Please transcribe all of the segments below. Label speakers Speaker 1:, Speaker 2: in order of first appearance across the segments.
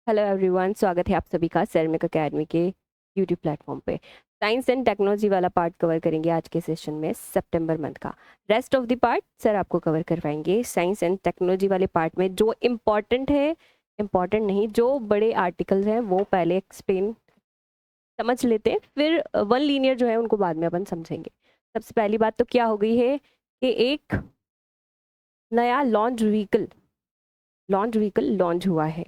Speaker 1: Hello everyone, स्वागत है आप सभी का सैरमिक एकेडमी के यूट्यूब प्लेटफॉर्म पे। साइंस एंड टेक्नोलॉजी वाला पार्ट कवर करेंगे आज के सेशन में, सितंबर मंथ का। Rest of the part sir आपको कवर करवाएंगे। साइंस एंड टेक्नोलॉजी वाले पार्ट में जो इम्पॉर्टेंट है, इम्पॉर्टेंट नहीं, जो बड़े आर्टिकल्स हैं वो पहले एक्सप्लेन समझ लेते हैं, फिर वन लीनियर जो है उनको बाद में अपन समझेंगे। सबसे पहली बात तो क्या हो गई है कि एक नया लॉन्च व्हीकल हुआ है।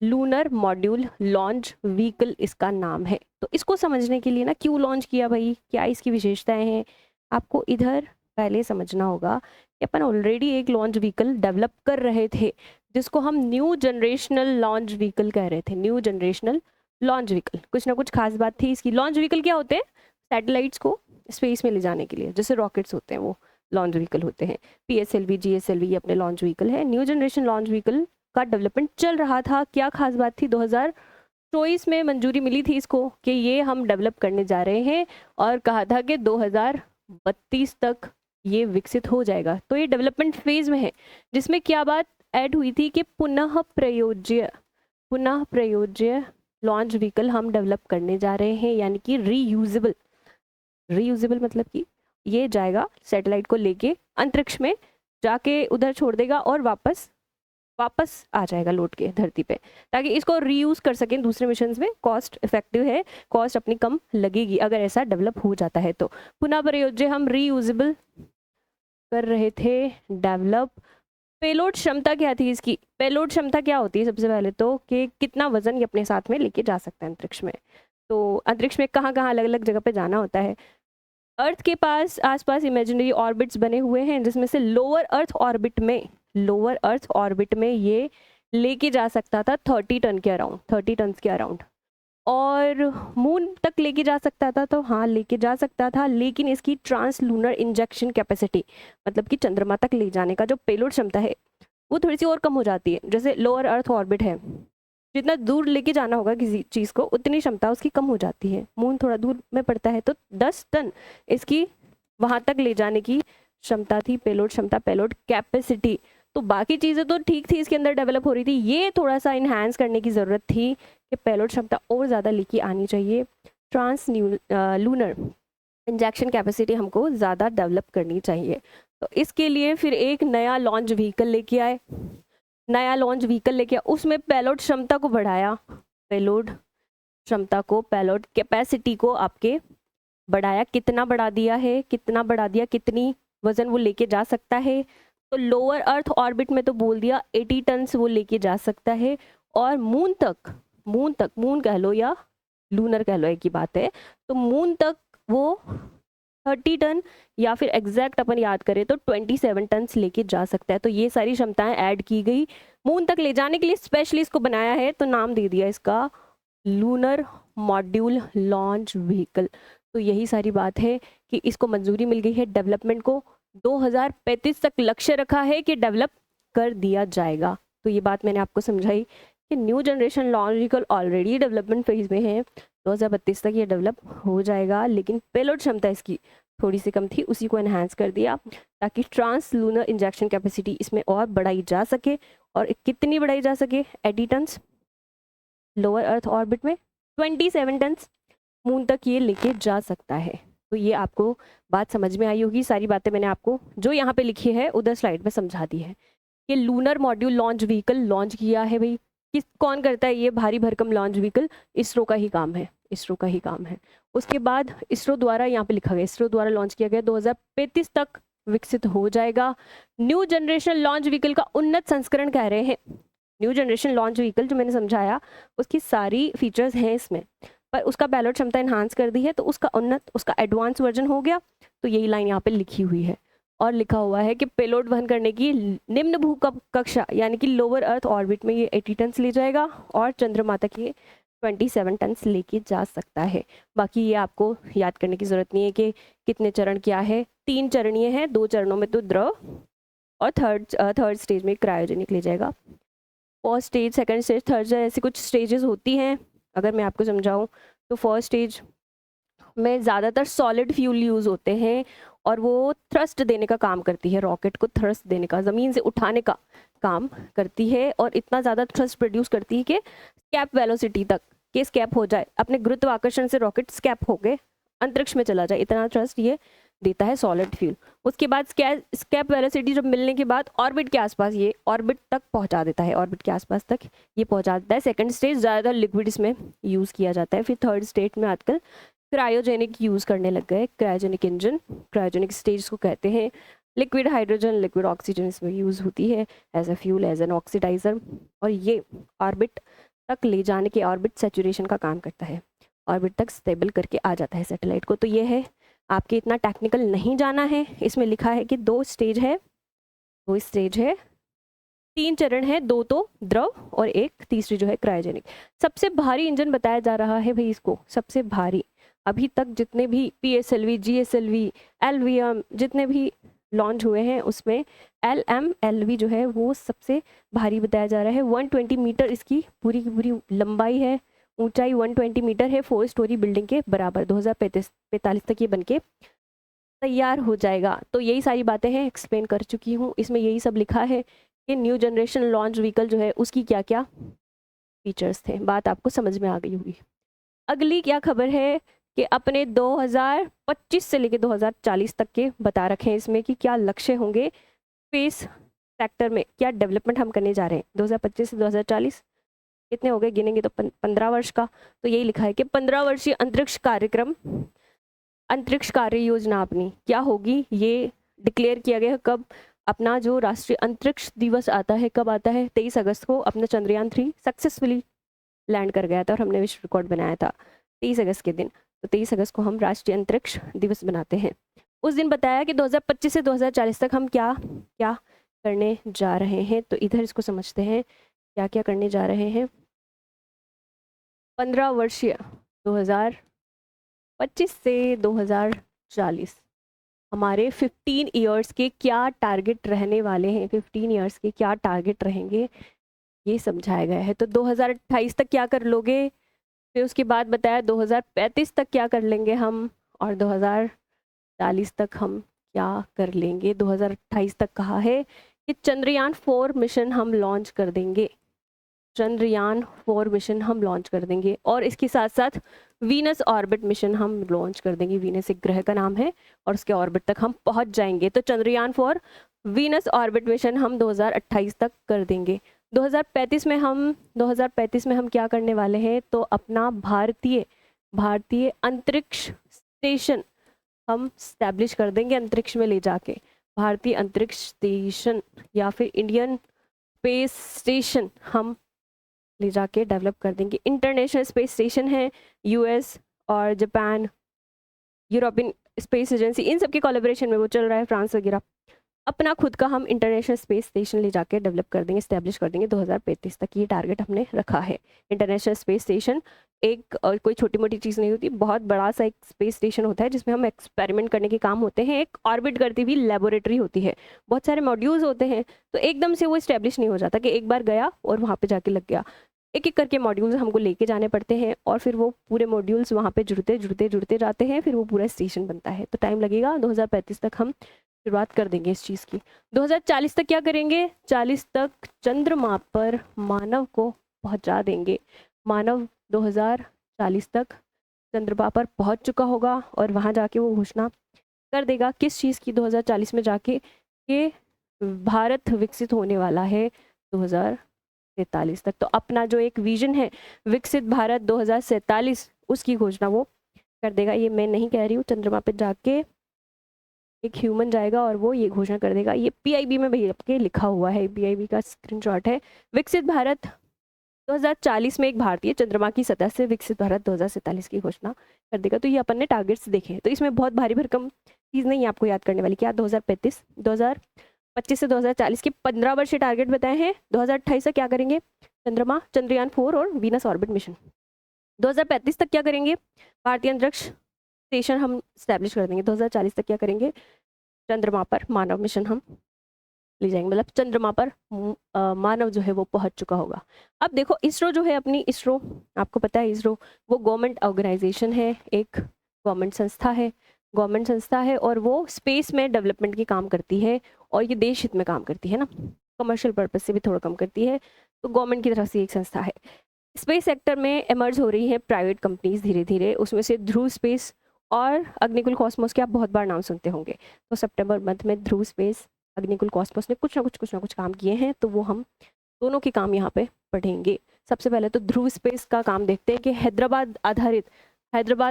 Speaker 1: लूनर मॉड्यूल लॉन्च व्हीकल इसका नाम है। तो इसको समझने के लिए ना, क्यों लॉन्च किया भाई, क्या इसकी विशेषताएं हैं, आपको इधर पहले समझना होगा कि अपन ऑलरेडी एक लॉन्च व्हीकल डेवलप कर रहे थे जिसको हम न्यू जनरेशनल लॉन्च व्हीकल कह रहे थे। न्यू जनरेशनल लॉन्च व्हीकल, कुछ ना कुछ खास बात थी इसकी। लॉन्च व्हीकल क्या होते हैं? सैटेलाइट्स को स्पेस में ले जाने के लिए, जैसे रॉकेट्स होते हैं वो लॉन्च व्हीकल होते हैं। PSLV GSLV अपने लॉन्च व्हीकल है। न्यू जनरेशन लॉन्च व्हीकल का डेवलपमेंट चल रहा था। क्या खास बात थी? 2024 में मंजूरी मिली थी इसको कि ये हम डेवलप करने जा रहे हैं, और कहा था कि 2032 तक ये विकसित हो जाएगा। तो ये डेवलपमेंट फेज में है, जिसमें क्या बात ऐड हुई थी कि पुनः प्रयोज्य लॉन्च व्हीकल हम डेवलप करने जा रहे हैं, यानी कि रीयूजेबल मतलब कि ये जाएगा सैटेलाइट को लेके अंतरिक्ष में, जाके उधर छोड़ देगा और वापस आ जाएगा लौट के धरती पे, ताकि इसको रीयूज कर सकें दूसरे मिशन में। कॉस्ट इफेक्टिव है, कॉस्ट अपनी कम लगेगी अगर ऐसा डेवलप हो जाता है तो। पुनः प्रयोज्य हम रीयूजेबल कर रहे थे डेवलप। पेलोड क्षमता क्या थी इसकी? पेलोड क्षमता क्या होती है सबसे पहले तो, कि कितना वजन ये अपने साथ में लेके जा सकता है अंतरिक्ष में। तो अंतरिक्ष में कहाँ कहाँ अलग अलग जगह पे जाना होता है। अर्थ के पास आसपास इमेजिनरी ऑर्बिट्स बने हुए हैं, जिसमें से लोअर अर्थ ऑर्बिट में ये लेके जा सकता था 30 टन के अराउंड। और मून तक लेके जा सकता था, तो हाँ लेके जा सकता था, लेकिन इसकी ट्रांस लूनर इंजेक्शन कैपेसिटी, मतलब कि चंद्रमा तक ले जाने का जो पेलोड क्षमता है, वो थोड़ी सी और कम हो जाती है। जैसे लोअर अर्थ ऑर्बिट है, जितना दूर लेके जाना होगा किसी चीज़ को, उतनी क्षमता उसकी कम हो जाती है। मून थोड़ा दूर में पड़ता है, तो 10 टन इसकी वहां तक ले जाने की क्षमता थी, पेलोड क्षमता, पेलोड कैपेसिटी। तो बाकी चीज़ें तो ठीक थी, इसके अंदर डेवलप हो रही थी, ये थोड़ा सा इन्हांस करने की ज़रूरत थी कि पेलोड क्षमता और ज़्यादा लेके आनी चाहिए। ट्रांस लूनर इंजेक्शन कैपेसिटी हमको ज़्यादा डेवलप करनी चाहिए। तो इसके लिए फिर एक नया लॉन्च व्हीकल लेके आए। उसमें पेलोड क्षमता को बढ़ाया, पेलोड कैपेसिटी को आपके बढ़ाया। कितना बढ़ा दिया, कितनी वजन वो लेके जा सकता है? तो लोअर अर्थ ऑर्बिट में तो बोल दिया 80 टन वो लेके जा सकता है, और मून कह लो या लूनर कह लो, एक ही बात है। तो मून तक वो 30 टन, या फिर एग्जैक्ट अपन याद करें तो 27 टन लेके जा सकता है। तो ये सारी क्षमताएं ऐड की गई मून तक ले जाने के लिए। स्पेशली इसको बनाया है, तो नाम दे दिया इसका लूनर मॉड्यूल लॉन्च व्हीकल। तो यही सारी बात है कि इसको मंजूरी मिल गई है डेवलपमेंट को। 2035 तक लक्ष्य रखा है कि डेवलप कर दिया जाएगा। तो ये बात मैंने आपको समझाई कि new generation launch vehicle already development phase में है, 2032 तक ये डेवलप हो जाएगा, लेकिन पेलोड क्षमता इसकी थोड़ी सी कम थी, उसी को एनहांस कर दिया ताकि ट्रांस लूनर इंजेक्शन कैपेसिटी इसमें और बढ़ाई जा सके। और कितनी बढ़ाई जा सके? 80 टन लोअर अर्थ ऑर्बिट में, 27 टन मून तक ये लेके जा सकता है। तो ये आपको बात समझ में आई होगी। सारी बातें मैंने आपको जो यहाँ पे लिखी है उधर स्लाइड में समझा दी है। ये lunar module launch vehicle launch किया है भाई। कौन करता है ये भारी भरकम लॉन्च व्हीकल? इसरो का ही काम है। उसके बाद इसरो द्वारा, यहाँ पे लिखा गया, इसरो द्वारा लॉन्च किया गया, 2035 तक विकसित हो जाएगा। न्यू जनरेशन लॉन्च व्हीकल का उन्नत संस्करण कह रहे हैं। न्यू जनरेशन लॉन्च व्हीकल जो मैंने समझाया, उसकी सारी फीचर्स हैं इसमें, पर उसका पेलोड क्षमता एनहांस कर दी है, तो उसका एडवांस वर्जन हो गया। तो यही लाइन यहाँ पे लिखी हुई है, और लिखा हुआ है कि पेलोड वहन करने की निम्न भू कक्षा यानी कि लोअर अर्थ ऑर्बिट में ये 80 टन ले जाएगा, और चंद्रमा तक ये 27 टन लेके जा सकता है। बाकी ये आपको याद करने की जरूरत नहीं है कि कितने चरण क्या है। 3 चरणीय है, 2 चरणों में तो द्रव, और थर्ड स्टेज में क्रायोजेनिक ले जाएगा। First stage, second stage, third stage, ऐसी कुछ स्टेजेस होती हैं। अगर मैं आपको समझाऊं तो फर्स्ट स्टेज में ज़्यादातर सॉलिड फ्यूल यूज़ होते हैं, और वो थ्रस्ट देने का काम करती है, रॉकेट को थ्रस्ट देने का, ज़मीन से उठाने का काम करती है और इतना ज़्यादा थ्रस्ट प्रोड्यूस करती है कि स्कैप वेलोसिटी तक, कि स्कैप हो जाए, अपने गुरुत्वाकर्षण से रॉकेट स्कैप हो गए अंतरिक्ष में चला जाए, इतना थ्रस्ट ये देता है सॉलिड फ्यूल। उसके बाद स्कैप वेलोसिटी जब मिलने के बाद ऑर्बिट के आसपास, ये ऑर्बिट तक पहुंचा देता है, ऑर्बिट के आसपास तक ये पहुंचा देता है। सेकंड स्टेज ज़्यादातर लिक्विड इसमें यूज़ किया जाता है। फिर थर्ड स्टेज में आजकल क्रायोजेनिक यूज़ करने लग गए, क्रायोजेनिक इंजन, क्रायोजेनिक स्टेज को कहते हैं। लिक्विड हाइड्रोजन, लिक्विड ऑक्सीजन इसमें यूज़ होती है as a fuel, as an oxidiser, और ये ऑर्बिट तक ले जाने के, ऑर्बिट सेचुरेशन का काम करता है, ऑर्बिट तक स्टेबल करके आ जाता है सैटेलाइट को। तो ये है, आपके इतना टेक्निकल नहीं जाना है। इसमें लिखा है कि 2 स्टेज है, 2 स्टेज है, 3 चरण है, 2 तो द्रव और 1 तीसरी जो है क्रायोजेनिक। सबसे भारी इंजन बताया जा रहा है भाई इसको, सबसे भारी अभी तक जितने भी PSLV, GSLV, LVM जितने भी लॉन्च हुए हैं उसमें LMLV जो है वो सबसे भारी बताया जा रहा है। 120 मीटर इसकी पूरी की पूरी लंबाई है, ऊंचाई 120 मीटर है, 4 स्टोरी बिल्डिंग के बराबर। 2045 तक ये बनके तैयार हो जाएगा। तो यही सारी बातें हैं, एक्सप्लेन कर चुकी हूँ। इसमें यही सब लिखा है कि न्यू जनरेशन लॉन्च व्हीकल जो है उसकी क्या क्या फीचर्स थे। बात आपको समझ में आ गई होगी। अगली क्या खबर है कि अपने 2025 से लेकर 2040 तक के बता रखे हैं इसमें कि क्या लक्ष्य होंगे स्पेस सेक्टर में, क्या डेवलपमेंट हम करने जा रहे हैं 2025 से 2040। कितने हो गए गिनेंगे तो 15 वर्ष का। तो यही लिखा है कि 15 वर्षीय अंतरिक्ष कार्यक्रम, अंतरिक्ष कार्य योजना अपनी क्या होगी, ये डिक्लेयर किया गया है। कब अपना जो राष्ट्रीय अंतरिक्ष दिवस आता है, कब आता है, 23 अगस्त को अपना चंद्रयान 3 सक्सेसफुली लैंड कर गया था और हमने विश्व रिकॉर्ड बनाया था 23 अगस्त के दिन। तो 23 अगस्त को हम राष्ट्रीय अंतरिक्ष दिवस बनाते हैं। उस दिन बताया कि 2025 से 2040 तक हम क्या क्या करने जा रहे हैं। तो इधर इसको समझते हैं क्या क्या करने जा रहे हैं। 15 वर्षीय 2025 से 2040 हमारे 15 ईयर्स के क्या टारगेट रहने वाले हैं, 15 ईयर्स के क्या टारगेट रहेंगे ये समझाया गया है। तो 2028 तक क्या कर लोगे, फिर उसके बाद बताया 2035 तक क्या कर लेंगे हम, और 2040 तक हम क्या कर लेंगे। 2028 तक कहा है कि चंद्रयान 4 मिशन हम लॉन्च कर देंगे, चंद्रयान 4 मिशन हम लॉन्च कर देंगे, और इसके साथ साथ वीनस ऑर्बिट मिशन हम लॉन्च कर देंगे। वीनस एक ग्रह का नाम है और उसके ऑर्बिट तक हम पहुंच जाएंगे। तो चंद्रयान 4 वीनस ऑर्बिट मिशन हम 2028 तक कर देंगे। 2035 में हम क्या करने वाले हैं, तो अपना भारतीय अंतरिक्ष स्टेशन हम स्टैब्लिश कर देंगे, अंतरिक्ष में ले जाके भारतीय अंतरिक्ष स्टेशन या फिर इंडियन स्पेस स्टेशन हम ले जाके डेवलप कर देंगे। इंटरनेशनल स्पेस स्टेशन है, US और जापान, यूरोपियन स्पेस एजेंसी, इन सब के कोलैबोरेशन में वो चल रहा है, फ्रांस वगैरह। अपना खुद का हम इंटरनेशनल स्पेस स्टेशन ले जाके डेवलप कर देंगे, स्टैब्लिश कर देंगे 2035 तक। ये टारगेट हमने रखा है। इंटरनेशनल स्पेस स्टेशन एक कोई छोटी मोटी चीज़ नहीं होती, बहुत बड़ा सा एक स्पेस स्टेशन होता है जिसमें हम एक्सपेरिमेंट करने के काम होते हैं। एक ऑर्बिट करती हुई लेबोरेटरी होती है, बहुत सारे मॉड्यूल्स होते हैं। तो एकदम से वो इस्टेब्लिश नहीं हो जाता कि एक बार गया और वहाँ पे जाके लग गया। एक एक करके मॉड्यूल्स हमको लेके जाने पड़ते हैं और फिर वो पूरे मॉड्यूल्स वहाँ पे जुड़ते जाते हैं, फिर वो पूरा स्टेशन बनता है। तो टाइम लगेगा, 2035 तक हम शुरुआत कर देंगे इस चीज़ की। 2040 तक क्या करेंगे, 40 तक चंद्रमा पर मानव को पहुंचा देंगे। मानव 2040 तक चंद्रमा पर पहुंच चुका होगा और वहां जाके वो घोषणा कर देगा किस चीज़ की, 2040 में जाके कि भारत विकसित होने वाला है 2047 तक। तो अपना जो एक विजन है विकसित भारत 2047, उसकी घोषणा वो कर देगा। ये मैं नहीं कह रही हूँ, चंद्रमा पे जाके एक ह्यूमन जाएगा और वो ये घोषणा कर देगा। ये PIB में भैया के लिखा हुआ है, PIB का स्क्रीनशॉट है। विकसित भारत 2040 में एक भारतीय चंद्रमा की सतह से विकसित भारत 2047 की घोषणा कर देगा। तो ये अपन ने टारगेट्स देखे, तो इसमें बहुत भारी भरकम चीज़ नहीं है आपको याद करने वाली। क्या 2025 से 2040 के 15 वर्ष टारगेट बताए हैं। 2028 तक क्या करेंगे, चंद्रमा, चंद्रयान 4 और वीनस ऑर्बिट मिशन। 2035 तक क्या करेंगे, भारतीय अंतरिक्ष स्टेशन हम स्टैब्लिश कर देंगे। 2040 तक क्या करेंगे, चंद्रमा पर मानव मिशन हम ले जाएंगे, मतलब चंद्रमा पर मानव जो है वो पहुंच चुका होगा। अब देखो इसरो जो है अपनी, इसरो आपको पता है, इसरो वो गवर्नमेंट ऑर्गेनाइजेशन है, एक गवर्नमेंट संस्था है और वो स्पेस में डेवलपमेंट की काम करती है और ये देश हित में काम करती है ना। कमर्शियल पर्पज से भी थोड़ा कम करती है। तो गवर्नमेंट की तरफ से एक संस्था है। स्पेस सेक्टर में इमर्ज हो रही है प्राइवेट कंपनीज धीरे धीरे, उसमें से ध्रुव स्पेस और अग्निकुल कॉस्मोस के आप बहुत बार नाम सुनते होंगे। तो सितंबर मंथ में ध्रुव स्पेस, अग्निकुल कॉस्मोस ने कुछ ना कुछ काम किए हैं, तो वो हम दोनों के काम यहाँ पे पढ़ेंगे। सबसे पहले तो ध्रुव स्पेस का काम देखते हैं कि हैदराबाद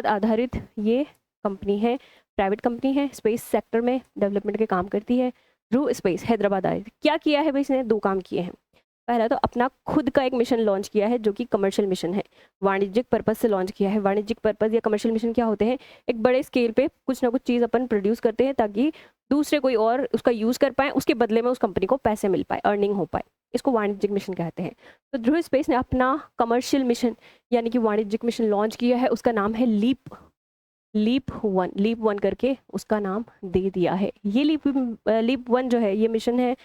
Speaker 1: आधारित ये कंपनी है, प्राइवेट कंपनी है, स्पेस सेक्टर में डेवलपमेंट के काम करती है। ध्रुव स्पेस हैदराबाद आधारित क्या किया है भाई, इसने दो काम किए हैं। पहला तो अपना खुद का एक मिशन लॉन्च किया है जो कि कमर्शियल मिशन है, वाणिज्यिक पर्पज से लॉन्च किया है। वाणिज्यिक पर्पज या कमर्शियल मिशन क्या होते हैं, एक बड़े स्केल पे कुछ ना कुछ चीज़ अपन प्रोड्यूस करते हैं ताकि दूसरे कोई और उसका यूज़ कर पाए, उसके बदले में उस कंपनी को पैसे मिल पाए, अर्निंग हो पाए, इसको वाणिज्यिक मिशन कहते हैं। तो ध्रुव स्पेस ने अपना कमर्शियल मिशन यानी कि वाणिज्यिक मिशन लॉन्च किया है, उसका नाम है लीप वन करके उसका नाम दे दिया है। ये लीप वन जो है ये मिशन है,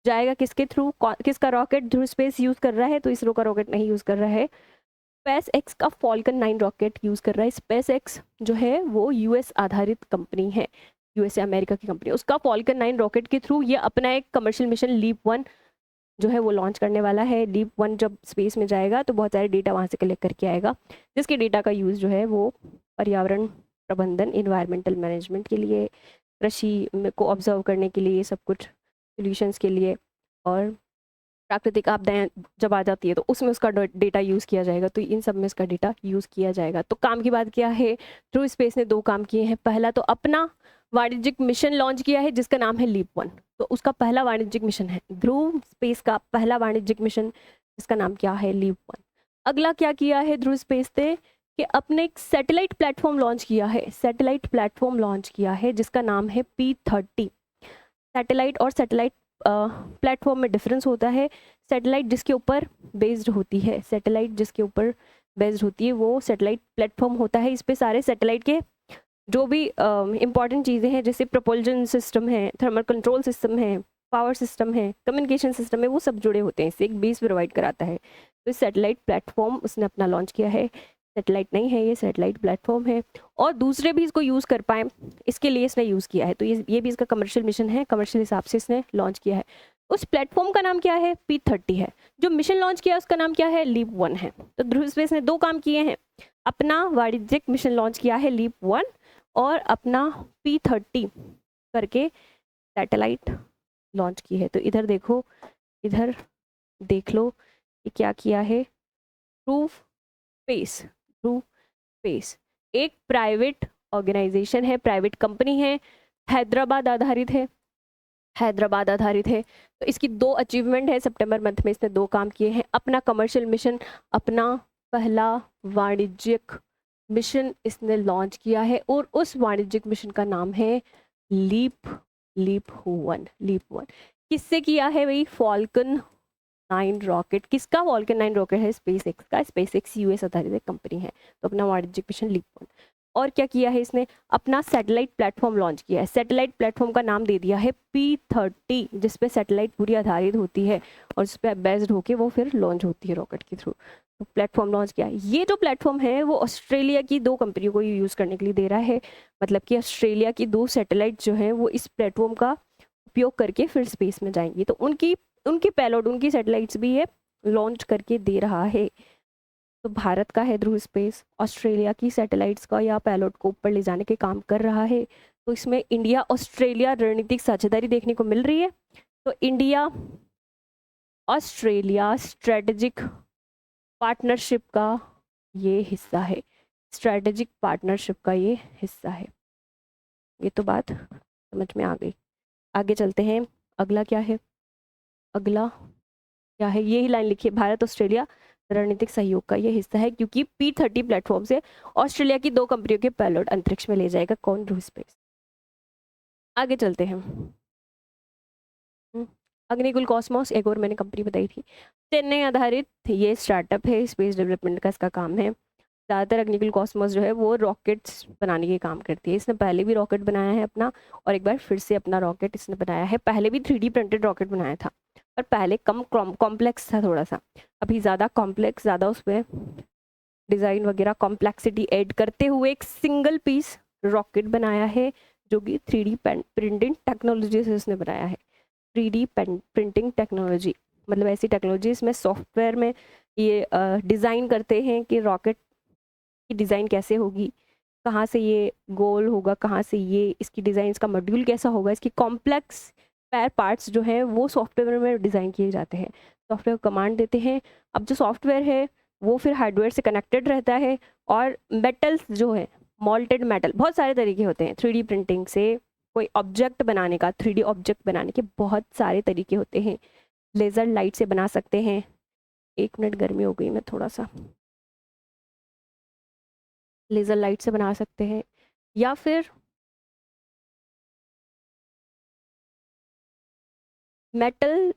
Speaker 1: जाएगा किसके थ्रू, किसका रॉकेट ध्रुव स्पेस यूज कर रहा है, तो इसरो का रॉकेट नहीं यूज कर रहा है, स्पेस एक्स का फॉल्कन 9 रॉकेट यूज कर रहा है। स्पेस एक्स जो है वो यूएस आधारित कंपनी है, यूएसए अमेरिका की कंपनी, उसका फॉल्कन 9 रॉकेट के थ्रू ये अपना एक कमर्शियल मिशन लीप वन जो है वो लॉन्च करने वाला है। लीप वन जब स्पेस में जाएगा तो बहुत सारे डेटा वहाँ से कलेक्ट करके आएगा, जिसके डेटा का यूज़ जो है वो पर्यावरण प्रबंधन, इन्वायरमेंटल मैनेजमेंट के लिए, कृषि को ऑब्जर्व करने के लिए, सब कुछ सॉल्यूशंस के लिए, और प्राकृतिक आपदाएं जब आ जाती है तो उसमें उसका डेटा यूज़ किया जाएगा। तो इन सब में इसका डेटा यूज़ किया जाएगा। तो काम की बात क्या है, ध्रुव स्पेस ने दो काम किए हैं। पहला तो अपना वाणिज्यिक मिशन लॉन्च किया है जिसका नाम है लीप वन, तो उसका पहला वाणिज्यिक मिशन है ध्रुव स्पेस का पहला वाणिज्यिक मिशन जिसका नाम क्या है, लीप वन। अगला क्या किया है ध्रुव स्पेस ने कि अपने एक सैटेलाइट प्लेटफॉर्म लॉन्च किया है, जिसका नाम है P30। सैटेलाइट और सैटेलाइट प्लेटफॉर्म में डिफरेंस होता है। सैटेलाइट जिसके ऊपर बेस्ड होती है वो सैटेलाइट प्लेटफॉर्म होता है। इस पे सारे सैटेलाइट के जो भी इंपॉर्टेंट चीज़ें हैं, जैसे प्रोपल्जन सिस्टम है, थर्मल कंट्रोल सिस्टम है, पावर सिस्टम है, कम्युनिकेशन सिस्टम है, वो सब जुड़े होते हैं, इससे एक बेस प्रोवाइड कराता है। तो सैटेलाइट प्लेटफॉर्म उसने अपना लॉन्च किया है। सैटेलाइट नहीं है ये, सैटेलाइट प्लेटफॉर्म है, और दूसरे भी इसको यूज़ कर पाएँ इसके लिए इसने यूज़ किया है। तो ये भी इसका कमर्शियल मिशन है, कमर्शियल हिसाब से इसने लॉन्च किया है। उस प्लेटफॉर्म का नाम क्या है, P30 है। जो मिशन लॉन्च किया उसका नाम क्या है, लीप वन है। तो ध्रुव स्पेस ने दो काम किए हैं, अपना वाणिज्यिक मिशन लॉन्च किया है लीप वन, और अपना P30 करके सैटेलाइट लॉन्च की है। तो इधर देखो, इधर देख लो कि क्या किया है। ध्रुव स्पेस एक प्राइवेट ऑर्गेनाइजेशन है, प्राइवेट कंपनी है, हैदराबाद आधारित है। तो इसकी दो अचीवमेंट है, सितंबर मंथ में इसने दो काम किए हैं। अपना कमर्शियल मिशन, अपना पहला वाणिज्यिक मिशन इसने लॉन्च किया है, और उस वाणिज्यिक मिशन का नाम है लीप वन। किससे किया है भाई, फॉल्कन 9 रॉकेट। किसका, फॉल्कन 9 रॉकेट है स्पेस एक्स का। स्पेस एक्स यूएस आधारित कंपनी है। तो अपना वाणिज्यिक मिशन लीप वन। और क्या किया है इसने, अपना सैटेलाइट प्लेटफॉर्म लॉन्च किया है। सैटेलाइट प्लेटफॉर्म का नाम दे दिया है P30, जिसपे सैटेलाइट पूरी आधारित होती है और उस पर बेस्ड होके वो फिर लॉन्च होती है रॉकेट के थ्रू। तो प्लेटफॉर्म लॉन्च किया है। ये जो प्लेटफॉर्म है वो ऑस्ट्रेलिया की दो कंपनियों को यूज़ करने के लिए दे रहा है, मतलब कि ऑस्ट्रेलिया की दो सैटेलाइट जो है वो इस प्लेटफॉर्म का उपयोग करके फिर स्पेस में जाएंगी। तो उनकी पेलोड, उनकी सैटेलाइट्स भी ये लॉन्च करके दे रहा है। तो भारत का है ध्रुव स्पेस, ऑस्ट्रेलिया की सैटेलाइट्स का या पेलोड को ऊपर ले जाने के काम कर रहा है। तो इसमें इंडिया ऑस्ट्रेलिया रणनीतिक साझेदारी देखने को मिल रही है। तो इंडिया ऑस्ट्रेलिया स्ट्रेटेजिक पार्टनरशिप का ये हिस्सा है। ये तो बात समझ में आ गई। आगे चलते हैं। अगला क्या है, यही लाइन लिखिए, भारत ऑस्ट्रेलिया रणनीतिक सहयोग का ये हिस्सा है, क्योंकि P30 प्लेटफॉर्म से ऑस्ट्रेलिया की दो कंपनियों के पेलोड अंतरिक्ष में ले जाएगा कौन, ध्रुव स्पेस। आगे चलते हैं। अग्निकुल कॉस्मोस एक और मैंने कंपनी बताई थी, चेन्नई आधारित ये स्टार्टअप है, स्पेस डेवलपमेंट का इसका काम है। ज़्यादातर अग्निकुल कॉस्मोस जो है वो रॉकेट्स बनाने के काम करती है। इसने पहले भी रॉकेट बनाया है अपना, और एक बार फिर से अपना रॉकेट इसने बनाया है। पहले भी 3D प्रिंटेड रॉकेट बनाया था, पर पहले कम कॉम्प्लेक्स था थोड़ा सा, अभी ज़्यादा कॉम्प्लेक्स, ज़्यादा उसमें डिज़ाइन वगैरह कॉम्प्लेक्सिटी ऐड करते हुए एक सिंगल पीस रॉकेट बनाया है, जो कि 3D प्रिंटिंग टेक्नोलॉजी से उसने बनाया है। 3D प्रिंटिंग टेक्नोलॉजी, मतलब ऐसी टेक्नोलॉजी इसमें सॉफ्टवेयर में ये डिज़ाइन करते हैं कि रॉकेट की डिज़ाइन कैसे होगी, कहाँ से ये गोल होगा, कहाँ से ये इसकी डिज़ाइन, इसका मॉड्यूल कैसा होगा, इसकी कॉम्प्लेक्स स्पेयर पार्ट्स जो हैं वो सॉफ्टवेयर में डिज़ाइन किए जाते हैं। सॉफ्टवेयर कमांड देते हैं। अब जो सॉफ्टवेयर है वो फिर हार्डवेयर से कनेक्टेड रहता है। और मेटल्स जो है, मोल्टेड मेटल, बहुत सारे तरीके होते हैं 3D प्रिंटिंग से कोई ऑब्जेक्ट बनाने का। 3D ऑब्जेक्ट बनाने के बहुत सारे तरीके होते हैं। लेज़र लाइट से बना सकते हैं। 1 मिनट, गर्मी हो गई, मैं थोड़ा सा, लेज़र लाइट से बना सकते हैं, या फिर मेटल,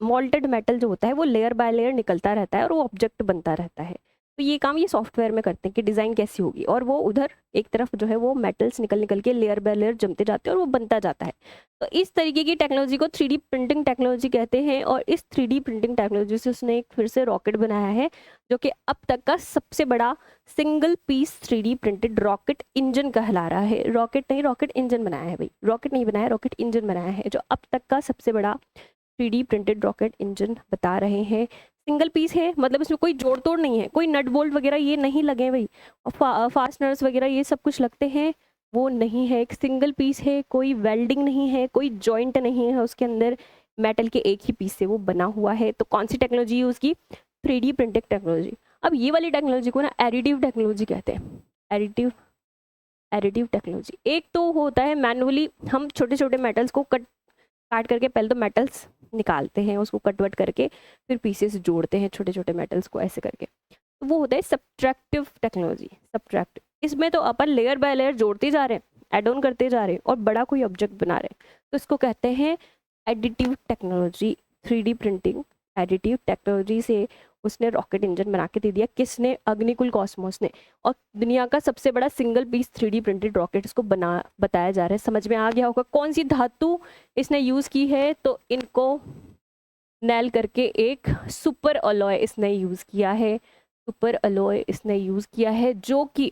Speaker 1: मोल्टेड मेटल जो होता है वो लेयर बाय लेयर निकलता रहता है और वो ऑब्जेक्ट बनता रहता है। तो ये काम ये सॉफ्टवेयर में करते हैं कि डिज़ाइन कैसी होगी, और वो उधर एक तरफ जो है वो मेटल्स निकल निकल के लेयर बाय लेयर जमते जाते हैं और वो बनता जाता है। तो इस तरीके की टेक्नोलॉजी को 3D प्रिंटिंग टेक्नोलॉजी कहते हैं। और इस 3D प्रिंटिंग टेक्नोलॉजी से उसने एक फिर से रॉकेट बनाया है, जो कि अब तक का सबसे बड़ा single piece 3D printed rocket engine कहला रहा है। रॉकेट नहीं, रॉकेट इंजन बनाया है भाई, रॉकेट नहीं बनाया, रॉकेट इंजन बनाया है, जो अब तक का सबसे बड़ा 3D प्रिंटेड रॉकेट इंजन बता रहे हैं। सिंगल पीस है, मतलब इसमें कोई जोड़ तोड़ नहीं है, कोई नट बोल्ट वगैरह ये नहीं लगे हैं भाई, और फास्टनर्स वगैरह ये सब कुछ लगते हैं वो नहीं है। एक सिंगल पीस है, कोई वेल्डिंग नहीं है, कोई जॉइंट नहीं है उसके अंदर, मेटल के एक ही पीस से वो बना हुआ है। तो कौन सी टेक्नोलॉजी यूज़ की? 3D printing technology. अब ये वाली टेक्नोलॉजी को ना एडिटिव टेक्नोलॉजी कहते हैं। एडिटिव एडिटिव टेक्नोलॉजी, एक तो होता है मैनुअली हम छोटे छोटे मेटल्स को काट करके, पहले तो मेटल्स निकालते हैं, उसको कटवट करके फिर पीसेस जोड़ते हैं छोटे छोटे मेटल्स को ऐसे करके, तो वो होता है सब्ट्रैक्टिव टेक्नोलॉजी। सब्ट्रैक्टिव, इसमें तो अपन लेयर बाय लेयर जोड़ते जा रहे हैं, एड ऑन करते जा रहे हैं और बड़ा कोई ऑब्जेक्ट बना रहे हैं, तो इसको कहते हैं additive technology. 3D printing additive technology से उसने रॉकेट इंजन बना के दे दिया। किसने? अग्निकुल कॉस्मोस ने। और दुनिया का सबसे बड़ा single piece 3D printed rocket इसको बताया जा रहा है। समझ में आ गया होगा कौन सी धातु इसने यूज़ की है, तो इनको नैल करके एक सुपर अलॉय इसने यूज़ किया है। सुपर अलॉय इसने यूज़ किया है जो कि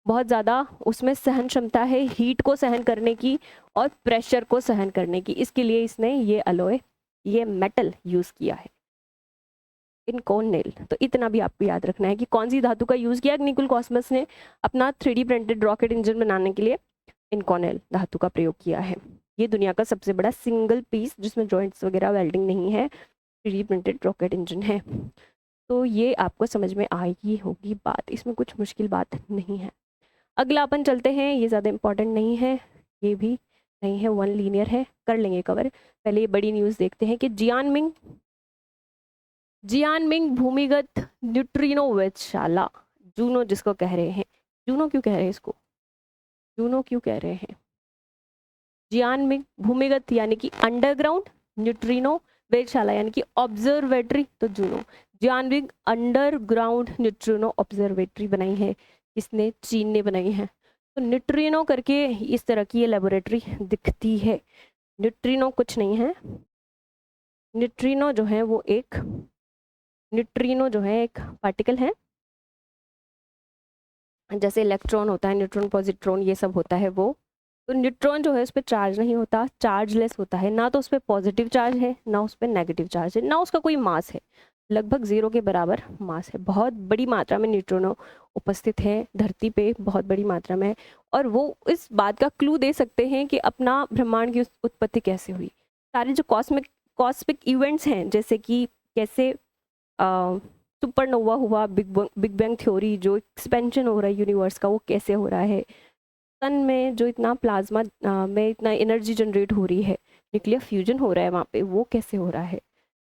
Speaker 1: बहुत ज़्यादा उसमें सहन क्षमता है हीट को सहन करने की और प्रेशर को सहन करने की, इसके लिए इसने ये अलॉय, ये मेटल यूज़ किया है। इनकॉनेल, तो इतना भी आपको याद रखना है कि कौन सी धातु का यूज़ किया निकोल कॉस्मस ने अपना 3D प्रिंटेड रॉकेट इंजन बनाने के लिए। इनकॉनेल धातु का प्रयोग किया है। ये दुनिया का सबसे बड़ा सिंगल पीस जिसमें जॉइंट्स वगैरह वेल्डिंग नहीं है 3D प्रिंटेड रॉकेट इंजन है। तो ये आपको समझ में आई होगी बात, इसमें कुछ मुश्किल बात नहीं है। अगला अपन चलते हैं, ये ज़्यादा इंपॉर्टेंट नहीं है, ये भी नहीं है, वन लीनियर है, कर लेंगे कवर। पहले ये बड़ी न्यूज़ देखते हैं कि जियानमिंग भूमिगत न्यूट्रिनो वेधशाला, जूनो जिसको कह रहे हैं, जूनो क्यों कह रहे हैं इसको, जूनो क्यों कह रहे हैं? जियानमिंग भूमिगत यानी कि अंडरग्राउंड, न्यूट्रिनो वेधशाला यानी कि ऑब्जर्वेटरी, तो जूनो। जियानमिंग अंडरग्राउंड न्यूट्रिनो ऑब्जर्वेटरी बनाई है, किसने? चीन ने बनाई है। तो न्यूट्रिनो करके इस तरह की ये लेबोरेटरी दिखती है। न्यूट्रिनो कुछ नहीं है, न्यूट्रिनो जो है वो एक, न्यूट्रिनो जो है एक पार्टिकल है, जैसे इलेक्ट्रॉन होता है, न्यूट्रॉन पॉजिट्रॉन ये सब होता है वो। तो न्यूट्रॉन जो है उस पर चार्ज नहीं होता, चार्जलेस होता है, ना तो उस पर पॉजिटिव चार्ज है ना उस पर नेगेटिव चार्ज है, ना उसका कोई मास है, लगभग 0 के बराबर मास है। बहुत बड़ी मात्रा में न्यूट्रॉनो उपस्थित है धरती पे, बहुत बड़ी मात्रा में, और वो इस बात का क्लू दे सकते हैं कि अपना ब्रह्मांड की उत्पत्ति कैसे हुई। सारे जो कॉस्मिक इवेंट्स हैं, जैसे कि कैसे सुपरनोवा हुआ, बिग बैंग थ्योरी, जो एक्सपेंशन हो रहा है यूनिवर्स का वो कैसे हो रहा है, सन में जो इतना प्लाज्मा में इतना एनर्जी जनरेट हो रही है, न्यूक्लियर फ्यूजन हो रहा है वहाँ पे, वो कैसे हो रहा है,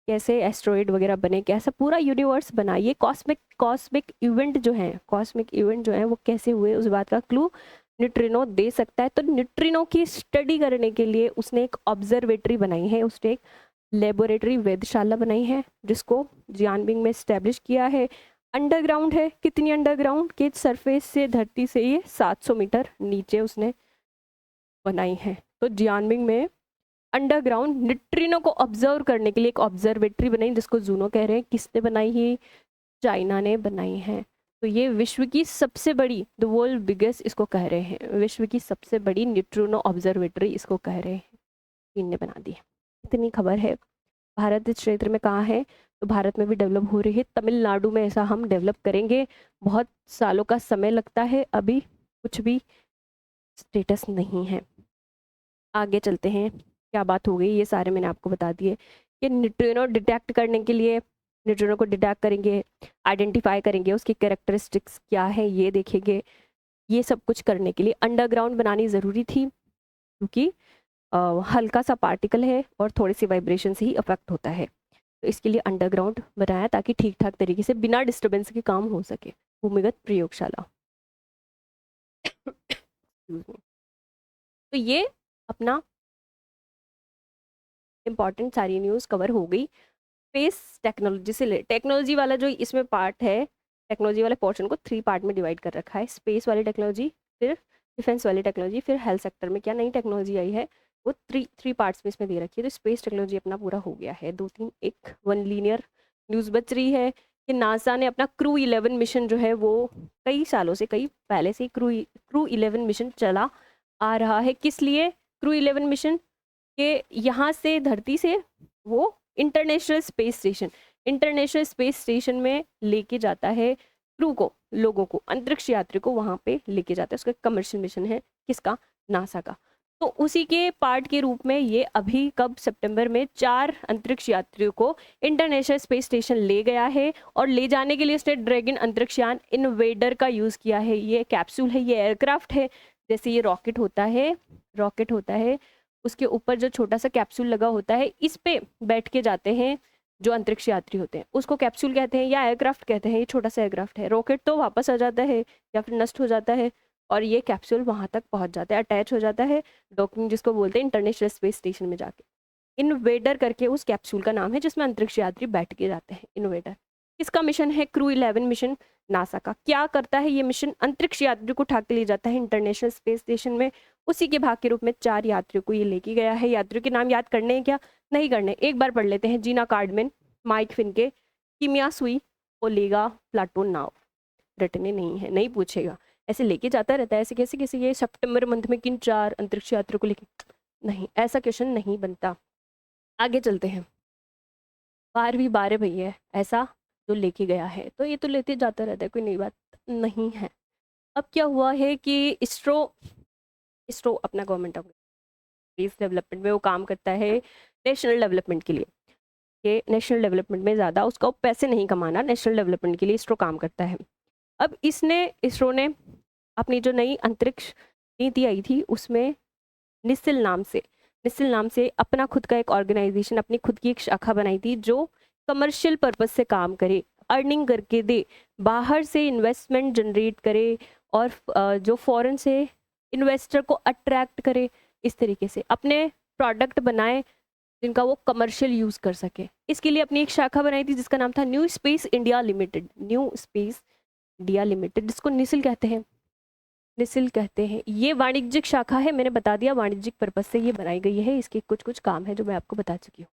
Speaker 1: कैसे एस्ट्रॉइड वगैरह बने, कैसा पूरा यूनिवर्स बना, ये कॉस्मिक इवेंट जो है वो कैसे हुए, उस बात का क्लू न्यूट्रिनो दे सकता है। तो न्यूट्रिनो की स्टडी करने के लिए उसने एक ऑब्जर्वेटरी बनाई है, उसने एक लेबोरेटरी वेधशाला बनाई है जिसको जियानमिंग में स्टैब्लिश किया है। अंडरग्राउंड है, कितनी अंडरग्राउंड के सरफेस से, धरती से ये 700 मीटर नीचे उसने बनाई है। तो जियानमिंग में अंडरग्राउंड न्यूट्रिनो को ऑब्जर्व करने के लिए एक ऑब्जर्वेटरी बनाई जिसको जूनो कह रहे हैं। किसने बनाई है? चाइना ने बनाई है। तो ये विश्व की सबसे बड़ी, द वर्ल्ड बिगेस्ट इसको कह रहे हैं, विश्व की सबसे बड़ी न्यूट्रिनो ऑब्जर्वेटरी इसको कह रहे हैं, चीन ने बना दी है। इतनी खबर है। भारत इस क्षेत्र में कहाँ है, तो भारत में भी डेवलप हो रही है। तमिलनाडु में ऐसा हम डेवलप करेंगे, बहुत सालों का समय लगता है, अभी कुछ भी स्टेटस नहीं है। आगे चलते हैं, क्या बात हो गई, ये सारे मैंने आपको बता दिए कि न्यूट्रिनो डिटेक्ट करने के लिए, न्यूट्रिनो को डिटेक्ट करेंगे, आइडेंटिफाई करेंगे, उसकी कैरेक्टरिस्टिक्स क्या है ये देखेंगे। ये सब कुछ करने के लिए अंडरग्राउंड बनानी ज़रूरी थी, क्योंकि हल्का सा पार्टिकल है और थोड़ी सी वाइब्रेशन से ही अफेक्ट होता है। तो इसके लिए अंडरग्राउंड बनाया ताकि ठीक ठाक तरीके से बिना डिस्टर्बेंस के काम हो सके। भूमिगत प्रयोगशाला। तो ये अपना इम्पॉर्टेंट सारी न्यूज़ कवर हो गई। स्पेस टेक्नोलॉजी से टेक्नोलॉजी वाला जो इसमें पार्ट है, टेक्नोलॉजी वाले पोर्शन को 3 पार्ट में डिवाइड कर रखा है। स्पेस वाली टेक्नोलॉजी, फिर डिफेंस वाली टेक्नोलॉजी, फिर हेल्थ सेक्टर में क्या नई टेक्नोलॉजी आई है, वो थ्री पार्ट्स में इसमें दे रखी है। तो स्पेस टेक्नोलॉजी अपना पूरा हो गया है। 2 3 एक 1 लीनियर न्यूज़ बच रही है कि नासा ने अपना क्रू 11 मिशन जो है वो कई सालों से, कई पहले से क्रू 11 मिशन चला आ रहा है। किस लिए क्रू 11 मिशन? कि यहाँ से धरती से वो इंटरनेशनल स्पेस स्टेशन में लेके जाता है क्रू को, लोगों को, अंतरिक्ष यात्री को वहाँ पे लेके जाता है। उसका कमर्शियल मिशन है, किसका? नासा का। तो उसी के पार्ट के रूप में ये अभी कब सितंबर में 4 अंतरिक्ष यात्रियों को इंटरनेशनल स्पेस स्टेशन ले गया है, और ले जाने के लिए उसने ड्रैगन अंतरिक्षयान इन्वेडर का यूज़ किया है। ये कैप्सूल है, ये एयरक्राफ्ट है। जैसे ये रॉकेट होता है, उसके ऊपर जो छोटा सा कैप्सूल लगा होता है, इस पे बैठ के जाते हैं जो अंतरिक्ष यात्री होते हैं, उसको कैप्सूल कहते हैं या एयरक्राफ्ट कहते हैं। ये छोटा सा एयरक्राफ्ट है। रॉकेट तो वापस आ जाता है या फिर नष्ट हो जाता है, और ये कैप्सूल वहां तक पहुंच जाता है, अटैच हो जाता है, डॉकिंग जिसको बोलते हैं इंटरनेशनल स्पेस स्टेशन में जाके। इन्वेडर करके उस कैप्सूल का नाम है जिसमें अंतरिक्ष यात्री बैठ के जाते हैं। इन्वेडर किसका मिशन है? क्रू 11 मिशन नासा का। क्या करता है ये मिशन? अंतरिक्ष यात्री को उठा के ले जाता है इंटरनेशनल स्पेस स्टेशन में। उसी के भाग के रूप में 4 यात्रियों को ये लेके गया है। यात्रियों के नाम याद करने हैं क्या? नहीं करने, एक बार पढ़ लेते हैं। जीना कार्डमैन, माइक फिनके, किमिया सुई, ओलेगा प्लाटोनोव। रटने नहीं है, नहीं पूछेगा, ऐसे लेके जाता रहता है। ऐसे कैसे कैसे ये सितंबर मंथ में किन 4 अंतरिक्ष यात्रियों को लेके, नहीं, ऐसा क्वेश्चन नहीं बनता। आगे चलते हैं। 12 भैया ऐसा जो लेके गया है, तो ये तो लेते जाता रहता है, कोई नई बात नहीं है। अब क्या हुआ है कि इसरो अपना गवर्नमेंट ऑफ स्पेस डेवलपमेंट में वो काम करता है नेशनल डेवलपमेंट के लिए। कि नेशनल डेवलपमेंट में ज़्यादा उसका पैसे नहीं कमाना, नेशनल डेवलपमेंट के लिए इसरो काम करता है। अब इसरो ने अपनी जो नई अंतरिक्ष नीति आई थी उसमें निसिल नाम से अपना खुद का एक ऑर्गेनाइजेशन, अपनी खुद की एक शाखा बनाई थी जो कमर्शियल पर्पस से काम करे, अर्निंग करके दे, बाहर से इन्वेस्टमेंट जनरेट करे, और जो फॉरेन से इन्वेस्टर को अट्रैक्ट करे, इस तरीके से अपने प्रोडक्ट बनाए जिनका वो कमर्शियल यूज़ कर सके। इसके लिए अपनी एक शाखा बनाई थी जिसका नाम था न्यू स्पेस इंडिया लिमिटेड, जिसको निसिल कहते हैं। ये वाणिज्यिक शाखा है, मैंने बता दिया वाणिज्यिक पर्पस से ये बनाई गई है। इसके कुछ काम है जो मैं आपको बता चुकी हूँ।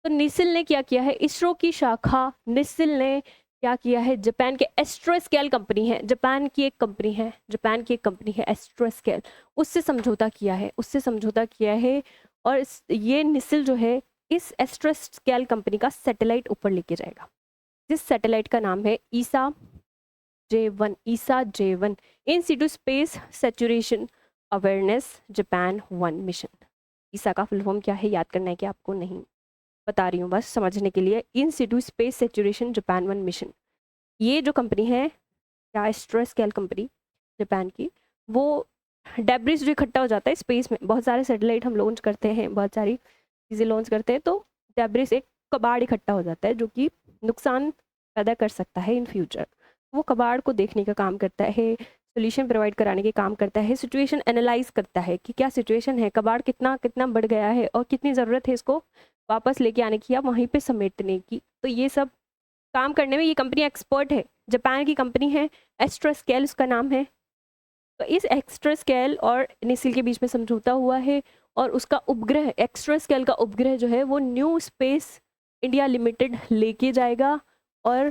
Speaker 1: तो निसिल ने क्या किया है? इसरो की शाखा निसिल ने क्या किया है? जापान के एस्ट्रोस्केल कंपनी है, जापान की एक कंपनी है एस्ट्रोस्केल, उससे समझौता किया है। और ये निसिल जो है इस एस्ट्रोस्केल कंपनी का सैटेलाइट ऊपर लेके जाएगा, जिस सैटेलाइट का नाम है ISSA J1 in situ space saturation awareness Japan 1 mission. ISSA का फुल फॉर्म क्या है याद करना है कि आपको? नहीं बता रही हूँ, बस समझने के लिए। In situ space saturation Japan 1 mission, ये जो कंपनी है, क्या एस्ट्रोस्केल कंपनी जापान की, वो डेब्रिस जो इकट्ठा हो जाता है स्पेस में, बहुत सारे सैटेलाइट हम लॉन्च करते हैं, बहुत सारी चीज़ें लॉन्च करते हैं, तो डेब्रिस एक कबाड़ इकट्ठा हो जाता है जो कि नुकसान पैदा कर सकता है इन फ्यूचर। वो कबाड़ को देखने का काम करता है, सोल्यूशन प्रोवाइड कराने के काम करता है, सिचुएशन एनालाइज करता है कि क्या सिचुएशन है, कबाड़ कितना बढ़ गया है और कितनी ज़रूरत है इसको वापस लेके आने की या वहीं पे समेटने की। तो ये सब काम करने में ये कंपनी एक्सपर्ट है, जापान की कंपनी है, एस्ट्रोस्केल उसका नाम है। तो इस एस्ट्रोस्केल और निसिल के बीच में समझौता हुआ है, और उसका उपग्रह, एस्ट्रोस्केल का उपग्रह जो है वो न्यू स्पेस इंडिया लिमिटेड लेके जाएगा, और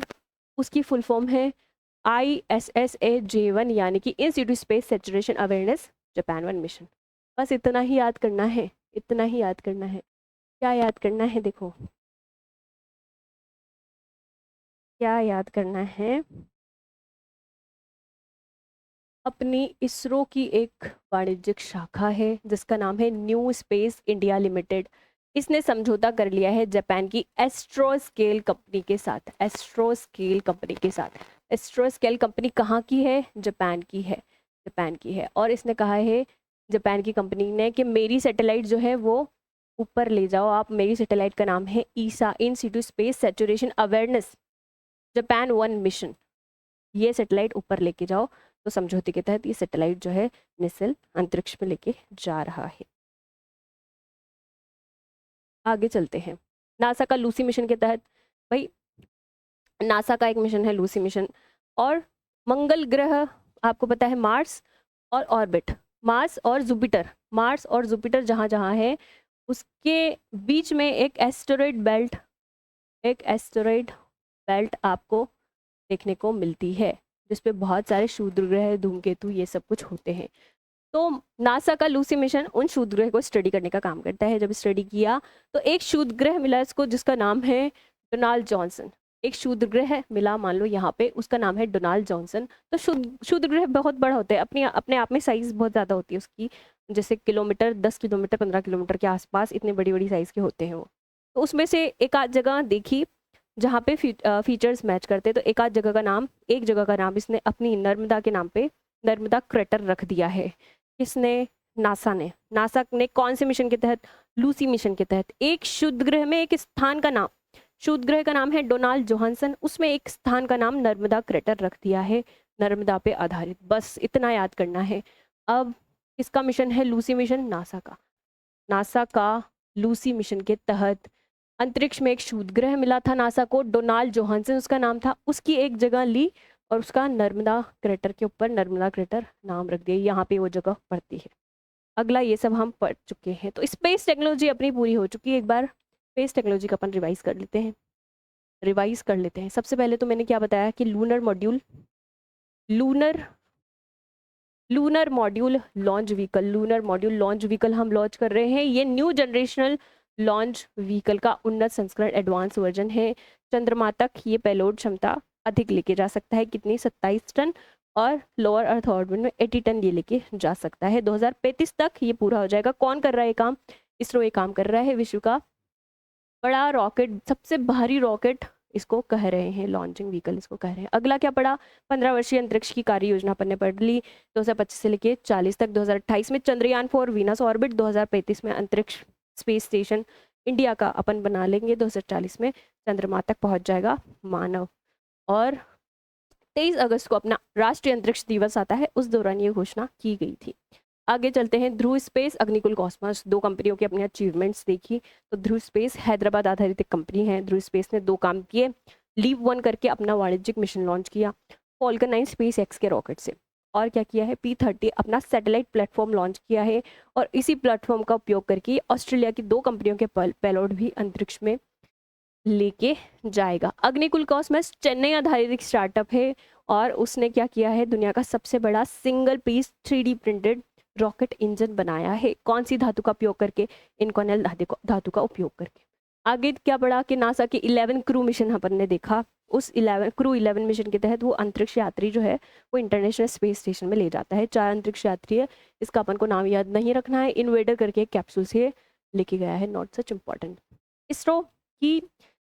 Speaker 1: उसकी फुल फॉर्म है ISSA-J1, यानी कि institute space saturation awareness Japan 1 mission. बस इतना ही याद करना है, क्या याद करना है, देखो क्या याद करना है। अपनी इसरो की एक वाणिज्यिक शाखा है जिसका नाम है न्यू स्पेस इंडिया लिमिटेड। इसने समझौता कर लिया है जापान की एस्ट्रोस्केल कंपनी के साथ। एस्ट्रोस्केल कंपनी के साथ। एस्ट्रोस्केल कंपनी कहाँ की है? जापान की है। जापान की है। और इसने कहा है जापान की कंपनी ने कि मेरी सैटेलाइट जो है वो ऊपर ले जाओ आप। मेरी सैटेलाइट का नाम है ISSA, in situ space saturation awareness Japan 1 mission. ये सैटेलाइट ऊपर लेके जाओ। तो समझौते के तहत ये सैटेलाइट जो है निसिल अंतरिक्ष में लेके जा रहा है। आगे चलते हैं। नासा का लूसी मिशन के तहत, भाई नासा का एक मिशन है लूसी मिशन। और मंगल ग्रह, आपको पता है मार्स और ऑर्बिट, मार्स और जुपिटर, मार्स और जुपिटर जहाँ जहाँ है उसके बीच में एक एस्टेरॉयड बेल्ट, एक एस्टेरॉयड बेल्ट आपको देखने को मिलती है जिसपे बहुत सारे क्षुद्र ग्रह, धूमकेतु, ये सब कुछ होते हैं। तो नासा का लूसी मिशन उन क्षुद्र ग्रह को स्टडी करने का काम करता है। जब स्टडी किया तो एक क्षुद्र ग्रह मिला इसको जिसका नाम है डोनाल्ड जॉनसन। एक क्षुद्र ग्रह मिला, मान लो यहाँ पे, उसका नाम है डोनाल्ड जॉनसन। तो क्षुद्र ग्रह बहुत बड़ा होता है, अपने अपने आप में साइज बहुत ज़्यादा होती है उसकी, जैसे किलोमीटर, 10 किलोमीटर, 15 किलोमीटर के आसपास इतने बड़ी बड़ी साइज के होते हैं वो। तो उसमें से एक आध जगह देखी जहाँ पे फीचर्स मैच करते, तो एक आध जगह का नाम, एक जगह का नाम इसने अपनी नर्मदा के नाम पे नर्मदा क्रेटर रख दिया है। किसने? नासा ने। नासा ने कौन से मिशन के तहत? लूसी मिशन के तहत। एक क्षुद्र ग्रह में एक स्थान का नाम, क्षुद्र ग्रह का नाम है डोनाल्ड जोहानसन, उसमें एक स्थान का नाम नर्मदा क्रेटर रख दिया है, नर्मदा पे आधारित। बस इतना याद करना है। अब किसका मिशन है? लूसी मिशन, नासा का। नासा का लूसी मिशन के तहत अंतरिक्ष में एक क्षुद्र ग्रह मिला था नासा को, डोनाल्ड जोहानसन उसका नाम था, उसकी एक जगह ली और उसका नर्मदा क्रेटर के ऊपर नर्मदा क्रेटर नाम रख दिया। यहाँ पे वो जगह पड़ती है। अगला ये सब हम पढ़ चुके हैं। तो स्पेस टेक्नोलॉजी अपनी पूरी हो चुकी है। एक बार स्पेस टेक्नोलॉजी का अपन रिवाइज कर लेते हैं, रिवाइज कर लेते हैं। सबसे पहले तो मैंने क्या बताया कि lunar module, lunar lunar module launch vehicle, lunar module launch vehicle हम लॉन्च कर रहे हैं। ये न्यू जनरेशनल लॉन्च व्हीकल का उन्नत संस्करण, एडवांस वर्जन है। चंद्रमा तक ये पेलोड क्षमता अधिक लेके जा सकता है, कितनी? 27 टन, और लोअर अर्थ ऑर्बिट में 80 टन ये लेके जा सकता है। 2035 तक ये पूरा हो जाएगा। कौन कर रहा है ये काम? इसरो ये काम कर रहा है। विश्व का बड़ा रॉकेट, सबसे भारी रॉकेट इसको कह रहे हैं, लॉन्चिंग व्हीकल इसको कह रहे हैं। अगला क्या पड़ा? 15 वर्षीय अंतरिक्ष की कार्य योजना अपन ने पढ़ ली, 2025 से लेके 40 तक। 2028 में चंद्रयान 4 वीनस ऑर्बिट, 2035 में अंतरिक्ष स्पेस स्टेशन इंडिया का अपन बना लेंगे, 2040 में चंद्रमा तक पहुंच जाएगा मानव। और 23 अगस्त को अपना राष्ट्रीय अंतरिक्ष दिवस आता है, उस दौरान ये घोषणा की गई थी। आगे चलते हैं। ध्रुव स्पेस, अग्निकुल कॉस्मोस, दो कंपनियों की अपनी अचीवमेंट्स देखी। तो ध्रुव स्पेस हैदराबाद आधारित एक कंपनी है। ध्रुव स्पेस ने दो काम किए, लीव 1 करके अपना वाणिज्यिक मिशन लॉन्च किया फॉल्कन 9 स्पेस एक्स के रॉकेट से। और क्या किया है? P30 अपना सैटेलाइट प्लेटफॉर्म लॉन्च किया है, और इसी प्लेटफॉर्म का उपयोग करके ऑस्ट्रेलिया की दो कंपनियों के पेलोड भी अंतरिक्ष में लेके जाएगा। अग्निकुल कॉस्मोस चेन्नई आधारित एक स्टार्टअप है, और उसने क्या किया है? दुनिया का सबसे बड़ा single piece 3D printed rocket engine बनाया है। कौन सी धातु का उपयोग करके? इनकॉनेल धातु का उपयोग करके। आगे क्या पड़ा कि नासा के 11 क्रू मिशन अपन ने देखा। उस 11 मिशन के तहत वो अंतरिक्ष यात्री जो है वो इंटरनेशनल स्पेस स्टेशन में ले जाता है। 4 अंतरिक्ष यात्री है, इसका अपन को नाम याद नहीं रखना है। इन्वेडर करके एक कैप्सूल से लेके गया है, नॉट सच इम्पॉर्टेंट। इसरो की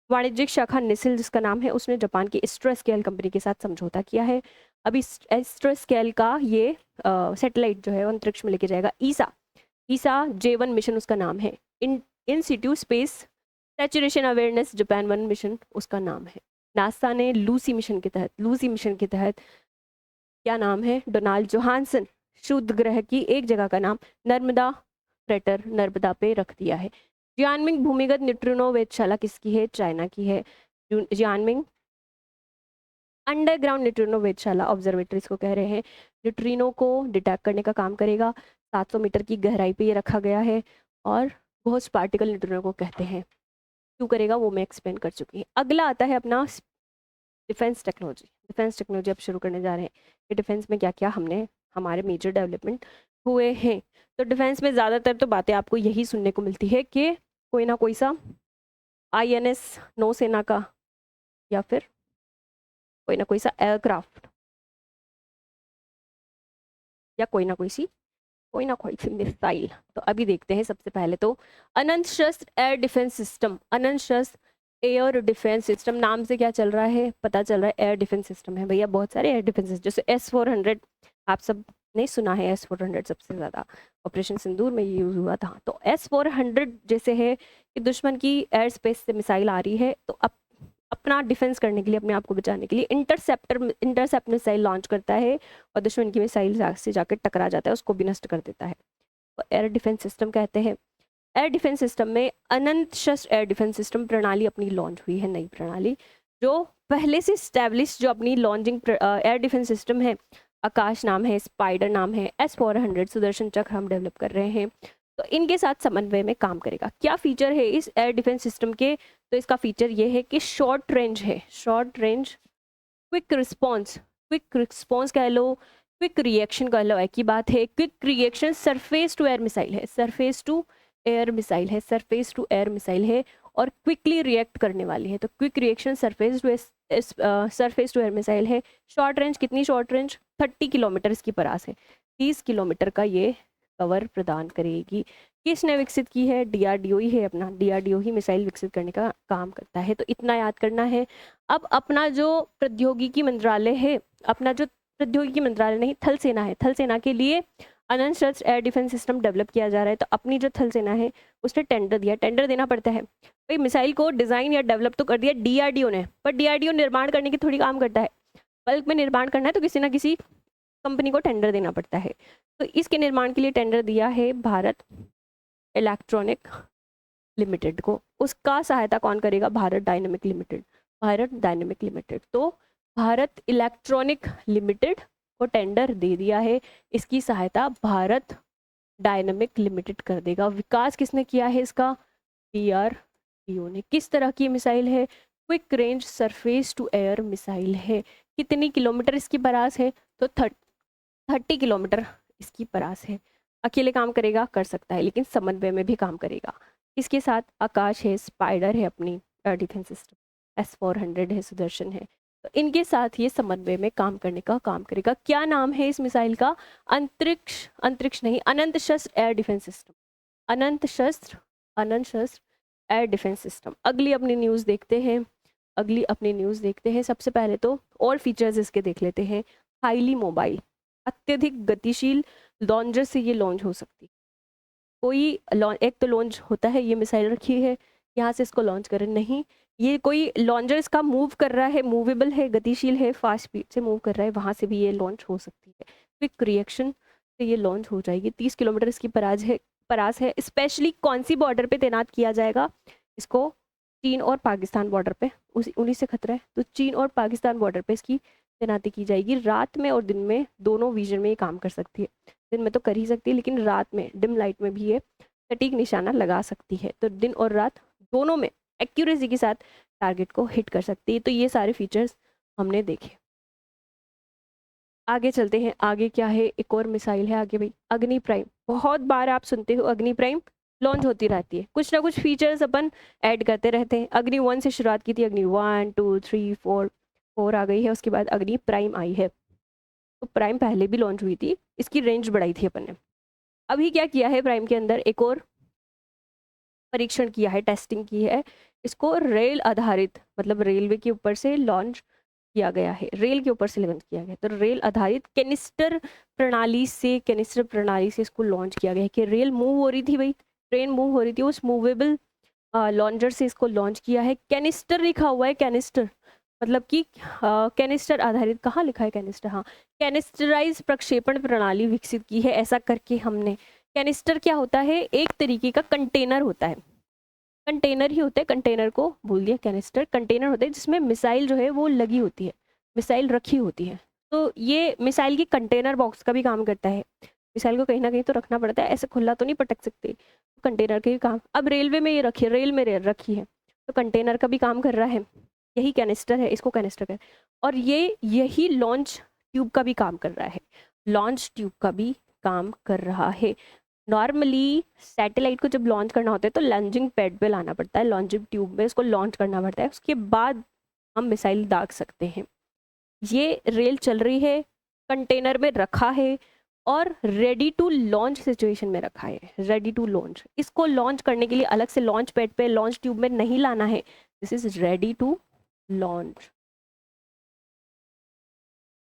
Speaker 1: वाणिज्यिक शाखा निसिल जिसका नाम है, उसने जापान की एस्ट्रोस्केल कंपनी के साथ समझौता किया है। अभी एस्ट्रोस्केल का ये सैटेलाइट जो है वो अंतरिक्ष में लेके जाएगा ईसा, ईसा J1 मिशन उसका नाम है। In situ space saturation awareness Japan 1 mission उसका नाम है। नासा ने लूसी मिशन के तहत क्या नाम है? डोनाल्ड जोहानसन क्षुद्र ग्रह की एक जगह का नाम नर्मदा क्रेटर, नर्मदा पे रख दिया है। जियानमिंग भूमिगत न्यूट्रिनो वेधशाला किसकी है? चाइना की है। जियानमिंग अंडरग्राउंड न्यूट्रिनो वेधशाला, ऑब्जर्वेटरी इसको कह रहे हैं, न्यूट्रिनो को डिटेक्ट करने का काम करेगा। 700 मीटर की गहराई पे ये रखा गया है, और बहुत पार्टिकल न्यूट्रिनो को कहते हैं। क्यों करेगा वो मैं एक्सप्लेन कर चुकी हूँ। अगला आता है अपना डिफेंस टेक्नोलॉजी। डिफेंस टेक्नोलॉजी अब शुरू करने जा रहे हैं कि डिफेंस में क्या क्या हमने हमारे मेजर डेवलपमेंट हुए हैं। तो डिफेंस में ज़्यादातर तो बातें आपको यही सुनने को मिलती है कि कोई ना कोई सा INS नौसेना का, या फिर कोई ना कोई सा एयरक्राफ्ट, या कोई ना कोई सी मिसाइल। तो अभी देखते हैं सबसे पहले तो अनंत शस्त्र एयर डिफेंस सिस्टम। अनंत शस्त्र एयर डिफेंस सिस्टम नाम से क्या चल रहा है, पता चल रहा है एयर डिफेंस सिस्टम है भैया। बहुत सारे एयर डिफेंस, जैसे S-400 आप सब ने सुना है, S-400 सबसे ज़्यादा ऑपरेशन सिंदूर में यूज हुआ था। तो S-400 जैसे है कि दुश्मन की एयर स्पेस से मिसाइल आ रही है, तो अपना डिफेंस करने के लिए, अपने आप को बचाने के लिए इंटरसेप्ट मिसाइल लॉन्च करता है और दुश्मन की मिसाइल से जाकर टकरा जाता है, उसको भी नष्ट कर देता है। तो एयर डिफेंस सिस्टम कहते हैं। एयर डिफेंस सिस्टम में अनंत शस्त्र एयर डिफेंस सिस्टम प्रणाली अपनी लॉन्च हुई है, नई प्रणाली जो पहले से स्टैब्लिश, जो अपनी लॉन्चिंग एयर डिफेंस सिस्टम है, आकाश नाम है, स्पाइडर नाम है, S-400 सुदर्शन चक्र हम डेवलप कर रहे हैं। तो इनके साथ समन्वय में काम करेगा। क्या फीचर है इस एयर डिफेंस सिस्टम के, तो इसका फीचर ये है कि शॉर्ट रेंज है, शॉर्ट रेंज क्विक रिस्पॉन्स कह लो, क्विक रिएक्शन कह लो, एक ही बात है। Quick reaction surface to air missile है, सरफेस टू एयर मिसाइल है, सरफेस टू एयर मिसाइल है, और क्विकली रिएक्ट करने वाली है। तो quick reaction surface to air missile है। शॉर्ट रेंज, कितनी शॉर्ट रेंज, 30 किलोमीटर इसकी परास है, 30 किलोमीटर का ये कवर प्रदान करेगी। किसने विकसित की है, DRDO ही है। अपना DRDO ही मिसाइल विकसित करने का काम करता है, तो इतना याद करना है। अब अपना जो प्रौद्योगिकी मंत्रालय है, अपना जो प्रौद्योगिकी मंत्रालय नहीं, थल सेना है, थल सेना के लिए अनंत शस्त्र एयर डिफेंस सिस्टम डेवलप किया जा रहा है। तो अपनी जो थल सेना है उसने टेंडर दिया, टेंडर देना पड़ता है भाई। मिसाइल को डिजाइन या डेवलप तो कर दिया DRDO ने, पर DRDO निर्माण करने की थोड़ी काम करता है। बल्क में निर्माण करना है तो किसी ना किसी कंपनी को टेंडर देना पड़ता है। तो इसके निर्माण के लिए टेंडर दिया है भारत इलेक्ट्रॉनिक लिमिटेड को। उसका सहायता कौन करेगा, Bharat dynamic limited, Bharat dynamic limited. तो भारत इलेक्ट्रॉनिक लिमिटेड को टेंडर दे दिया है, इसकी सहायता भारत डायनेमिक लिमिटेड कर देगा। विकास किसने किया है इसका, DRDO ने। किस तरह की मिसाइल है, quick range surface to air missile है। कितनी किलोमीटर इसकी परास है, तो 30 किलोमीटर इसकी परास है। अकेले काम करेगा, कर सकता है, लेकिन समन्वय में भी काम करेगा। इसके साथ आकाश है, स्पाइडर है, अपनी एयर डिफेंस सिस्टम, S-400 है, सुदर्शन है। तो इनके साथ ये समन्वय में काम करने का काम करेगा। क्या नाम है इस मिसाइल का, अंतरिक्ष नहीं, अनंत शस्त्र एयर डिफेंस सिस्टम, अनंत शस्त्र एयर डिफेंस सिस्टम। अगली अपनी न्यूज़ देखते हैं। सबसे पहले तो और फीचर्स इसके देख लेते हैं। हाईली मोबाइल, अत्यधिक गतिशील लॉन्चर से ये लॉन्च हो सकती है। एक तो लॉन्च होता है, ये मिसाइल रखी है यहाँ से इसको लॉन्च करें, नहीं, ये कोई लॉन्चर इसका मूव कर रहा है, मूवेबल है, गतिशील है, फास्ट स्पीड से मूव कर रहा है, वहाँ से भी ये लॉन्च हो सकती है। क्विक रिएक्शन से ये लॉन्च हो जाएगी। 30 किलोमीटर इसकी परास है। स्पेशली कौन सी बॉर्डर पे तैनात किया जाएगा इसको, चीन और पाकिस्तान बॉर्डर पे, उन्हीं से खतरा है, तो चीन और पाकिस्तान बॉर्डर पे इसकी तैनाती की जाएगी। रात में और दिन में दोनों विजन में ये काम कर सकती है। दिन में तो कर ही सकती है, लेकिन रात में डिम लाइट में भी ये सटीक निशाना लगा सकती है। तो दिन और रात दोनों में एक्यूरेसी के साथ टारगेट को हिट कर सकती है। तो ये सारे फीचर्स हमने देखे। आगे चलते हैं, आगे क्या है, एक और मिसाइल है आगे भाई, अग्नि प्राइम। बहुत बार आप सुनते हो अग्नि प्राइम लॉन्च होती रहती है, कुछ ना कुछ फीचर्स अपन ऐड करते रहते हैं। अग्नि 1 से शुरुआत की थी, अग्नि 1 2 3 4 आ गई है, उसके बाद अग्नि प्राइम आई है। तो प्राइम पहले भी लॉन्च हुई थी, इसकी रेंज बढ़ाई थी अपन ने। अभी क्या किया है, प्राइम के अंदर एक और परीक्षण किया है, टेस्टिंग की है। इसको रेल आधारित, मतलब रेलवे के ऊपर से लॉन्च किया गया है, रेल के ऊपर से लॉन्च किया गया। तो रेल आधारित कैनिस्टर प्रणाली से इसको लॉन्च किया गया है। कि रेल मूव हो रही थी भाई, ट्रेन मूव हो रही थी, उस मूवेबल लॉन्चर से इसको लॉन्च किया है। कैनिस्टर लिखा हुआ है, कैनिस्टर मतलब कि कैनिस्टर आधारित, कहाँ लिखा है कैनिस्टर, हाँ, कैनिस्टराइज प्रक्षेपण प्रणाली विकसित की है। ऐसा करके हमने, कैनिस्टर क्या होता है, एक तरीके का कंटेनर होता है, कंटेनर ही होता है, कंटेनर को भूल दिया, कैनिस्टर कंटेनर होता है जिसमें मिसाइल जो है वो लगी होती है, मिसाइल रखी होती है। तो ये मिसाइल की कंटेनर बॉक्स का भी काम करता है। मिसाइल को कहीं ना कहीं तो रखना पड़ता है, ऐसे खुला तो नहीं पटक सकते, तो कंटेनर के भी काम। अब रेलवे में ये रखी है, रेल में रखी है, तो कंटेनर का भी काम कर रहा है, यही कैनिस्टर है, इसको कैनिस्टर कर। और ये यही लॉन्च ट्यूब का भी काम कर रहा है, लॉन्च ट्यूब का भी काम कर रहा है। नॉर्मली सैटेलाइट को जब लॉन्च करना होता है तो लॉन्चिंग पैड पे लाना पड़ता है, लॉन्चिंग ट्यूब में इसको लॉन्च करना पड़ता है, उसके बाद हम मिसाइल दाग सकते हैं। ये रेल चल रही है, कंटेनर में रखा है और रेडी टू लॉन्च सिचुएशन में रखा है, रेडी टू लॉन्च। इसको लॉन्च करने के लिए अलग से लॉन्च पैड पे लॉन्च ट्यूब में नहीं लाना है, this is ready to launch.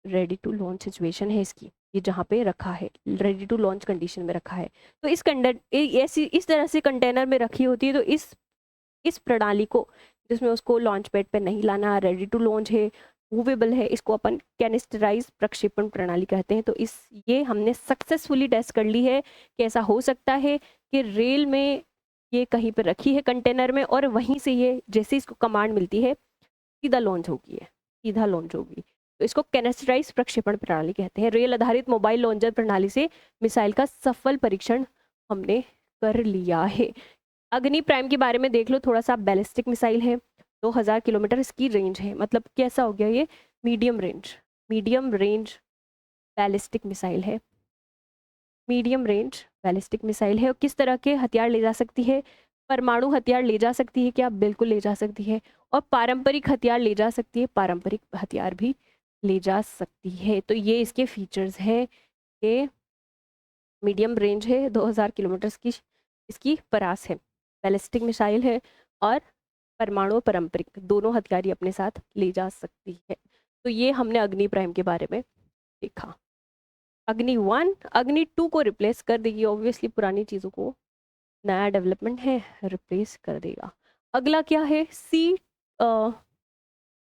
Speaker 1: Ready to launch situation है इसकी, ये जहाँ पे रखा है रेडी टू लॉन्च कंडीशन में रखा है। तो इस ऐसी इस तरह से कंटेनर में रखी होती है, तो इस प्रणाली को जिसमें उसको लॉन्च पैड पे नहीं लाना, रेडी टू लॉन्च है, मूवेबल है, इसको अपन कैनिस्टराइज प्रक्षेपण प्रणाली कहते हैं। तो ये हमने सक्सेसफुली टेस्ट कर ली है कि ऐसा हो सकता है कि रेल में ये कहीं पर रखी है कंटेनर में और वहीं से ये जैसे इसको कमांड मिलती है सीधा लॉन्च होगी, है सीधा लॉन्च होगी। तो इसको कैनिस्टराइज प्रक्षेपण प्रणाली कहते हैं। रेल आधारित मोबाइल लॉन्चर प्रणाली से मिसाइल का सफल परीक्षण हमने कर लिया है। अग्नि प्राइम के बारे में देख लो थोड़ा सा। बैलिस्टिक मिसाइल है, 2000 किलोमीटर इसकी रेंज है, मतलब कैसा हो गया ये, मीडियम रेंज बैलिस्टिक मिसाइल है, मीडियम रेंज बैलिस्टिक मिसाइल है। और किस तरह के हथियार ले जा सकती है, परमाणु हथियार ले जा सकती है क्या, बिल्कुल ले जा सकती है। और पारंपरिक हथियार ले जा सकती है, पारंपरिक हथियार भी ले जा सकती है। तो ये इसके फीचर्स है कि मीडियम रेंज है, 2000 किलोमीटर की इसकी परास है, बैलिस्टिक मिसाइल है और परमाणु पारंपरिक दोनों हथियार ही अपने साथ ले जा सकती है। तो ये हमने अग्नि प्राइम के बारे में देखा। अग्नि 1 अग्नि 2 को रिप्लेस कर देगी, ऑब्वियसली पुरानी चीज़ों को, नया डेवलपमेंट है, रिप्लेस कर देगा। अगला क्या है, सी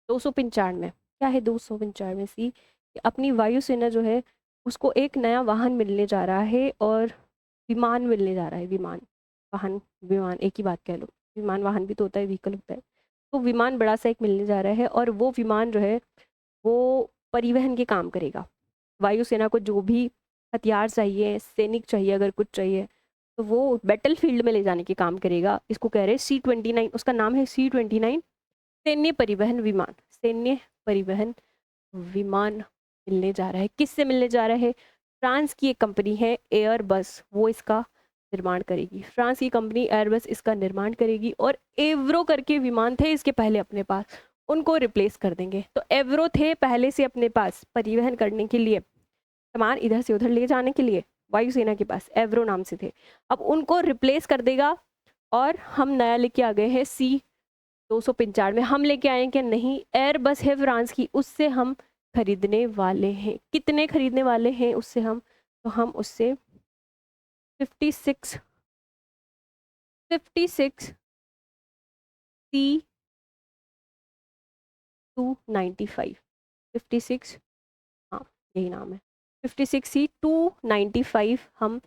Speaker 1: 295 क्या है, 295 सी, अपनी वायुसेना जो है उसको एक नया वाहन मिलने जा रहा है और विमान मिलने जा रहा है। विमान एक ही बात कह लो, विमान वाहन भी तो होता है, व्हीकल होता है। तो विमान बड़ा सा एक मिलने जा रहा है और वो विमान जो है वो परिवहन के काम करेगा। वायुसेना को जो भी हथियार चाहिए, सैनिक चाहिए, अगर कुछ चाहिए तो वो बैटल फील्ड में ले जाने के काम करेगा। इसको कह रहे हैं C-29, उसका नाम है C-29 सैन्य परिवहन विमान। सैन्य परिवहन विमान मिलने जा रहा है, किससे मिलने जा रहा है, फ्रांस की एक कंपनी है एयरबस, वो इसका निर्माण करेगी। फ्रांस की कंपनी एयरबस इसका निर्माण करेगी। और एवरो करके विमान थे इसके पहले अपने पास, उनको रिप्लेस कर देंगे। तो एवरो थे पहले से अपने पास परिवहन करने के लिए, सामान इधर से उधर ले जाने के लिए, वायुसेना के पास एवरो नाम से थे, अब उनको रिप्लेस कर देगा। और हम नया लेके आ गए हैं C-295 में। हम लेके आए कि नहीं, एयरबस है फ्रांस की, उससे हम खरीदने वाले हैं। कितने खरीदने वाले हैं उससे हम, तो हम उससे 56 C-295 56, हाँ यही नाम है, 56 C-295 हम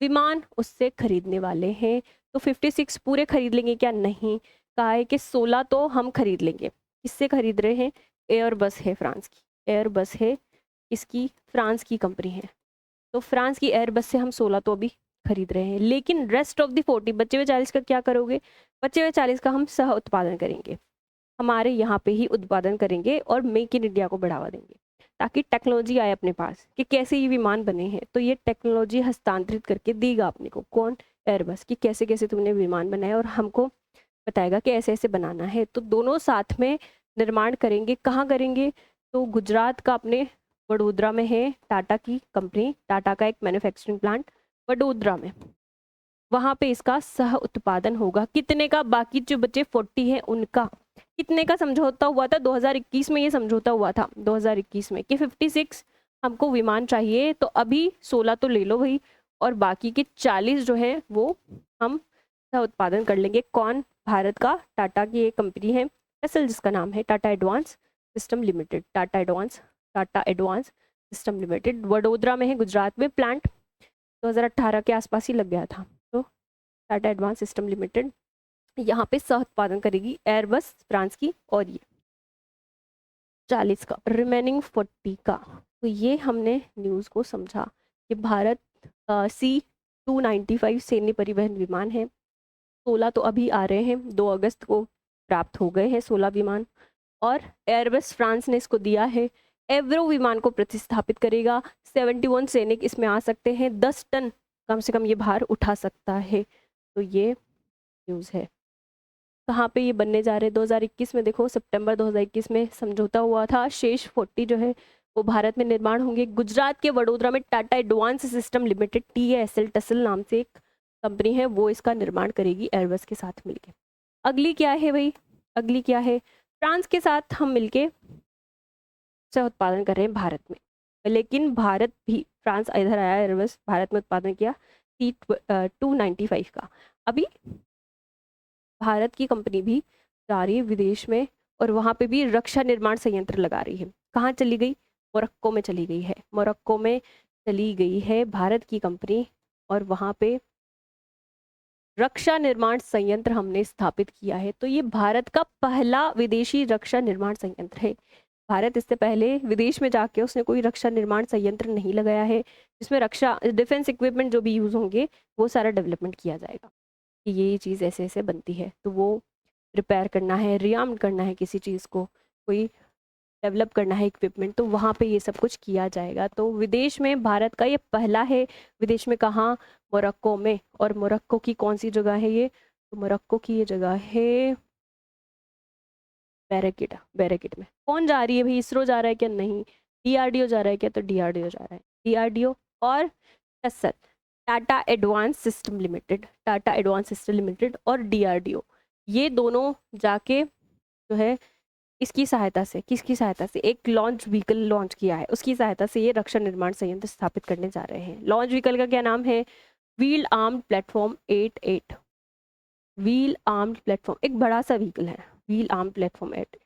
Speaker 1: विमान उससे खरीदने वाले हैं। तो 56 पूरे खरीद लेंगे क्या, नहीं, कहा है कि 16 तो हम खरीद लेंगे। किससे खरीद रहे हैं, एयरबस है फ्रांस की, एयरबस है इसकी फ्रांस की कंपनी है। तो फ्रांस की एयरबस से हम 16 तो अभी खरीद रहे हैं। लेकिन रेस्ट ऑफ द 40 बचे हुए 40 का क्या करोगे, बचे हुए 40 का हम सह उत्पादन करेंगे, हमारे यहाँ पे ही उत्पादन करेंगे और मेक इन इंडिया को बढ़ावा देंगे, ताकि टेक्नोलॉजी आए अपने पास कि कैसे ये विमान बने हैं। तो ये टेक्नोलॉजी हस्तांतरित करके देगा अपने को, कौन, एयरबस, कि कैसे कैसे तुमने विमान बनाया, और हमको बताएगा कि ऐसे ऐसे बनाना है। तो दोनों साथ में निर्माण करेंगे। कहाँ करेंगे, तो गुजरात का अपने वडोदरा में है टाटा की कंपनी, टाटा का एक मैन्युफैक्चरिंग प्लांट वडोदरा में, वहाँ पे इसका सह उत्पादन होगा। कितने का, बाकी जो बचे 40 है उनका, कितने का समझौता हुआ था 2021 में, ये समझौता हुआ था 2021 में कि 56 हमको विमान चाहिए, तो अभी 16 तो ले लो भाई, और बाकी के 40 जो है वो हम सह उत्पादन कर लेंगे। कौन, भारत का टाटा की एक कंपनी है असल, जिसका नाम है Tata advance system limited, Tata advance system limited, Vadodara में है गुजरात में प्लांट, 2018 के आसपास ही लग गया था। तो टाटा एडवांस सिस्टम लिमिटेड यहाँ पे सह उत्पादन करेगी, एयरबस फ्रांस की, और ये 40 का, रिमेनिंग 40 का। तो ये हमने न्यूज़ को समझा कि भारत C-295 सैन्य परिवहन विमान है, 16 तो अभी आ रहे हैं, 2 अगस्त को प्राप्त हो गए हैं 16 विमान, और एयरबस फ्रांस ने इसको दिया है। एवरो विमान को प्रतिस्थापित करेगा, 71 सैनिक इसमें आ सकते हैं, 10 टन कम से कम ये भार उठा सकता है। तो ये न्यूज़ है। कहाँ पे ये बनने जा रहे हैं 2021 में, देखो सितंबर 2021 में समझौता हुआ था। शेष 40 जो है वो भारत में निर्माण होंगे। गुजरात के वडोदरा में Tata advance system limited TASL tussle नाम से एक कंपनी है, वो इसका निर्माण करेगी एयरबस के साथ मिलके। अगली क्या है भाई, अगली क्या है, फ्रांस के साथ हम मिलके से उत्पादन कर रहे हैं भारत में। लेकिन भारत भी, फ्रांस इधर आया, एयरबस भारत में उत्पादन किया C295 का। अभी भारत की कंपनी भी जा रही है विदेश में और वहाँ पे भी रक्षा निर्माण संयंत्र लगा रही है। कहाँ चली गई, मोरक्को में चली गई है। मोरक्को में चली गई है भारत की कंपनी और वहाँ पे रक्षा निर्माण संयंत्र हमने स्थापित किया है। तो ये भारत का पहला विदेशी रक्षा निर्माण संयंत्र है। भारत इससे पहले विदेश में जाके उसने कोई रक्षा निर्माण संयंत्र नहीं लगाया है, जिसमें रक्षा डिफेंस इक्विपमेंट जो भी यूज़ होंगे वो सारा डेवलपमेंट किया जाएगा कि ये चीज़ ऐसे ऐसे बनती है। तो वो रिपेयर करना है, रिआर्म करना है किसी चीज़ को, कोई डेवलप करना है इक्विपमेंट, तो वहाँ पे ये सब कुछ किया जाएगा। तो विदेश में भारत का ये पहला है। विदेश में कहाँ, मोरक्को में। और मोरक्को की कौन सी जगह है ये, तो मोरक्को की ये जगह है बैरकिड। बैरकिड में कौन जा रही है भाई, इसरो जा रहा है क्या, नहीं। DRDO जा रहा है क्या, तो DRDO जा रहा है। DRDO और tussle, Tata advance system limited, Tata advance system limited और DRDO, ये दोनों जाके जो है इसकी सहायता से, किसकी सहायता से, एक लॉन्च व्हीकल लॉन्च किया है, उसकी सहायता से ये रक्षा निर्माण संयंत्र स्थापित करने जा रहे हैं। लॉन्च व्हीकल का क्या नाम है, wheel armed platform 88। Wheel armed platform, एक बड़ा सा व्हीकल है, व्हील आर्म प्लेटफॉर्म 88।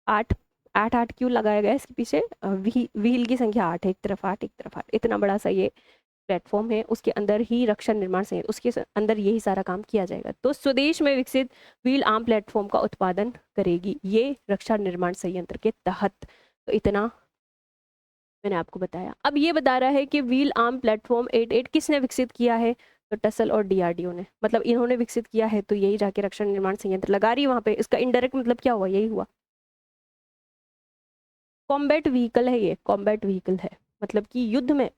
Speaker 1: आठ आठ आठ क्यों लगाया गया इसके पीछे, व्हील की संख्या 8 है, एक तरफ 8 एक तरफ 8, इतना बड़ा सा ये प्लेटफॉर्म है। उसके अंदर ही रक्षा निर्माण संयंत्र, उसके अंदर यही सारा काम किया जाएगा। तो स्वदेश में विकसित व्हील आर्म प्लेटफॉर्म का उत्पादन करेगी ये रक्षा निर्माण संयंत्र के तहत। तो इतना मैंने आपको बताया। अब ये बता रहा है कि व्हील आर्म प्लेटफॉर्म 88 किसने विकसित किया है, तो टसल और DRDO ने, मतलब इन्होंने विकसित किया है। तो यही जाके रक्षा निर्माण संयंत्र लगा रही है वहां पे। इसका इनडायरेक्ट मतलब क्या हुआ, यही हुआ। कॉम्बैट व्हीकल है ये, कॉम्बैट व्हीकल है, मतलब कि युद्ध में,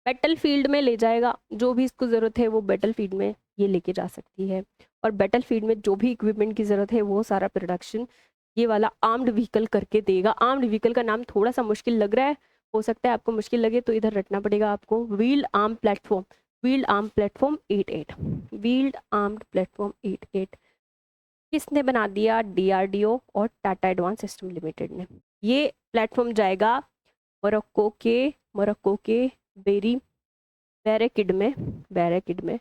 Speaker 1: बैटल फील्ड में ले जाएगा, जो भी इसको ज़रूरत है वो बैटल फील्ड में ये लेके जा सकती है। और बैटल फील्ड में जो भी इक्विपमेंट की ज़रूरत है वो सारा प्रोडक्शन ये वाला आर्म्ड व्हीकल करके देगा। आर्म्ड व्हीकल का नाम थोड़ा सा मुश्किल लग रहा है, हो सकता है आपको मुश्किल लगे, तो इधर रटना पड़ेगा आपको। Wheel arm platform, wheeled arm platform 88, wheeled armed platform 88 किसने बना दिया, DRDO और टाटा एडवांस सिस्टम लिमिटेड ने। ये प्लेटफॉर्म जाएगा मोरक्को के बैरकिड में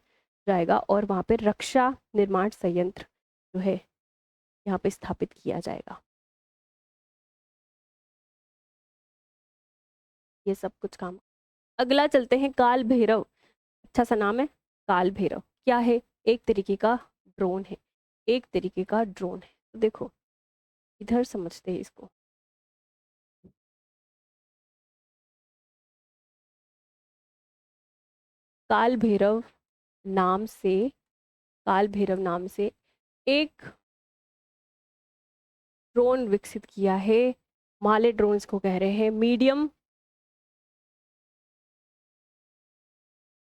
Speaker 1: जाएगा और वहाँ पे रक्षा निर्माण संयंत्र जो है यहाँ पे स्थापित किया जाएगा। ये सब कुछ काम। अगला चलते हैं काल भैरव, अच्छा सा नाम है काल भैरव। क्या है, एक तरीके का ड्रोन है, एक तरीके का ड्रोन है। तो देखो इधर समझते हैं इसको। काल भैरव नाम से, काल भैरव नाम से एक ड्रोन विकसित किया है। माले ड्रोन्स को कह रहे हैं, medium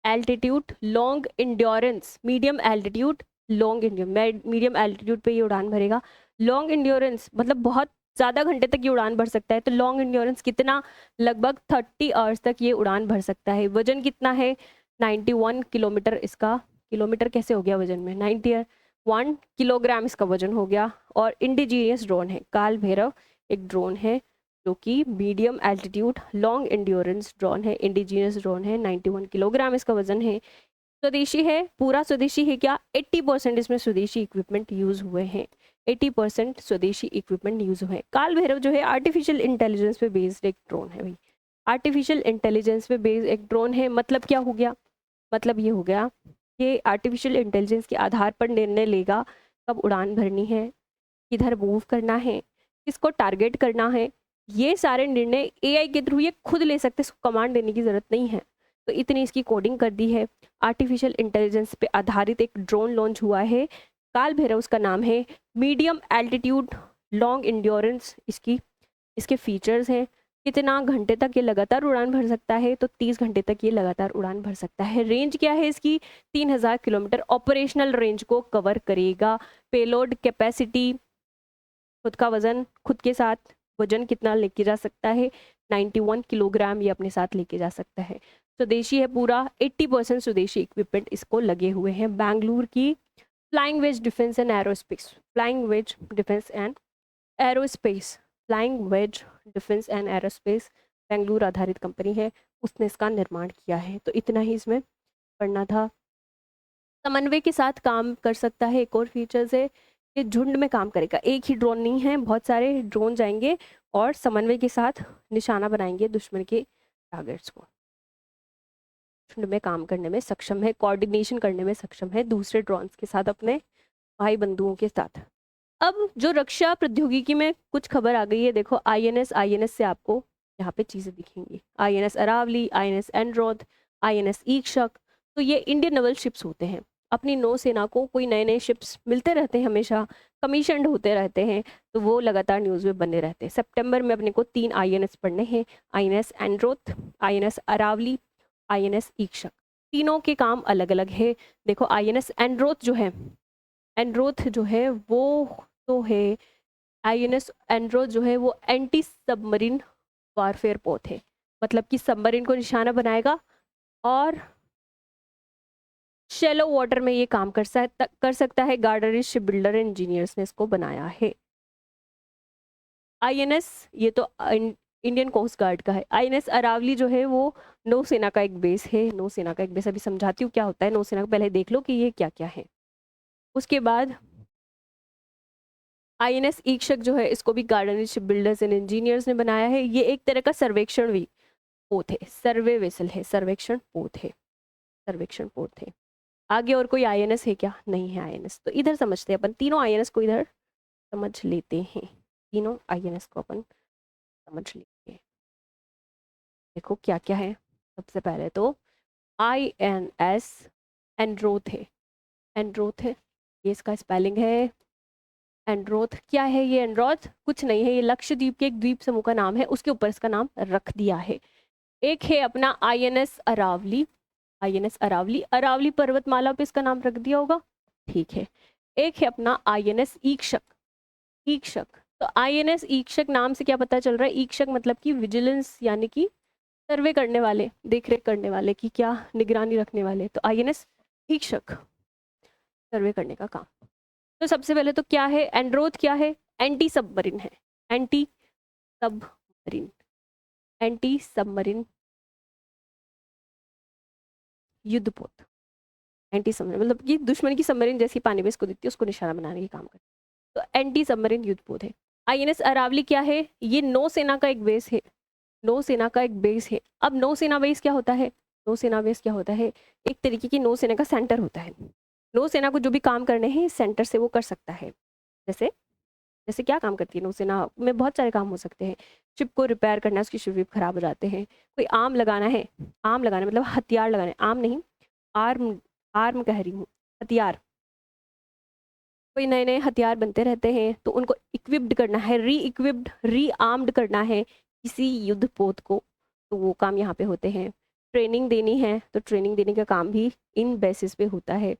Speaker 1: altitude long endurance, medium altitude long endurance, medium altitude पे ये उड़ान भरेगा। लॉन्ग इंड्योरेंस मतलब बहुत ज़्यादा घंटे तक ये उड़ान भर सकता है। तो लॉन्ग इंड्योरेंस कितना, लगभग 30 आवर्स तक ये उड़ान भर सकता है। वजन कितना है, 91 किलोमीटर। इसका किलोमीटर कैसे हो गया वजन में, 91 किलोग्राम इसका वजन हो गया। और इंडिजीनियस ड्रोन है, काल भैरव एक ड्रोन है जो कि medium altitude long endurance drone है, इंडिजीनियस ड्रोन है, 91 किलोग्राम इसका वजन है। स्वदेशी है, पूरा स्वदेशी है क्या, 80% इसमें स्वदेशी इक्विपमेंट यूज हुए हैं, 80% स्वदेशी इक्विपमेंट यूज हुए हैं। काल भैरव जो है आर्टिफिशियल इंटेलिजेंस पे बेस्ड एक ड्रोन है भाई, आर्टिफिशियल इंटेलिजेंस पे बेस्ड एक ड्रोन है। मतलब क्या हो गया, मतलब ये हो गया कि आर्टिफिशियल इंटेलिजेंस के आधार पर निर्णय लेगा कब उड़ान भरनी है, किधर मूव करना है, किसको टारगेट करना है। ये सारे निर्णय AI के थ्रू ये खुद ले सकते हैं, इसको कमांड देने की ज़रूरत नहीं है। तो इतनी इसकी कोडिंग कर दी है। आर्टिफिशियल इंटेलिजेंस पे आधारित एक ड्रोन लॉन्च हुआ है, काल भैरव उसका नाम है। मीडियम एल्टीट्यूड लॉन्ग इंड्योरेंस इसकी, इसके फीचर्स हैं। कितना घंटे तक ये लगातार उड़ान भर सकता है, तो 30 घंटे तक ये लगातार उड़ान भर सकता है। रेंज क्या है इसकी, 3000 किलोमीटर ऑपरेशनल रेंज को कवर करेगा। पेलोड कैपेसिटी, खुद का वजन, खुद के साथ वजन कितना लेके जा सकता है, 91 किलोग्राम ये अपने साथ लेके जा सकता है। स्वदेशी है पूरा, 80% स्वदेशी इक्विपमेंट इसको लगे हुए हैं। बेंगलुरु की Flying Wedge Defence and Aerospace, Flying Wedge Defence and Aerospace, Flying Wedge Defence and Aerospace Bengaluru आधारित कंपनी है, उसने इसका निर्माण किया है। तो इतना ही इसमें पढ़ना था। समन्वय के साथ काम कर सकता है, एक और फीचर्स है कि झुंड में काम करेगा, एक ही ड्रोन नहीं है, बहुत सारे ड्रोन जाएंगे और समन्वय के साथ निशाना बनाएंगे दुश्मन के टारगेट्स को। झुंड में काम करने में सक्षम है, कोऑर्डिनेशन करने में सक्षम है दूसरे ड्रोन्स के साथ, अपने भाई बंधुओं के साथ। अब जो रक्षा प्रौद्योगिकी में कुछ खबर आ गई है, देखो आईएनएस से आपको यहाँ पे चीज़ें दिखेंगी, INS Aravalli, INS Androth, INS Ikshak. तो ये इंडियन नेवल शिप्स होते हैं। अपनी नौसेना को कोई नए नए शिप्स मिलते रहते हैं, हमेशा कमीशनड होते रहते हैं, तो वो लगातार न्यूज़ में बने रहते हैं। सितंबर में अपने को 3 आईएनएस पढ़ने हैं, INS Androth, INS Aravalli, INS Ikshak. तीनों के काम अलग अलग है। देखो आईएनएस एंड्रोथ जो है, एंड्रोथ जो है वो तो है, आईएनएस एंड्रोथ जो है वो एंटी सबमरीन वारफेयर पोत है, मतलब कि सबमरीन को निशाना बनाएगा और शैलो वाटर में ये काम कर सकता है। गार्डनरिच शिप बिल्डर इंजीनियर्स ने इसको बनाया है। आईएनएस ये तो इंडियन कोस्ट गार्ड का है। आईएनएस अरावली जो है वो नौसेना का एक बेस है, नौसेना का एक बेस। अभी समझाती हूँ क्या होता है नौसेना का, पहले देख लो कि ये क्या क्या है। उसके बाद आईएनएस ईक्षक जो है, इसको भी गार्डनरिच शिप बिल्डर्स एंड इंजीनियर्स ने बनाया है। ये एक तरह का सर्वेक्षण भी पोत है, सर्वे वेसल है, सर्वेक्षण पोत है, सर्वेक्षण पोत है। आगे और कोई आईएनएस है क्या, नहीं है आईएनएस। तो इधर समझते हैं अपन, तीनों आईएनएस को इधर समझ लेते हैं, तीनों आईएनएस को अपन समझ लेते हैं। देखो क्या क्या है। सबसे पहले तो आईएनएस एंड्रोथ है, एंड्रोथ है, ये इसका स्पेलिंग है एंड्रोथ। क्या है ये एंड्रोथ, कुछ नहीं है, ये लक्षद्वीप के एक द्वीप समूह का नाम है, उसके ऊपर इसका नाम रख दिया है। एक है अपना आईएनएस अरावली, आईएनएस अरावली, अरावली पर्वतमाला पे इसका नाम रख दिया होगा, ठीक है। एक है अपना आईएनएस ईक्षक, ईक्षक। तो आईएनएस ईक्षक नाम से क्या पता चल रहा है, ईक्षक मतलब कि विजिलेंस, यानी कि सर्वे करने वाले, देखरेख करने वाले, की क्या निगरानी रखने वाले। तो आईएनएस ईक्षक सर्वे करने का काम। तो सबसे पहले तो क्या है एंड्रोथ, क्या है, एंटी सबमरीन है, एंटी सबमरीन, एंटी सबमरीन युद्धपोत। एंटी सबमरीन मतलब कि दुश्मन की सबमरीन जैसी पानी में इसको दिखती है, उसको निशाना बनाने के काम करती है। तो एंटी सबमरीन युद्धपोत है। आईएनएस अरावली क्या है, ये नौसेना का एक बेस है, नौसेना का एक बेस है। अब नौसेना बेस क्या होता है, नौसेना बेस क्या होता है, एक तरीके की नौसेना का सेंटर होता है। नौसेना को जो भी काम करने हैं सेंटर से वो कर सकता है। जैसे जैसे क्या काम करती है नौसेना में, बहुत सारे काम हो सकते हैं। शिप को रिपेयर करना है, उसकी शिप खराब हो जाते हैं, कोई आर्म लगाना है, आर्म लगाना मतलब हथियार लगाना, आर्म नहीं, आर्म, आर्म कह रही हूँ, हथियार। कोई नए नए हथियार बनते रहते हैं, तो उनको इक्विप्ड करना है, री इक्विप्ड, री आर्म्ड करना है किसी युद्ध पोत को, तो वो काम यहाँ पे होते हैं। ट्रेनिंग देनी है, तो ट्रेनिंग देने का काम भी इन बेसिस पे होता है।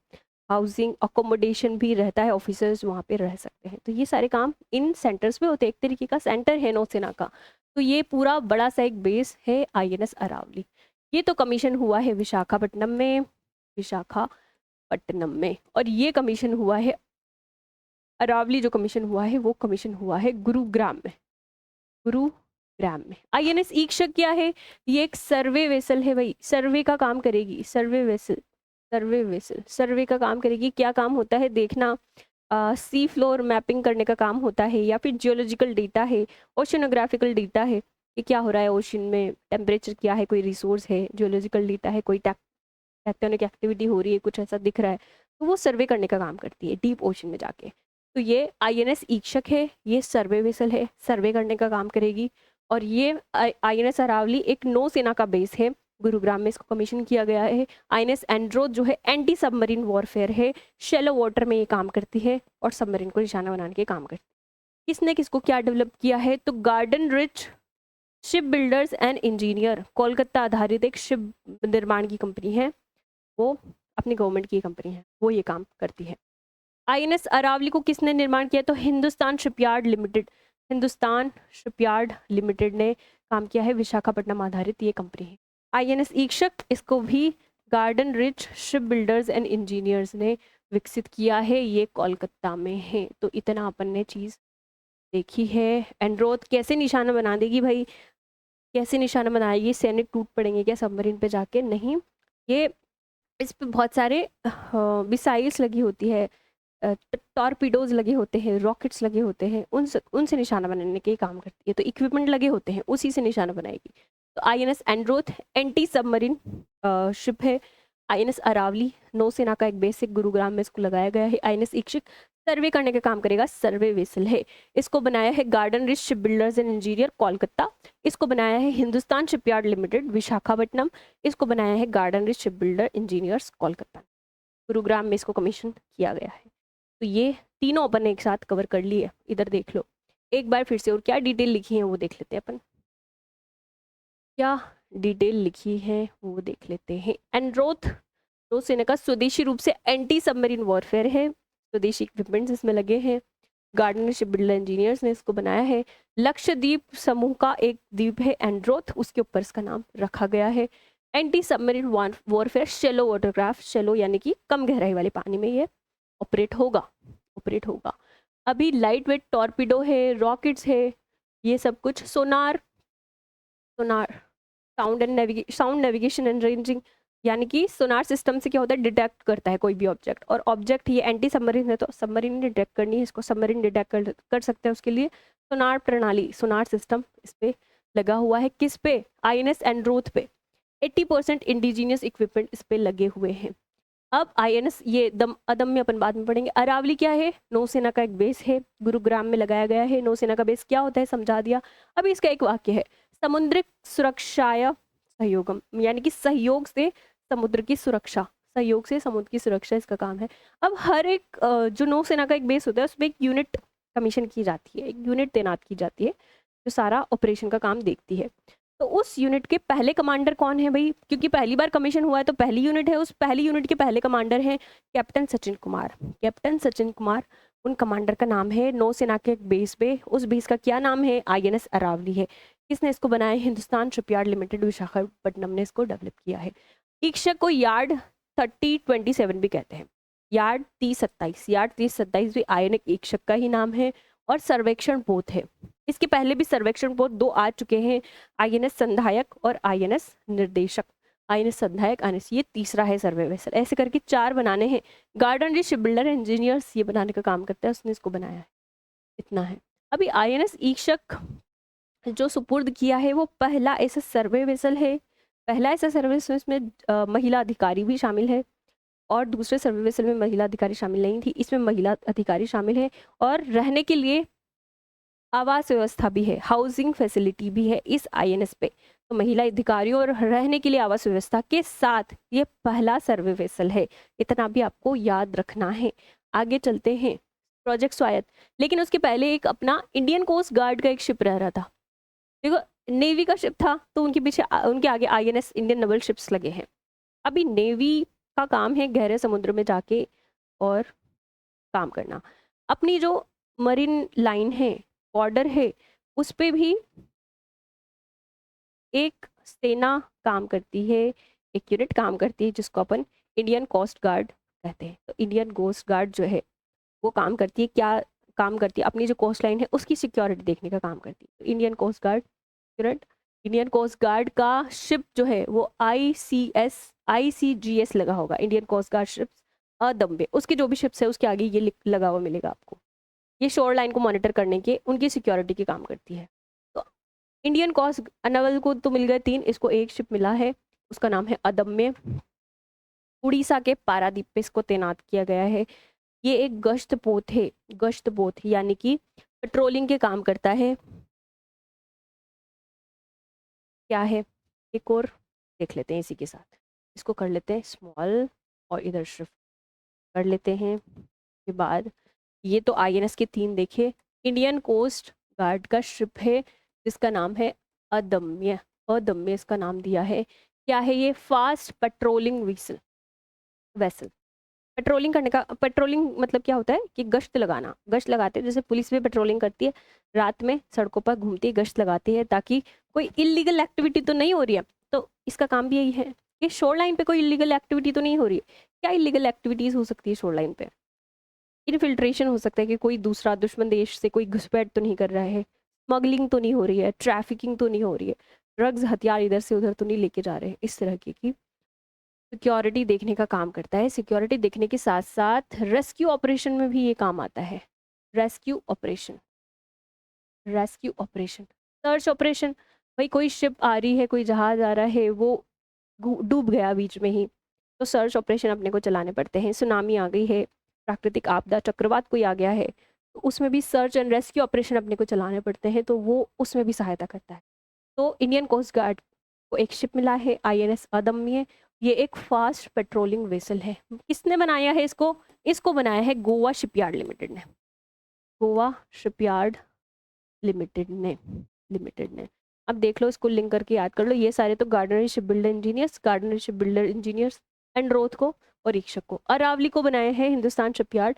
Speaker 1: हाउसिंग अकोमोडेशन भी रहता है, ऑफिसर्स वहाँ पे रह सकते हैं। तो ये सारे काम इन सेंटर्स पे होते हैं, एक तरीके का सेंटर है नौसेना का। तो ये पूरा बड़ा सा एक बेस है आईएनएस अरावली। ये तो कमीशन हुआ है विशाखापट्टनम में, विशाखापट्टनम में। और ये कमीशन हुआ है अरावली, जो कमीशन हुआ है वो कमीशन हुआ है गुरुग्राम में, गुरुग्राम में। आईएनएस ईक्षक क्या है, ये एक सर्वे वेसल है भाई, सर्वे का काम करेगी, सर्वे वेसल, सर्वे वेसल सर्वे का काम करेगी। क्या काम होता है देखना, सी फ्लोर मैपिंग करने का काम होता है, या फिर जियोलॉजिकल डेटा है, ओशनोग्राफिकल डेटा है कि क्या हो रहा है ओशन में, टेम्परेचर क्या है, कोई रिसोर्स है, जियोलॉजिकल डेटा है, कोई टेक्टोनिक एक्टिविटी हो रही है, कुछ ऐसा दिख रहा है, तो वो सर्वे करने का काम करती है डीप ओशन में जाके। तो ये आईएनएस ईक्षक है, ये सर्वे वेसल है, सर्वे करने का काम करेगी। और ये आईएनएस अरावली एक नौसेना का बेस है, गुरुग्राम में इसको कमीशन किया गया है। आईएनएस एंड्रोथ जो है एंटी सबमरीन वॉरफेयर है, शैलो वाटर में ये काम करती है और सबमरीन को निशाना बनाने के काम करती है। किसने किसको क्या डेवलप किया है, तो garden rich ship builders and engineer Kolkata आधारित एक शिप निर्माण की कंपनी है, वो अपनी गवर्नमेंट की कंपनी है, वो ये काम करती है। आईएनएस अरावली को किसने निर्माण किया? तो Hindustan shipyard limited, Hindustan shipyard limited ने काम किया है, विशाखापट्टनम आधारित ये कंपनी है। आईएनएस ईक्षक, इसको भी garden rich ship builders and engineers ने विकसित किया है, ये कोलकाता में है। तो इतना अपन ने चीज़ देखी है। एंड्रोथ कैसे निशाना बना देगी भाई, कैसे निशाना बनाएगी? सैनिक टूट पड़ेंगे क्या सबमरीन पे जाके? नहीं, ये इस पे बहुत सारे मिसाइल्स लगी होती है, टॉर्पीडोज लगे होते हैं, रॉकेट्स लगे होते हैं, उनसे निशाना बनाने के काम करती है। तो इक्विपमेंट लगे होते हैं, उसी से निशाना बनाएगी। तो INS Androth anti submarine ship है। आईएनएस अरावली नौसेना का एक बेसिक गुरुग्राम में इसको लगाया गया है। आईएनएस इक्षक सर्वे करने का काम करेगा, सर्वे वेसल है। इसको बनाया है garden rich ship builders and engineer Kolkata. इसको बनाया है हिंदुस्तान शिपयार्ड लिमिटेड विशाखापट्टनम। इसको बनाया है garden rich ship builder engineers Kolkata. Gurugram में इसको कमीशन किया गया है। तो ये तीनों अपन ने एक साथ कवर कर लिए, इधर देख लो एक बार फिर से। और क्या डिटेल लिखी है वो देख लेते हैं अपन, क्या डिटेल लिखी है वो देख लेते हैं। एंड्रोथ नौसेना का स्वदेशी रूप से एंटी सबमरीन वॉरफेयर है, स्वदेशी इक्विपमेंट्स इसमें लगे हैं। गार्डनर शिप बिल्डर इंजीनियर्स ने इसको बनाया है। लक्षद्वीप समूह का एक द्वीप है एंड्रोथ, उसके ऊपर इसका नाम रखा गया है। Anti submarine warfare shallow watercraft, shallow यानी कि कम गहराई वाले पानी में ये ऑपरेट होगा। अभी लाइट वेट टॉर्पीडो है, रॉकेट्स है, ये सब कुछ। Sonar sound navigation and ranging, यानी कि सोनार सिस्टम से क्या होता है, डिटेक्ट करता है कोई भी ऑब्जेक्ट। और ऑब्जेक्ट ये एंटी सबमरीन है, तो सबमरीन डिटेक्ट करनी है, इसको सबमरीन डिटेक्ट कर सकते हैं। उसके लिए सोनार प्रणाली, सोनार सिस्टम इस पे लगा हुआ है। किस पे? आईएनएस एंड्रोथ पे 80% इंडिजीनियस इक्विपमेंट इस पे लगे हुए हैं। अब आईएनएस ये अदम्य अपन बाद में पढ़ेंगे। अरावली क्या है? नौसेना का एक बेस है, गुरुग्राम में लगाया गया है। नौसेना का बेस क्या होता है समझा दिया। अभी इसका एक वाक्य है, समुद्रिक सुरक्षाया सहयोगम, यानी कि सहयोग से समुद्र की सुरक्षा, सहयोग से समुद्र की सुरक्षा इसका काम है। अब हर एक जो नौसेना का एक बेस होता है उसमें एक यूनिट कमीशन की जाती है, एक यूनिट तैनात की जाती है जो सारा ऑपरेशन का काम देखती है। तो उस यूनिट के पहले कमांडर कौन है भाई? क्योंकि पहली बार कमीशन हुआ है तो पहली यूनिट है, उस पहली यूनिट के पहले कमांडर हैं कैप्टन सचिन कुमार। कैप्टन सचिन कुमार उन कमांडर का नाम है। नौसेना के एक बेस पे, उस बेस का क्या नाम है? आईएनएस अरावली है। किसने इसको बनाया? हिंदुस्तान शिपयार्ड लिमिटेड विशाखापट्टनम ने इसको डेवलप किया है। ईक्षक को यार्ड 3027 भी कहते हैं, यार्ड 3027 भी आईएनएस ईक्षक का ही नाम है। और सर्वेक्षण पोत है, इसके पहले भी सर्वेक्षण पोत 2 आ चुके हैं, आईएनएस संधायक और आईएनएस निर्देशक। आईएनएस संधायक, आईएनएस, ये तीसरा है सर्वे वेसल। ऐसे करके 4 बनाने हैं। Garden rich ship builder engineers ये बनाने का काम करता है, उसने इसको बनाया है। इतना है। अभी आईएनएस ईक्षक जो सुपुर्द किया है वो पहला ऐसा सर्वे वेसल है, पहला ऐसा सर्वे वेसल इसमें महिला अधिकारी भी शामिल है। और दूसरे सर्वे वेसल में महिला अधिकारी शामिल नहीं थी, इसमें महिला अधिकारी शामिल है। और रहने के लिए आवास व्यवस्था भी है, हाउसिंग फैसिलिटी भी है इस आईएनएस पे। तो महिला अधिकारियों और रहने के लिए आवास व्यवस्था के साथ ये पहला सर्वे वेसल है, इतना भी आपको याद रखना है। आगे चलते हैं। प्रोजेक्ट स्वायत्त, लेकिन उसके पहले एक अपना इंडियन कोस्ट गार्ड का एक शिप रह रहा था। देखो, नेवी का शिप था तो उनके पीछे उनके आगे आईएनएस इंडियन नेवल शिप्स लगे हैं। अभी नेवी का काम है गहरे समुद्र में जाके और काम करना। अपनी जो मरीन लाइन है, बॉर्डर है, उस पे भी एक सेना काम करती है, एक यूनिट काम करती है जिसको अपन इंडियन कोस्ट गार्ड कहते हैं। तो इंडियन कोस्ट गार्ड जो है वो काम करती है, क्या काम करती है? अपनी जो कोस्ट लाइन है उसकी सिक्योरिटी देखने का काम करती है। तो Indian Coast Guard unit, Indian Coast Guard का शिप जो है वो ICGS लगा होगा, इंडियन कोस्ट गार्ड शिप्स अदम्बे, उसके जो भी शिप्स है उसके आगे ये लगा हुआ मिलेगा आपको। ये शोर लाइन को मॉनिटर करने के, उनकी सिक्योरिटी के काम करती है। तो इंडियन कोस्ट नेवल को तो मिल गए 3, इसको एक शिप मिला है, उसका नाम है अदम्य। उड़ीसा के पारादीप पे इसको तैनात किया गया है। ये एक गश्त पोत है, गश्त पोत यानी कि पेट्रोलिंग के काम करता है। क्या है एक और देख लेते हैं इसी के साथ, इसको कर लेते हैं स्मॉल और इधर शिफ्ट कर लेते हैं। के बाद ये तो आईएनएस के 3 देखे। इंडियन कोस्ट गार्ड का शिप है जिसका नाम है अदम्य, अदम्य इसका नाम दिया है। क्या है ये? Fast patrolling vessel, vessel. Patrolling करने का, पेट्रोलिंग मतलब क्या होता है कि गश्त लगाना, गश्त लगाते हैं, जैसे पुलिस भी पेट्रोलिंग करती है, रात में सड़कों पर घूमती है, गश्त लगाती है ताकि कोई इलीगल एक्टिविटी तो नहीं हो रही है। तो इसका काम भी यही है कि शोर लाइन पे कोई इलीगल एक्टिविटी तो नहीं हो रही है। क्या इलीगल एक्टिविटीज हो सकती है शोर लाइन पे? इनफिल्ट्रेशन हो सकता है कि कोई दूसरा दुश्मन देश से कोई घुसपैठ तो नहीं कर रहा है, स्मगलिंग तो नहीं हो रही है, ट्रैफिकिंग तो नहीं हो रही है, ड्रग्स हथियार इधर से उधर तो नहीं लेके जा रहे हैं। इस तरह की सिक्योरिटी देखने का काम करता है। सिक्योरिटी देखने के साथ साथ रेस्क्यू ऑपरेशन में भी ये काम आता है। Rescue operation, rescue operation, search operation. भाई कोई शिप आ रही है, कोई जहाज आ रहा है, वो डूब गया बीच में ही, तो सर्च ऑपरेशन अपने को चलाने पड़ते हैं। सुनामी आ गई है, प्राकृतिक आपदा, चक्रवात कोई आ गया है, तो उसमें भी सर्च एंड रेस्क्यू ऑपरेशन अपने को चलाने पड़ते हैं, तो वो उसमें भी सहायता करता है। तो इंडियन कोस्ट गार्ड को एक शिप मिला है, INS अदम्य। ये एक फास्ट पेट्रोलिंग वेसल है। किसने बनाया है इसको? इसको बनाया है गोवा शिपयार्ड लिमिटेड ने, गोवा शिपयार्ड लिमिटेड ने। अब देख लो, इसको लिंक करके याद कर लो। ये सारे तो garden reach ship builder engineers, garden reach ship builder engineers Androth को और ईक्षक को। अरावली को बनाया है हिंदुस्तान शिपयार्ड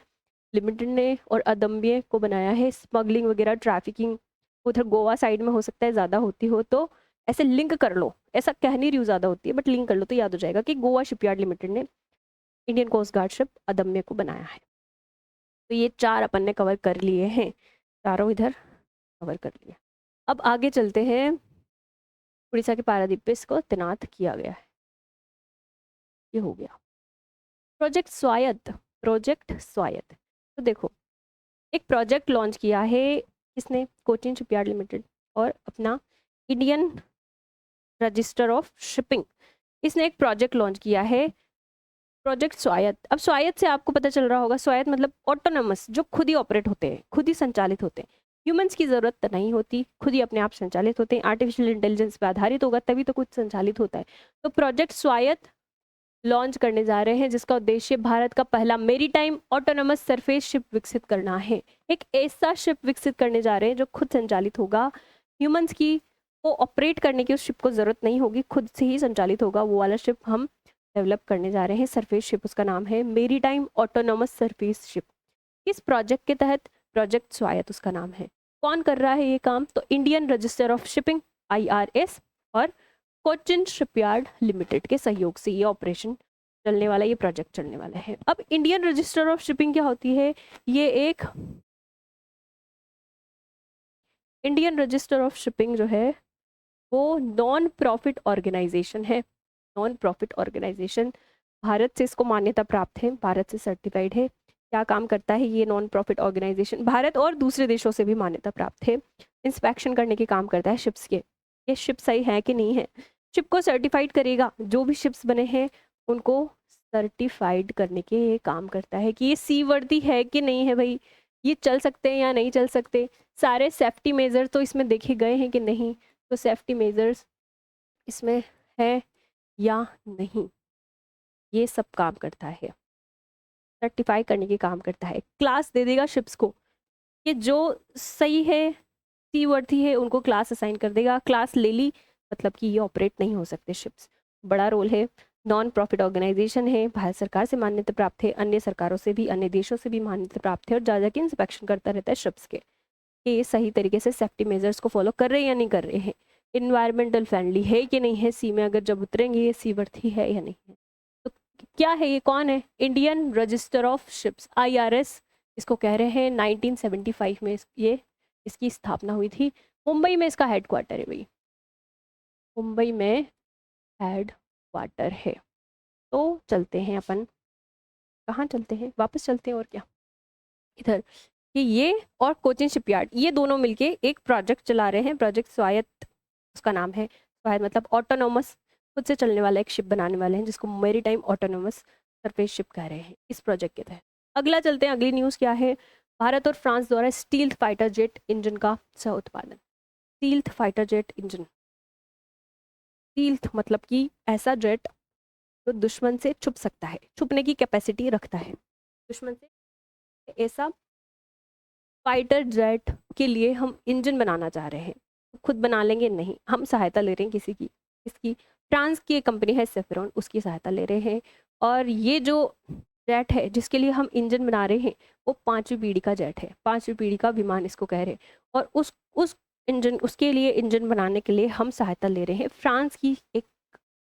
Speaker 1: लिमिटेड ने, और अदम्य को बनाया है स्मगलिंग वगैरह, ट्रैफिकिंग उधर गोवा साइड में हो सकता है ज़्यादा होती हो, तो ऐसे लिंक कर लो। ऐसा कह नहीं रही हूँ ज़्यादा होती है, बट लिंक कर लो तो याद हो जाएगा कि गोवा शिपयार्ड लिमिटेड ने इंडियन कोस्ट गार्ड शिप अदम्य को बनाया है। तो ये 4 अपन ने कवर कर लिए हैं, चारों इधर कवर कर लिए। अब आगे चलते हैं। उड़ीसा के पारादीप पे इसको तैनात किया गया है, ये हो गया। प्रोजेक्ट स्वायत्त, प्रोजेक्ट स्वायत्त। तो देखो, एक प्रोजेक्ट लॉन्च किया है किसने? कोचिन शिपयार्ड लिमिटेड और अपना इंडियन रजिस्टर ऑफ शिपिंग, इसने एक प्रोजेक्ट लॉन्च किया है, प्रोजेक्ट स्वायत्त। अब स्वायत्त से आपको पता चल रहा होगा, स्वायत्त मतलब ऑटोनमस, जो खुद ही ऑपरेट होते हैं, खुद ही संचालित होते हैं, ह्यूमंस की ज़रूरत तो नहीं होती, खुद ही अपने आप संचालित होते हैं, आर्टिफिशियल इंटेलिजेंस पे आधारित होगा तभी तो कुछ संचालित होता है। तो प्रोजेक्ट स्वायत्त लॉन्च करने जा रहे हैं, जिसका उद्देश्य भारत का पहला मेरीटाइम ऑटोनमस सरफेस शिप विकसित करना है। एक ऐसा शिप विकसित करने जा रहे हैं जो खुद संचालित होगा, ह्यूमंस की को ऑपरेट करने की उस शिप को ज़रूरत नहीं होगी, खुद से ही संचालित होगा। वो वाला शिप हम डेवलप करने जा रहे हैं, सरफेस शिप, उसका नाम है मेरीटाइम ऑटोनोमस सरफेस शिप। इस प्रोजेक्ट के तहत, प्रोजेक्ट स्वायत्त उसका नाम है। कौन कर रहा है ये काम? तो Indian register of shipping IRS और कोचिन शिपयार्ड लिमिटेड के सहयोग से ये ऑपरेशन चलने वाला, ये प्रोजेक्ट चलने वाला है। अब इंडियन रजिस्टर ऑफ शिपिंग क्या होती है? ये एक इंडियन रजिस्टर ऑफ शिपिंग जो है वो नॉन प्रॉफिट ऑर्गेनाइजेशन है। नॉन प्रॉफिट ऑर्गेनाइजेशन, भारत से इसको मान्यता प्राप्त है, भारत से सर्टिफाइड है। क्या काम करता है ये नॉन प्रॉफिट ऑर्गेनाइजेशन? भारत और दूसरे देशों से भी मान्यता प्राप्त है। इंस्पेक्शन करने के काम करता है शिप्स के, ये शिप सही है कि नहीं है, शिप को सर्टिफाइड करेगा। जो भी शिप्स बने हैं उनको सर्टिफाइड करने के ये काम करता है कि ये सी वर्दी है कि नहीं है, भाई ये चल सकते हैं या नहीं चल सकते, सारे सेफ्टी मेजर तो इसमें देखे गए हैं कि नहीं, तो सेफ्टी मेजर्स इसमें है या नहीं, ये सब काम करता है, सर्टिफाई करने के काम करता है। क्लास दे देगा शिप्स को कि जो सही है, सी वर्थी है, उनको क्लास असाइन कर देगा। क्लास ले ली मतलब कि ये ऑपरेट नहीं हो सकते शिप्स। बड़ा रोल है, नॉन प्रॉफिट ऑर्गेनाइजेशन है, भारत सरकार से मान्यता प्राप्त है, अन्य सरकारों से भी, अन्य देशों से भी मान्यता प्राप्त है, और जा जाके इंस्पेक्शन करता रहता है शिप्स के कि ये सही तरीके से सेफ्टी मेजर्स को फॉलो कर रहे हैं या नहीं कर रहे हैं, इन्वायरमेंटल फ्रेंडली है कि नहीं है, सी में अगर जब उतरेंगे ये सी वर्थी है या नहीं है। तो क्या है ये, कौन है? Indian register of ships, IRS इसको कह रहे हैं। 1975 में ये इसकी स्थापना हुई थी। मुंबई में इसका हेडक्वार्टर है भाई, मुंबई में हेड क्वार्टर है। तो चलते हैं अपन, कहाँ चलते हैं, वापस चलते हैं और क्या, इधर कि ये और कोचिन शिपयार्ड ये दोनों मिलके एक प्रोजेक्ट चला रहे हैं, प्रोजेक्ट स्वायत्त उसका नाम है। स्वायत्त मतलब ऑटोनोमस, खुद से चलने वाला एक शिप बनाने वाले हैं, जिसको मैरीटाइम ऑटोनोमस सरफेस शिप कह रहे हैं इस प्रोजेक्ट के तहत। अगला चलते हैं, अगली न्यूज़ क्या है? भारत और फ्रांस द्वारा स्टील्थ फाइटर जेट इंजन का सह उत्पादन। Stealth fighter jet engine, stealth मतलब कि ऐसा जेट जो दुश्मन से छुप सकता है, छुपने की कैपेसिटी रखता है दुश्मन से, ऐसा फाइटर जेट के लिए हम इंजन बनाना चाह रहे हैं। खुद बना लेंगे, नहीं, हम सहायता ले रहे हैं किसी की, इसकी फ्रांस की एक कंपनी है सेफ्रॉन, उसकी सहायता ले रहे हैं। और ये जो जेट है जिसके लिए हम इंजन बना रहे हैं वो 5वीं पीढ़ी का जेट है, 5वीं पीढ़ी का विमान इसको कह रहे हैं। और उस इंजन, उसके लिए इंजन बनाने के लिए हम सहायता ले रहे हैं फ्रांस की एक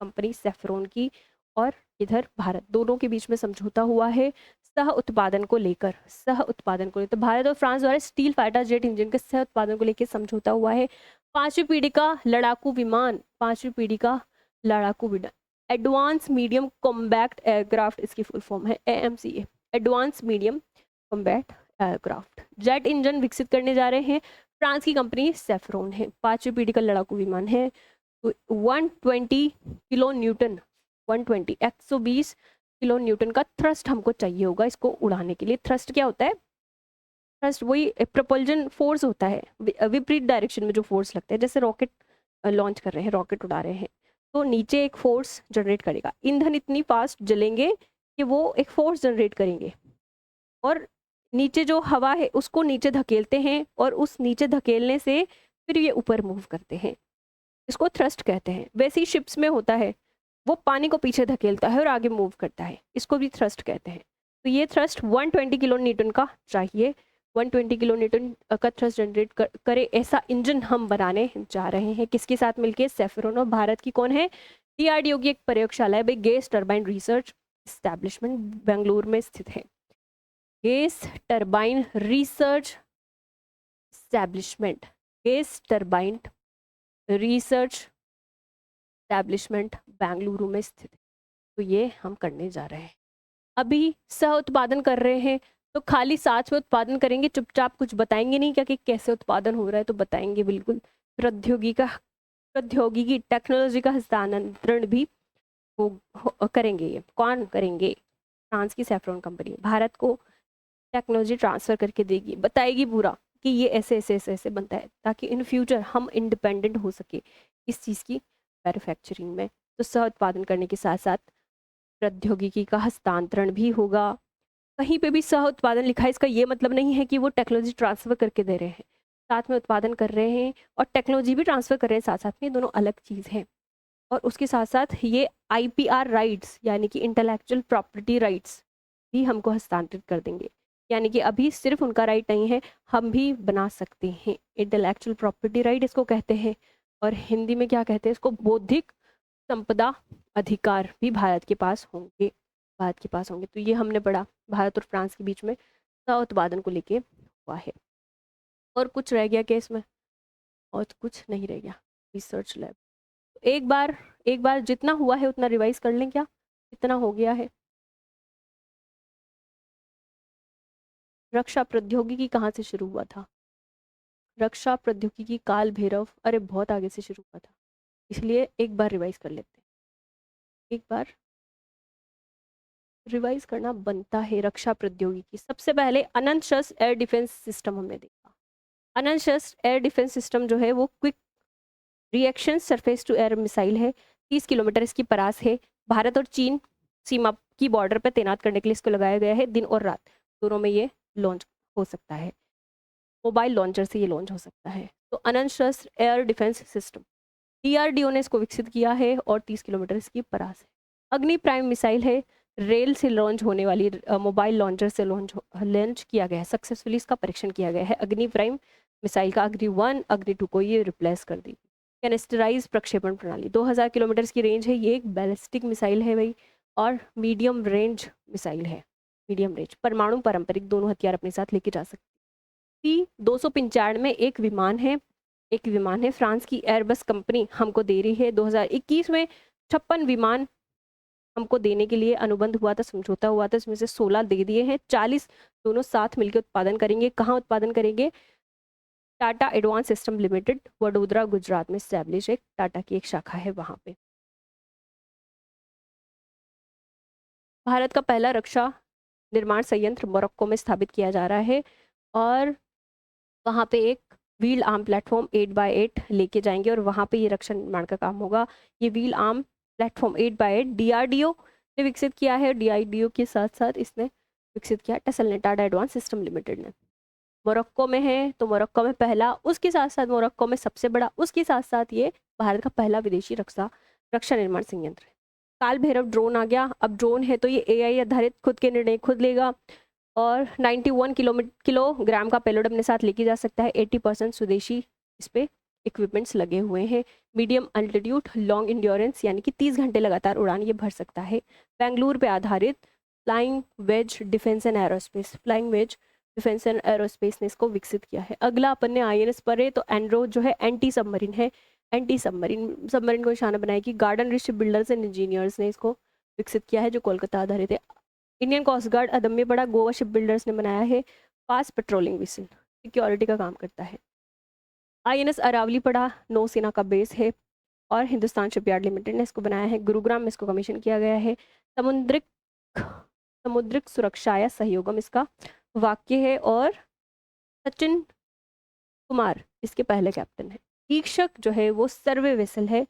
Speaker 1: कंपनी सेफ्रॉन की, और इधर भारत, दोनों के बीच में समझौता हुआ है सह उत्पादन को लेकर, सह उत्पादन को लेकर। तो भारत और फ्रांस द्वारा स्टील फाइटर जेट इंजन के सह उत्पादन को लेकर समझौता हुआ है। 5वीं पीढ़ी का लड़ाकू विमान, 5वीं पीढ़ी का लड़ाकू विमान, एडवांस मीडियम कॉम्बैक्ट एयरक्राफ्ट इसकी फुल फॉर्म है, AMCA, advance medium combat aircraft jet engine विकसित करने जा रहे हैं। फ्रांस की कंपनी सेफ्रॉन है। 5वीं पीढ़ी का लड़ाकू विमान है। 120 किलो न्यूटन, 120 किलो न्यूटन का थ्रस्ट हमको चाहिए होगा इसको उड़ाने के लिए। थ्रस्ट क्या होता है? थ्रस्ट वही प्रपल्जन फोर्स होता है, विपरीत डायरेक्शन में जो फोर्स लगता है, जैसे रॉकेट लॉन्च कर रहे हैं, रॉकेट उड़ा रहे हैं, तो नीचे एक फोर्स जनरेट करेगा। ईंधन इतनी फास्ट जलेंगे कि वो एक फोर्स जनरेट करेंगे, और नीचे जो हवा है उसको नीचे धकेलते हैं, और उस नीचे धकेलने से फिर ये ऊपर मूव करते हैं, इसको थ्रस्ट कहते हैं। वैसे ही शिप्स में होता है, वो पानी को पीछे धकेलता है और आगे मूव करता है, इसको भी थ्रस्ट कहते हैं। तो ये थ्रस्ट 120 किलो न्यूटन का चाहिए, 120 किलो न्यूटन का थ्रस्ट जनरेट करे ऐसा इंजन हम बनाने जा रहे हैं। किसके साथ मिलके? सेफ्रॉन। और भारत की कौन है? DRDO की एक प्रयोगशाला है भाई, gas turbine research establishment Bengaluru में स्थित है। Gas turbine research establishment, gas turbine research establishment Bengaluru में स्थित है। तो ये हम करने जा रहे हैं। अभी सह उत्पादन कर रहे हैं, तो खाली साथ में उत्पादन करेंगे, चुपचाप कुछ बताएंगे नहीं क्या कि कैसे उत्पादन हो रहा है, तो बताएंगे बिल्कुल। प्रौद्योगिकी टेक्नोलॉजी का हस्तांतरण भी करेंगे। ये कौन करेंगे? फ्रांस की सेफ्रॉन कंपनी भारत को टेक्नोलॉजी ट्रांसफर करके देगी, बताएगी पूरा कि ये ऐसे ऐसे ऐसे ऐसे बनता है, ताकि इन फ्यूचर हम इंडिपेंडेंट हो सके इस चीज़ की मैन्युफैक्चरिंग में। तो सह उत्पादन करने के साथ साथ प्रौद्योगिकी का हस्तांतरण भी होगा। कहीं पे भी सह उत्पादन लिखा है, इसका ये मतलब नहीं है कि वो टेक्नोलॉजी ट्रांसफर करके दे रहे हैं, साथ में उत्पादन कर रहे हैं और टेक्नोलॉजी भी ट्रांसफर कर रहे हैं साथ साथ में, दोनों अलग चीज़ है। और उसके साथ साथ ये IPR राइट्स यानी कि इंटेलेक्चुअल प्रॉपर्टी राइट्स भी हमको हस्तांतरित कर देंगे। यानी कि अभी सिर्फ उनका राइट नहीं है, हम भी बना सकते हैं। इंटेलेक्चुअल प्रॉपर्टी राइट इसको कहते हैं, और हिंदी में क्या कहते हैं इसको? बौद्धिक संपदा अधिकार भी भारत के पास होंगे, भारत के पास होंगे। तो ये हमने पढ़ा भारत और फ्रांस के बीच में सह उत्पादन को लेके हुआ है। और कुछ रह गया क्या इसमें? और तो कुछ नहीं रह गया। रिसर्च लैब एक बार जितना हुआ है उतना रिवाइज कर लें क्या? कितना हो गया है? रक्षा प्रौद्योगिकी कहाँ से शुरू हुआ था? रक्षा प्रौद्योगिकी काल भैरव, अरे बहुत आगे से शुरू हुआ था, इसलिए एक बार रिवाइज कर लेते हैं। एक बार रिवाइज करना बनता है। रक्षा प्रौद्योगिकी सबसे पहले अनंत शस्त्र एयर डिफेंस सिस्टम हमने देखा। अनंत शस्त्र एयर डिफेंस सिस्टम जो है वो quick reaction surface to air missile है। 30 किलोमीटर इसकी परास है। भारत और चीन सीमा की बॉर्डर पर तैनात करने के लिए इसको लगाया गया है। दिन और रात दोनों में ये लॉन्च हो सकता है, मोबाइल लॉन्चर से ये लॉन्च हो सकता है। तो अनंत शस्त्र एयर डिफेंस सिस्टम DRDO ने इसको विकसित किया है और 30 किलोमीटर इसकी परास है। अग्नि प्राइम मिसाइल है, रेल से लॉन्च होने वाली मोबाइल लॉन्चर से लॉन्च किया गया है, सक्सेसफुली इसका परीक्षण किया गया है। अग्नि प्राइम मिसाइल का अग्नि 1 अग्नि 2 को ये रिप्लेस कर दी। कैनिस्टराइज प्रक्षेपण प्रणाली 2000 किलोमीटर की रेंज है। ये एक बैलिस्टिक मिसाइल है भाई, और मीडियम रेंज मिसाइल है। मीडियम रेंज परमाणु पारंपरिक दोनों हथियार अपने साथ लेके जा सकती। 295 में एक विमान है फ्रांस की एयरबस कंपनी हमको दे रही है। 2021 में 56 विमान हमको देने के लिए अनुबंध हुआ था, समझौता हुआ था, इसमें से 16 दे दिए हैं, 40 दोनों साथ मिलकर उत्पादन करेंगे। कहाँ उत्पादन करेंगे? Tata advance system limited, Vadodara Gujarat में स्टैब्लिश है, टाटा की एक शाखा है वहाँ पे। भारत का पहला रक्षा निर्माण संयंत्र मोरक्को में स्थापित किया जा रहा है, और वहाँ पे एक व्हील आर्म प्लेटफॉर्म 8x8 लेके जाएंगे, और वहाँ पे ये रक्षा निर्माण का काम होगा। ये wheel arm platform 8x8 DRDO ने विकसित किया है। DRDO के साथ साथ इसने विकसित किया टेसलनेट, टाटा एडवांस सिस्टम लिमिटेड ने। मोरक्को में है, तो मोरक्को में पहला, उसके साथ साथ मोरक्को में सबसे बड़ा, उसके साथ साथ ये भारत का पहला विदेशी रक्षा निर्माण संयंत्र है। काल भैरव ड्रोन आ गया। अब ड्रोन है तो ये AI आधारित खुद के निर्णय खुद लेगा और 91 किलोग्राम का पेलोड अपने साथ लेके जा सकता है। 80% स्वदेशी इस पे इक्विपमेंट्स लगे हुए हैं। मीडियम अल्टीट्यूड लॉन्ग इंड्योरेंस यानी कि 30 घंटे लगातार उड़ान ये भर सकता है। बेंगलुरु पे आधारित Flying Wedge Defence and Aerospace, Flying Wedge Defence and Aerospace ने इसको विकसित किया है। अगला अपन ने INS पर है तो एंड्रो जो है एंटी सबमरीन है। एंटी सबमरीन को निशाना बनाया कि garden ship builders and engineers ने इसको विकसित किया है, जो कोलकाता आधारित है। इंडियन कोस्ट गार्ड अदम्य बड़ा गोवा शिप बिल्डर्स ने बनाया है। फास्ट पेट्रोलिंग विसल सिक्योरिटी का काम करता है। INS अरावली पड़ा नौसेना का बेस है और हिंदुस्तान शिपयार्ड लिमिटेड ने इसको बनाया है। गुरुग्राम में इसको कमीशन किया गया है। समुद्रिक सुरक्षा या सहयोगम इसका वाक्य है और सचिन कुमार इसके पहले कैप्टन है। ईक्षक जो है वो सर्वे वेसल है।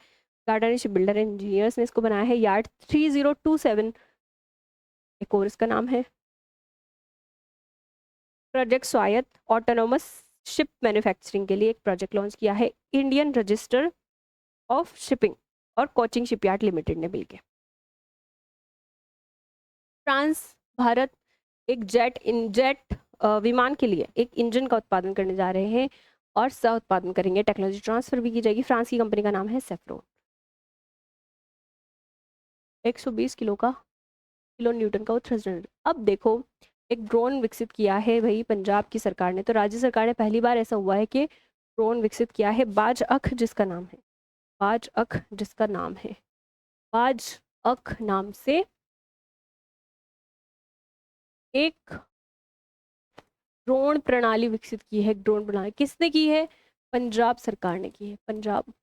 Speaker 1: गार्डन शिप बिल्डर इंजीनियर्स ने इसको बनाया है। यार्ड 3027 एक और इसका नाम है। प्रोजेक्ट स्वायत्त ऑटोनोमस शिप मैन्युफैक्चरिंग के लिए एक प्रोजेक्ट लॉन्च किया है इंडियन रजिस्टर ऑफ शिपिंग और कोचिंग शिपयार्ड लिमिटेड ने मिलकर। फ्रांस भारत एक जेट विमान के लिए एक इंजन का उत्पादन करने जा रहे हैं और सह उत्पादन करेंगे। टेक्नोलॉजी ट्रांसफर भी की जाएगी। फ्रांस की कंपनी का नाम है सेफ्रोन। 120 किलो न्यूटन का वो थ्रस्ट। अब देखो एक ड्रोन विकसित किया है भाई पंजाब की सरकार ने, तो राज्य सरकार ने पहली बार ऐसा हुआ है कि ड्रोन विकसित किया है। बाज अख जिसका नाम है, बाज अख जिसका नाम है, बाज अख नाम से एक ड्रोन प्रणाली विकसित की है। ड्रोन प्रणाली किसने की है? पंजाब सरकार ने की है। पंजाब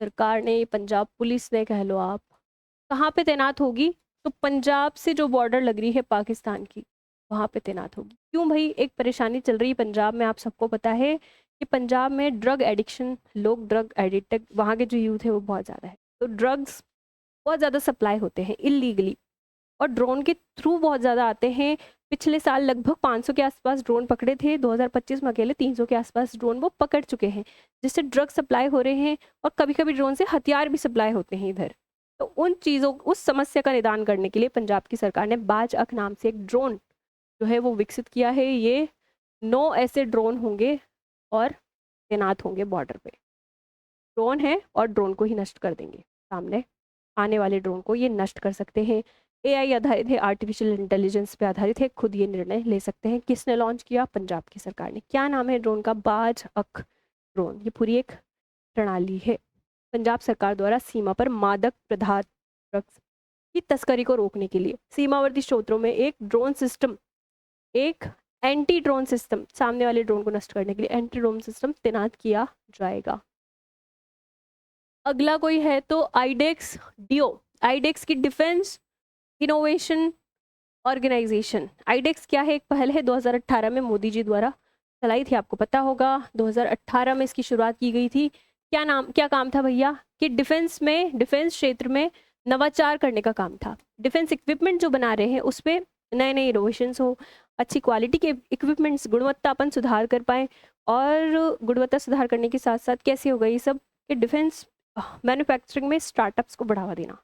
Speaker 1: सरकार ने, पंजाब पुलिस ने कह लो आप। कहाँ पे तैनात होगी? तो पंजाब से जो बॉर्डर लग रही है पाकिस्तान की, वहाँ पे तैनात होगी। क्यों भाई? एक परेशानी चल रही है पंजाब में, आप सबको पता है कि पंजाब में ड्रग एडिक्शन, लोग ड्रग एडिक्ट, वहाँ के जो यूथ है वो बहुत ज़्यादा है, तो ड्रग्स बहुत ज़्यादा सप्लाई होते हैं इलीगली और ड्रोन के थ्रू बहुत ज़्यादा आते हैं। पिछले साल लगभग 500 के आसपास ड्रोन पकड़े थे। 2025 में अकेले 300 के आसपास ड्रोन वो पकड़ चुके हैं, जिससे ड्रग सप्लाई हो रहे हैं और कभी कभी ड्रोन से हथियार भी सप्लाई होते हैं इधर। तो उन चीज़ों, उस समस्या का निदान करने के लिए पंजाब की सरकार ने बाज अख नाम से एक ड्रोन जो है वो विकसित किया है। ये 9 ऐसे ड्रोन होंगे और तैनात होंगे बॉर्डर पे। ड्रोन है और ड्रोन को ही नष्ट कर देंगे, सामने आने वाले ड्रोन को ये नष्ट कर सकते हैं। AI आधारित है, आर्टिफिशियल इंटेलिजेंस पे आधारित है, खुद ये निर्णय ले सकते हैं। किसने लॉन्च किया? पंजाब की सरकार ने। क्या नाम है ड्रोन का? बाज अख ड्रोन। ये पूरी एक प्रणाली है पंजाब सरकार द्वारा सीमा पर मादक पदार्थ ड्रग्स की तस्करी को रोकने के लिए सीमावर्ती क्षेत्रों में एक ड्रोन सिस्टम, एक एंटी ड्रोन सिस्टम, सामने वाले ड्रोन को नष्ट करने के लिए एंटी ड्रोन सिस्टम तैनात किया जाएगा। अगला कोई है तो आईडेक्स डीओ, आईडेक्स की डिफेंस इनोवेशन ऑर्गेनाइजेशन। आईडेक्स क्या है? एक पहल है 2018 में मोदी जी द्वारा चलाई थी, आपको पता होगा 2018 में इसकी शुरुआत की गई थी। क्या नाम, क्या काम था भैया? कि डिफेंस में, डिफेंस क्षेत्र में नवाचार करने का काम था। डिफेंस इक्विपमेंट जो बना रहे हैं उस पर नए नए इनोवेशंस हो, अच्छी क्वालिटी के इक्विपमेंट्स, गुणवत्ता अपन सुधार कर पाएँ। और गुणवत्ता सुधार करने के साथ साथ कैसे होगा ये सब कि डिफेंस मैन्युफैक्चरिंग में स्टार्टअप्स को बढ़ावा देना,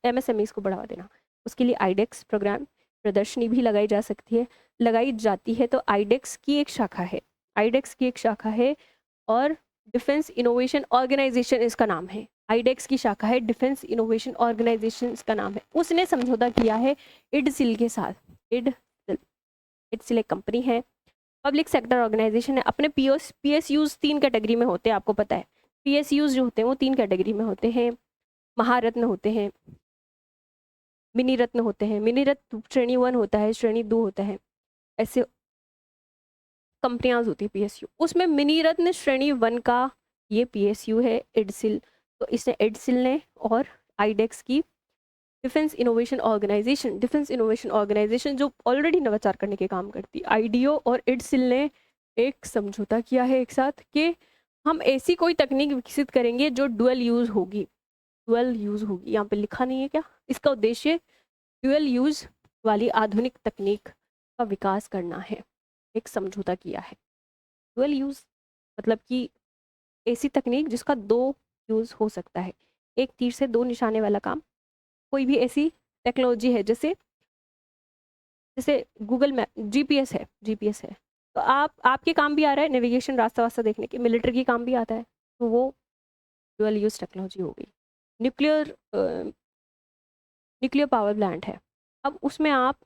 Speaker 1: MSMEs को बढ़ावा देना। उसके लिए आईडेक्स प्रोग्राम प्रदर्शनी भी लगाई जा सकती है, लगाई जाती है। तो आईडेक्स की एक शाखा है, आईडेक्स की एक शाखा है और डिफेंस इनोवेशन ऑर्गेनाइजेशन इसका नाम है। आईडेक्स की शाखा है, डिफेंस इनोवेशन ऑर्गेनाइजेशन इसका नाम है। उसने समझौता किया है इडसिल के साथ। इडसिल एक कंपनी है, पब्लिक सेक्टर ऑर्गेनाइजेशन है। अपने PSUs 3 कैटेगरी में होते हैं, आपको पता है। PSUs जो होते हैं वो 3 कैटेगरी में होते हैं। महारत्न होते हैं, मिनी रत्न होते हैं। मिनी रत्न श्रेणी 1 होता है, श्रेणी 2 होता है, ऐसे कंपनियां होती है PSU। उसमें मिनी रत्न श्रेणी 1 का ये PSU है इडसिल। तो इसने इडसिल ने और आईडेक्स की defence innovation organisation, defence innovation organisation जो ऑलरेडी नवाचार करने के काम करती, आईडीओ और इडसिल ने एक समझौता किया है एक साथ कि हम ऐसी कोई तकनीक विकसित करेंगे जो डुअल यूज़ होगी। डुअल यूज़ होगी, यहाँ पे लिखा नहीं है क्या? इसका उद्देश्य डुअल यूज़ वाली आधुनिक तकनीक का विकास करना है। एक समझौता किया है। डुअल यूज़ मतलब कि ऐसी तकनीक जिसका दो यूज़ हो सकता है, एक तीर से दो निशाने वाला काम। कोई भी ऐसी टेक्नोलॉजी है जैसे जैसे गूगल मैप, जीपीएस है, जीपीएस है, तो आपके काम भी आ रहा है नेविगेशन, रास्ता वास्ता देखने के, मिलिट्री की काम भी आता है, तो वो डुअल यूज़ टेक्नोलॉजी हो गई। न्यूक्लियर न्यूक्लियर पावर प्लांट है, अब उसमें आप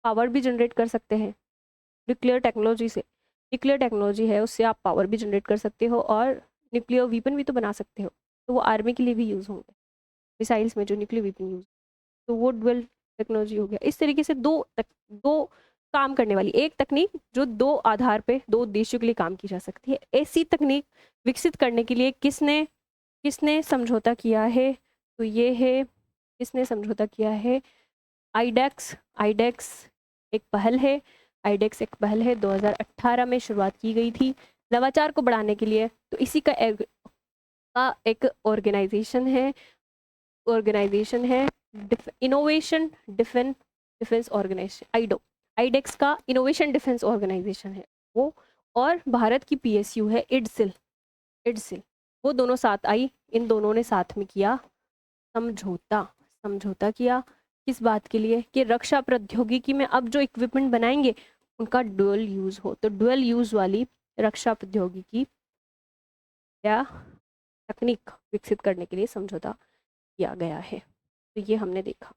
Speaker 1: पावर भी जनरेट कर सकते हैं न्यूक्लियर टेक्नोलॉजी से। न्यूक्लियर टेक्नोलॉजी है, उससे आप पावर भी जनरेट कर सकते हो और न्यूक्लियर वीपन भी तो बना सकते हो, तो वो आर्मी के लिए भी यूज़ होंगे, मिसाइल्स में जो न्यूक्लियर वीपन यूज़, तो वो डुअल टेक्नोलॉजी हो गया। इस तरीके से दो काम करने वाली एक तकनीक जो दो आधार पे दो उद्देश्यों के लिए काम की जा सकती है। ऐसी तकनीक विकसित करने के लिए किसने किसने समझौता किया है, तो ये है, किसने समझौता किया है, आईडेक्स। आईडेक्स एक पहल है, आईडेक्स एक पहल है, 2018 में शुरुआत की गई थी नवाचार को बढ़ाने के लिए। तो इसी का एक ऑर्गेनाइजेशन है इनोवेशन डिफेंस ऑर्गेनाइजेशन, आईडो। आईडेक्स का इनोवेशन डिफेंस ऑर्गेनाइजेशन है वो, और भारत की पीएसयू है इडसिल। इडसिल वो दोनों साथ आई, इन दोनों ने साथ में किया समझौता। समझौता किया किस बात के लिए, कि रक्षा प्रौद्योगिकी में अब जो इक्विपमेंट बनाएंगे उनका डुअल यूज हो, तो डुअल यूज वाली रक्षा प्रौद्योगिकी या तकनीक विकसित करने के लिए समझौता किया गया है। तो ये हमने देखा।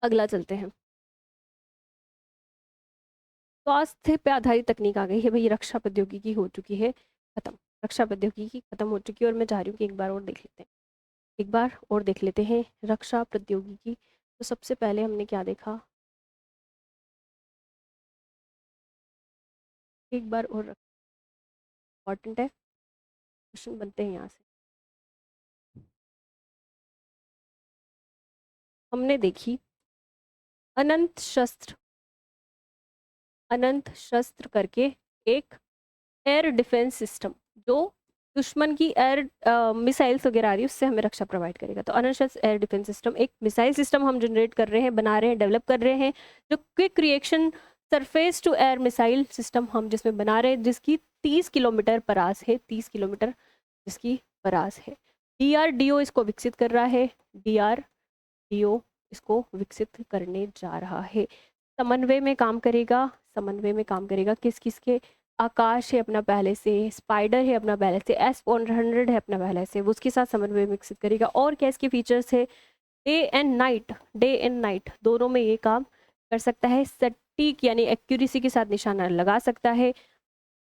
Speaker 1: अगला चलते हैं, स्वास्थ्य पे आधारित तकनीक आ गई है भाई, रक्षा प्रौद्योगिकी हो चुकी है खत्म, रक्षा प्रौद्योगिकी खत्म हो चुकी है, और मैं चाह रही हूँ कि एक बार और देख लेते हैं, एक बार और देख लेते हैं रक्षा प्रौद्योगिकी। तो सबसे पहले हमने क्या देखा, एक बार और इम्पॉर्टेंट है, क्वेश्चन बनते हैं यहाँ से। हमने देखी अनंत शस्त्र, अनंत शस्त्र करके एक एयर डिफेंस सिस्टम, जो दुश्मन की एयर मिसाइल्स वगैरह आ रही है उससे हमें रक्षा प्रोवाइड करेगा। तो अनंत शस्त्र एयर डिफेंस सिस्टम एक मिसाइल सिस्टम हम जनरेट कर रहे हैं, बना रहे हैं, डेवलप कर रहे हैं, जो quick reaction surface to air missile system हम जिसमें बना रहे हैं, जिसकी 30 किलोमीटर परास है, 30 किलोमीटर जिसकी परास है। डीआरडीओ इसको विकसित कर रहा है, डीआरडीओ इसको विकसित करने जा रहा है। समन्वय में काम करेगा, समन्वय में काम करेगा किस किस के, आकाश है अपना पहले से, स्पाइडर है अपना पहले से, S-400 है अपना पहले से, वो उसके साथ समन्वय विकसित करेगा। और क्या इसके फीचर्स है, day and night, day and night दोनों में ये काम कर सकता है, सटीक यानी एक्यूरेसी के साथ निशाना लगा सकता है।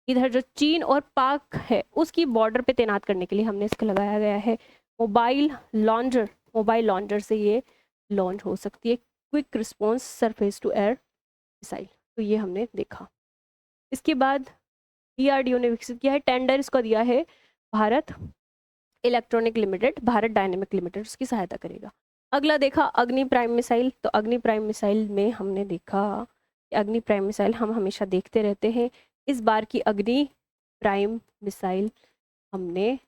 Speaker 1: इधर जो चीन और पाक है उसकी बॉर्डर पे तैनात करने के लिए हमने इसको लगाया गया है। मोबाइल लॉन्चर, मोबाइल लॉन्चर से ये लॉन्च हो सकती है, quick response surface to air missile. तो ये हमने देखा। इसके बाद डीआरडीओ ने विकसित किया है, टेंडर इसको दिया है Bharat electronic limited, Bharat dynamic limited उसकी सहायता करेगा। अगला देखा अग्नि प्राइम मिसाइल। तो अग्नि प्राइम मिसाइल में हमने देखा कि अग्नि प्राइम मिसाइल हम हमेशा देखते रहते हैं, इस बार की अग्नि प्राइम मिसाइल हमने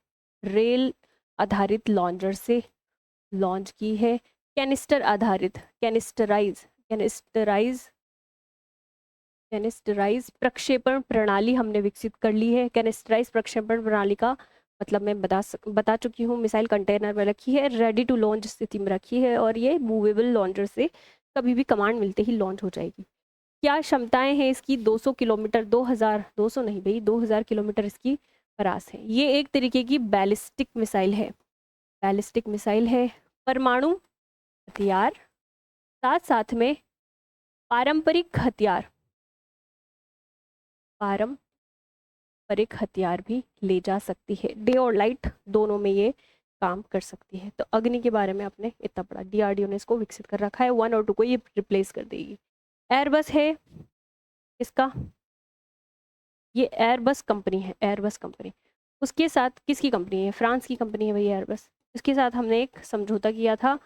Speaker 1: रेल आधारित लॉन्चर से लॉन्च की है, कैनिस्टर आधारित, कैनिस्टराइज प्रक्षेपण प्रणाली हमने विकसित कर ली है। कैनिस्टराइज प्रक्षेपण प्रणाली का मतलब मैं बता चुकी हूँ, मिसाइल कंटेनर में रखी है, रेडी टू लॉन्च स्थिति में रखी है, और ये मूवेबल लॉन्चर से कभी भी कमांड मिलते ही लॉन्च हो जाएगी। क्या क्षमताएं हैं इसकी, 200 किलोमीटर, 200 नहीं भाई, 2000 किलोमीटर इसकी परास है। ये एक तरीके की बैलिस्टिक मिसाइल है, बैलिस्टिक मिसाइल है, परमाणु हथियार साथ साथ में पारंपरिक हथियार, पारंपरिक हथियार भी ले जा सकती है, डे और लाइट दोनों में ये काम कर सकती है। तो अग्नि के बारे में आपने इतना पढ़ा, डीआरडीओ ने इसको विकसित कर रखा है, 1 और 2 को ये रिप्लेस कर देगी। एयरबस है इसका, ये एयरबस कंपनी है, एयरबस कंपनी, उसके साथ किसकी कंपनी है, फ्रांस की कंपनी है भैया एयरबस, उसके साथ हमने एक समझौता किया था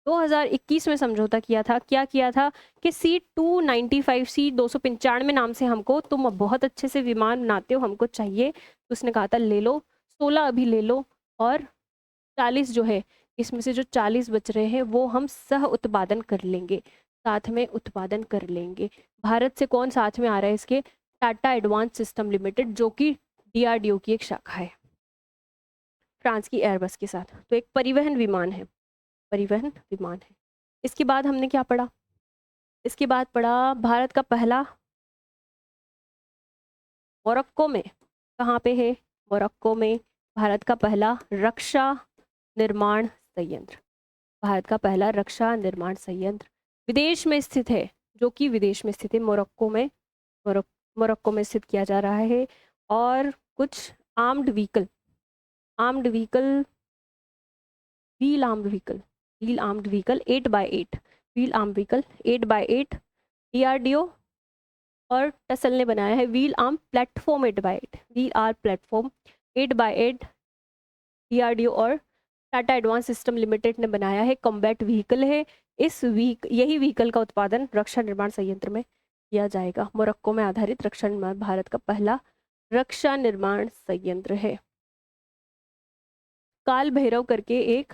Speaker 1: 2021 में, समझौता किया था, क्या किया था कि C295, C295 नाम से हमको, तुम बहुत अच्छे से विमान बनाते हो, हमको चाहिए, तो उसने कहा था ले लो, 16 अभी ले लो, और 40 जो है इसमें से जो 40 बच रहे हैं वो हम सह उत्पादन कर लेंगे। साथ में उत्पादन कर लेंगे। भारत से कौन साथ में आ रहा है इसके? टाटा एडवांस सिस्टम लिमिटेड, जो कि डीआरडीओ की एक शाखा है, फ्रांस की एयरबस के साथ। तो एक परिवहन विमान है, परिवहन विमान है। इसके बाद हमने क्या पढ़ा? इसके बाद पढ़ा भारत का पहला, मोरक्को में, कहाँ पे है? मोरक्को में भारत का पहला रक्षा निर्माण संयंत्र, भारत का पहला रक्षा निर्माण संयंत्र विदेश में स्थित है, जो कि विदेश में स्थित है, मोरक्को में, मोरक्को में स्थित किया जा रहा है। और कुछ armed vehicle, armed vehicle, wheel armed vehicle, wheel armed vehicle 8x8, wheel armed vehicle 8x8 DRDO और टसल ने बनाया है। Wheel arm platform 8x8, wheel arm platform 8x8 DRDO और टाटा एडवांस सिस्टम लिमिटेड ने बनाया है। कॉम्बैट व्हीकल है। यही व्हीकल का उत्पादन रक्षा निर्माण संयंत्र में किया जाएगा। मोरक्को में आधारित रक्षा निर्माण भारत का पहला रक्षा निर्माण संयंत्र है। काल भैरव करके एक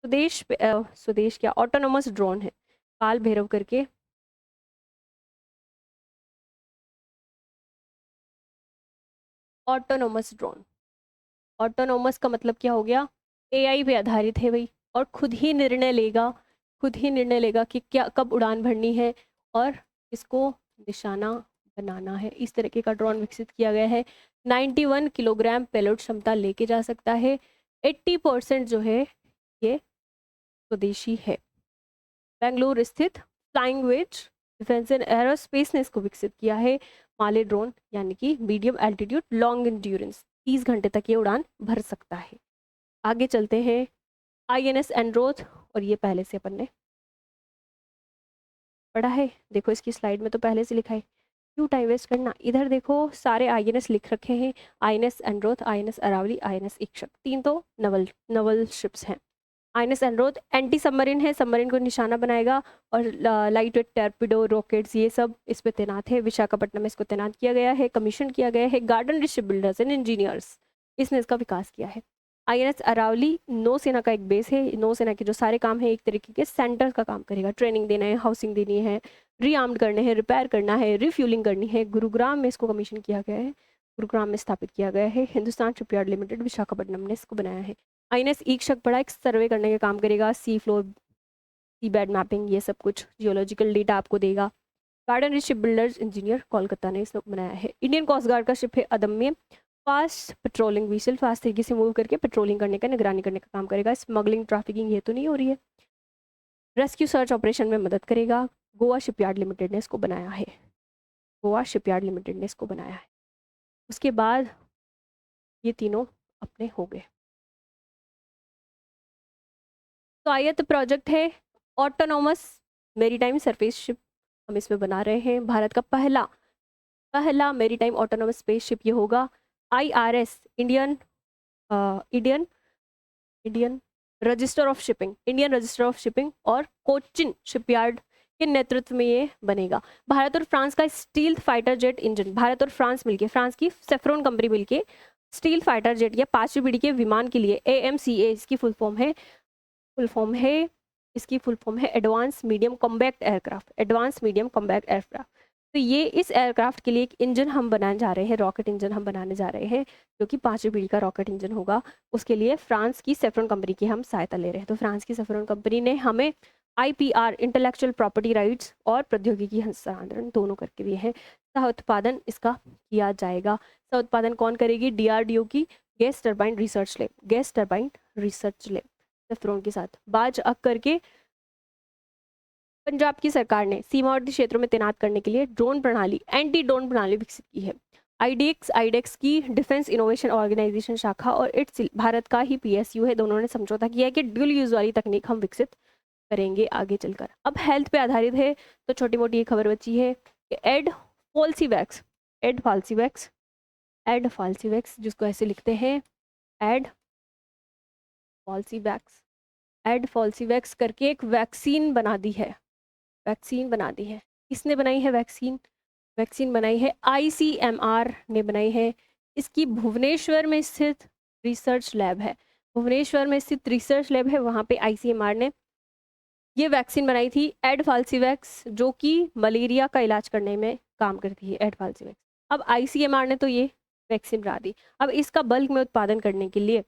Speaker 1: स्वदेश क्या ऑटोनोमस ड्रोन है, काल भैरव करके ऑटोनोमस ड्रोन। ऑटोनोमस का मतलब क्या हो गया? एआई पे आधारित है भाई, और खुद ही निर्णय लेगा, खुद ही निर्णय लेगा कि क्या कब उड़ान भरनी है और किसको निशाना बनाना है। इस तरीके का ड्रोन विकसित किया गया है। 91 किलोग्राम पेलोड क्षमता लेके जा सकता है। 80% जो है ये स्वदेशी है। बेंगलुरु स्थित Flying Wedge Defence and Aerospace ने इसको विकसित किया है। माले ड्रोन यानी कि मीडियम एल्टीट्यूड लॉन्ग इंड्योरेंस, 30 घंटे तक ये उड़ान भर सकता है। आगे चलते हैं। आईएनएस एंड्रोथ, और ये पहले से अपन ने पढ़ा है। देखो इसकी स्लाइड में तो पहले से लिखा है, क्यों टाइम वेस्ट करना। इधर देखो सारे आईएनएस लिख रखे हैं, INS Androth, INS Aravalli, INS Ikshak, तीन तो नवल शिप्स हैं। आईएनएस एंड्रोथ एंटी सबमरीन है, सबमरीन को निशाना बनाएगा, और लाइट वेट टॉर्पेडो, रॉकेट्स, ये सब इस पे तैनात है। विशाखापट्टनम में इसको तैनात किया गया है, कमीशन किया गया है। Garden ship builders and engineers, इसने इसका विकास किया है। आईएनएस अरावली नौसेना का एक बेस है। नौसेना के जो सारे काम है एक तरीके के सेंटर का काम करेगा। ट्रेनिंग देना है, हाउसिंग देनी है, रीआर्म्ड करने हैं, रिपेयर करना है, रिफ्यूलिंग करनी है। गुरुग्राम में इसको कमीशन किया गया है, गुरुग्राम में स्थापित किया गया है। हिंदुस्तान शिपयार्ड लिमिटेड विशाखापट्टनम ने इसको बनाया है। आईएनएस ईक्षक बड़ा एक सर्वे करने का काम करेगा, सी फ्लोर, सी बेड मैपिंग, ये सब कुछ जियोलॉजिकल डेटा आपको देगा। Garden ship builders engineer Kolkata ने इसको बनाया है। इंडियन कोस्ट गार्ड का शिप है अदम्य, फास्ट पेट्रोलिंग व्हीसल, फास्ट तरीके से मूव करके पेट्रोलिंग करने का, निगरानी करने का काम करेगा। स्मगलिंग, ट्रैफिकिंग ये तो नहीं हो रही है। रेस्क्यू सर्च ऑपरेशन में मदद करेगा। गोवा शिपयार्ड लिमिटेड ने इसको बनाया है, गोवा शिपयार्ड लिमिटेड ने इसको बनाया है। उसके बाद ये तीनों अपने हो गए। स्वायत्त प्रोजेक्ट है ऑटोनोमस मेरीटाइम सरफेस शिप, हम इसमें बना रहे हैं। भारत का पहला मेरीटाइम ऑटोनोमस स्पेस शिप ये होगा। IRS, Indian register of shipping, Indian register of shipping और कोचिन शिपयार्ड के नेतृत्व में ये बनेगा। भारत और फ्रांस का steel fighter jet engine, Bharat और फ्रांस मिलके, फ्रांस की सेफ्रॉन कंपनी मिलके स्टील फाइटर जेट या 5वीं पीढ़ी के विमान के लिए AMCA इसकी फुल फॉर्म है advance medium combat aircraft, advance medium combat aircraft. तो ये इस एयरक्राफ्ट के लिए एक इंजन हम बनाने जा रहे हैं, रॉकेट इंजन हम बनाने जा रहे हैं, जो कि 5वीं पीढ़ी का रॉकेट इंजन होगा। उसके लिए फ्रांस की सेफ्रॉन कंपनी की हम सहायता ले रहे हैं। तो फ्रांस की सेफ्रॉन कंपनी ने हमें IPR, इंटेलेक्चुअल प्रॉपर्टी राइट्स, और प्रौद्योगिकी हस्तांतरण दोनों करके दिए हैं। सह उत्पादन इसका किया जाएगा। सह उत्पादन कौन करेगी? DRDO की gas turbine research lab saffron के साथ। बाज अक करके पंजाब की सरकार ने सीमावर्ती क्षेत्रों में तैनात करने के लिए ड्रोन प्रणाली, एंटी ड्रोन प्रणाली विकसित की है। आईडेक्स की डिफेंस इनोवेशन ऑर्गेनाइजेशन शाखा और इट्स भारत का ही PSU है। दोनों ने समझौता किया है कि ड्यूल यूज वाली तकनीक हम विकसित करेंगे आगे चलकर। अब हेल्थ पे आधारित है, तो छोटी मोटी ये खबर बची है कि एड फाल्सीवैक्स, जिसको ऐसे लिखते हैं एड फाल्सीवैक्स करके एक वैक्सीन बना दी है। किसने बनाई है वैक्सीन बनाई है ICMR ने बनाई है। इसकी भुवनेश्वर में स्थित रिसर्च लैब है, वहाँ पे ICMR ने ये वैक्सीन बनाई थी एडफाल्सीवैक्स, जो कि मलेरिया का इलाज करने में काम करती है, एडफाल्सीवैक्स। अब आईसीएमआर ने तो ये वैक्सीन बना दी। अब इसका बल्क में उत्पादन करने के लिए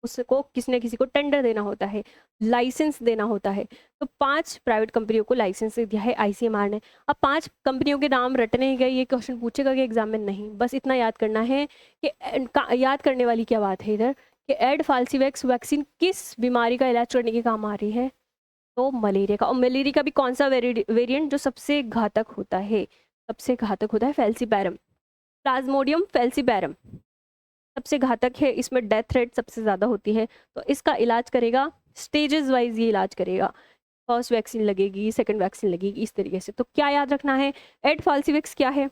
Speaker 1: उसको किसी न किसी को टेंडर देना होता है, लाइसेंस देना होता है। तो 5 प्राइवेट कंपनियों को लाइसेंस दिया है आईसीएमआर ने। अब 5 कंपनियों के नाम रटने ही गए, ये क्वेश्चन पूछेगा कि एग्जाम में नहीं, बस इतना याद करना है कि याद करने वाली क्या बात है इधर, कि एडफाल्सीवैक्स वैक्सीन किस बीमारी का इलाज करने के काम आ रही है, तो मलेरिया का। और मलेरिया का भी कौन सा वेरिएंट जो सबसे घातक होता है, सबसे घातक होता है फैल्सीपैरम, प्लाज्मोडियम फैल्सीपैरम सबसे घातक है, इसमें डेथ रेट सबसे ज़्यादा होती है। तो इसका इलाज करेगा स्टेजेस वाइज, ये इलाज करेगा, फर्स्ट वैक्सीन लगेगी, सेकंड वैक्सीन लगेगी, इस तरीके से। तो क्या याद रखना है, एडफाल्सीवैक्स क्या है,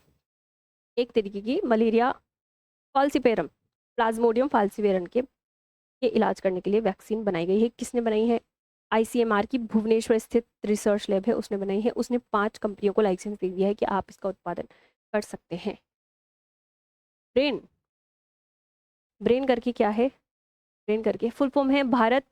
Speaker 1: एक तरीके की मलेरिया फॉल्सीपेरम प्लाज्मोडियम फाल्सीपेरम के ये इलाज करने के लिए वैक्सीन बनाई गई है। किसने बनाई है, आईसीएमआर की भुवनेश्वर स्थित रिसर्च लैब है, उसने बनाई है। उसने 5 कंपनियों को लाइसेंस दे दिया है कि आप इसका उत्पादन कर सकते हैं। ब्रेन, ब्रेन करके क्या है, ब्रेन करके फुल फॉर्म है Bharat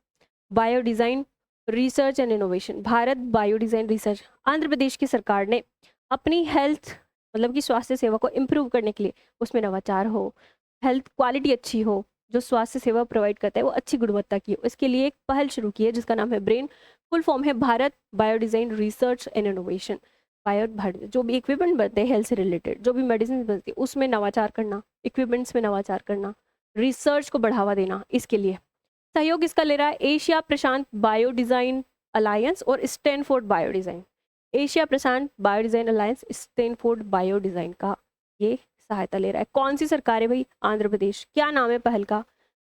Speaker 1: bio design research and innovation. Bharat bio design research, Andhra Pradesh की सरकार ने अपनी हेल्थ मतलब कि स्वास्थ्य सेवा को इम्प्रूव करने के लिए, उसमें नवाचार हो, हेल्थ क्वालिटी अच्छी हो, जो स्वास्थ्य सेवा प्रोवाइड करता है वो अच्छी गुणवत्ता की हो, इसके लिए एक पहल शुरू की है जिसका नाम है ब्रेन। फुल फॉर्म है Bharat bio design research and innovation. जो भी इक्विपमेंट बनते हैं हेल्थ से रिलेटेड, जो भी मेडिसिन बनती है उसमें नवाचार करना, इक्विपमेंट्स में नवाचार करना, रिसर्च को बढ़ावा देना, इसके लिए सहयोग इसका ले रहा है एशिया प्रशांत बायो डिज़ाइन अलायंस और स्टैनफोर्ड बायो डिज़ाइन। एशिया प्रशांत bio design alliance, Stanford bio design का ये सहायता ले रहा है। कौन सी सरकार है भाई, आंध्र प्रदेश। क्या नाम है पहल का,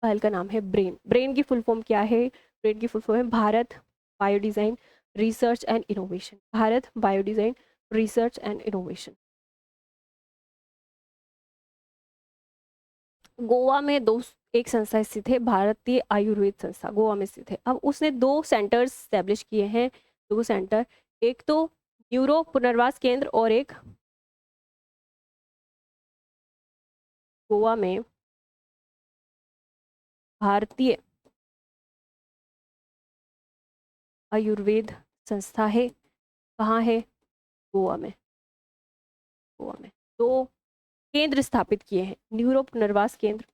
Speaker 1: पहल का नाम है ब्रेन। ब्रेन की फुल फॉर्म क्या है, ब्रेन की फुल फॉर्म है Bharat bio design research and innovation. Bharat bio design research and innovation. Goa में एक संस्था स्थित है, भारतीय आयुर्वेद संस्था, गोवा में स्थित है। अब उसने 2 सेंटर्स स्टैब्लिश किए हैं, 2 सेंटर, एक तो न्यूरो पुनर्वास केंद्र और एक गोवा में भारतीय आयुर्वेद संस्था है। कहाँ है, गोवा में, गोवा में 2 केंद्र स्थापित किए हैं, न्यूरो पुनर्वास केंद्र,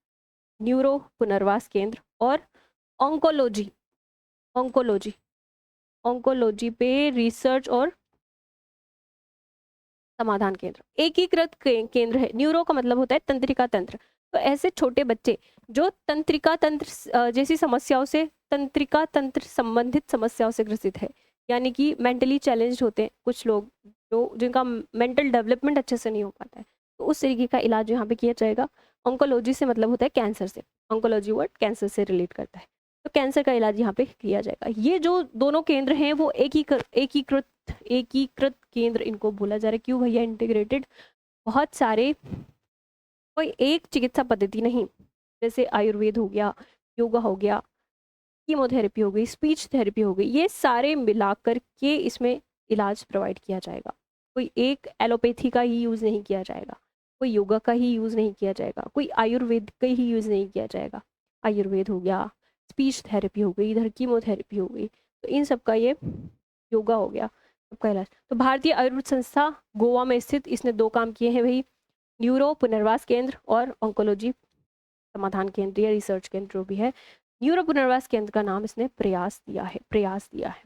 Speaker 1: न्यूरो पुनर्वास केंद्र और ऑन्कोलॉजी, ऑन्कोलॉजी, ऑन्कोलॉजी पे रिसर्च और समाधान केंद्र। एकीकृत केंद्र है, न्यूरो का मतलब होता है तंत्रिका तंत्र। तो ऐसे छोटे बच्चे जो तंत्रिका तंत्र जैसी समस्याओं से, तंत्रिका तंत्र संबंधित समस्याओं से ग्रसित है, यानी कि मेंटली चैलेंज्ड होते हैं कुछ लोग, जो जिनका मेंटल डेवलपमेंट अच्छे से नहीं हो पाता है, तो उस तरीके का इलाज यहाँ पे किया जाएगा। ऑन्कोलॉजी से मतलब होता है कैंसर से, ऑन्कोलॉजी वर्ड कैंसर से रिलेट करता है, तो कैंसर का इलाज यहाँ पे किया जाएगा। ये जो दोनों केंद्र हैं वो एकीकृत केंद्र इनको बोला जा रहा है। क्यों भैया इंटीग्रेटेड, बहुत सारे, कोई एक चिकित्सा पद्धति नहीं, जैसे आयुर्वेद हो गया, योगा हो गया, कीमोथेरेपी हो गई, स्पीच थेरेपी हो गई, ये सारे मिलाकर के इसमें इलाज प्रोवाइड किया जाएगा। कोई एक एलोपैथी का ही यूज़ नहीं किया जाएगा, कोई योगा का ही यूज़ नहीं किया जाएगा, कोई आयुर्वेद का ही यूज़ नहीं किया जाएगा। आयुर्वेद हो गया, स्पीच थेरेपी हो गई, इधर कीमोथेरेपी हो गई, तो इन सब का ये योगा हो गया, सबका इलाज। तो भारतीय आयुर्वेद संस्था गोवा में स्थित, इसने 2 काम किए हैं भाई, न्यूरो पुनर्वास केंद्र और ऑन्कोलॉजी समाधान केंद्र या रिसर्च केंद्र जो भी है। न्यूरो पुनर्वास केंद्र का नाम इसने प्रयास दिया है, प्रयास दिया है,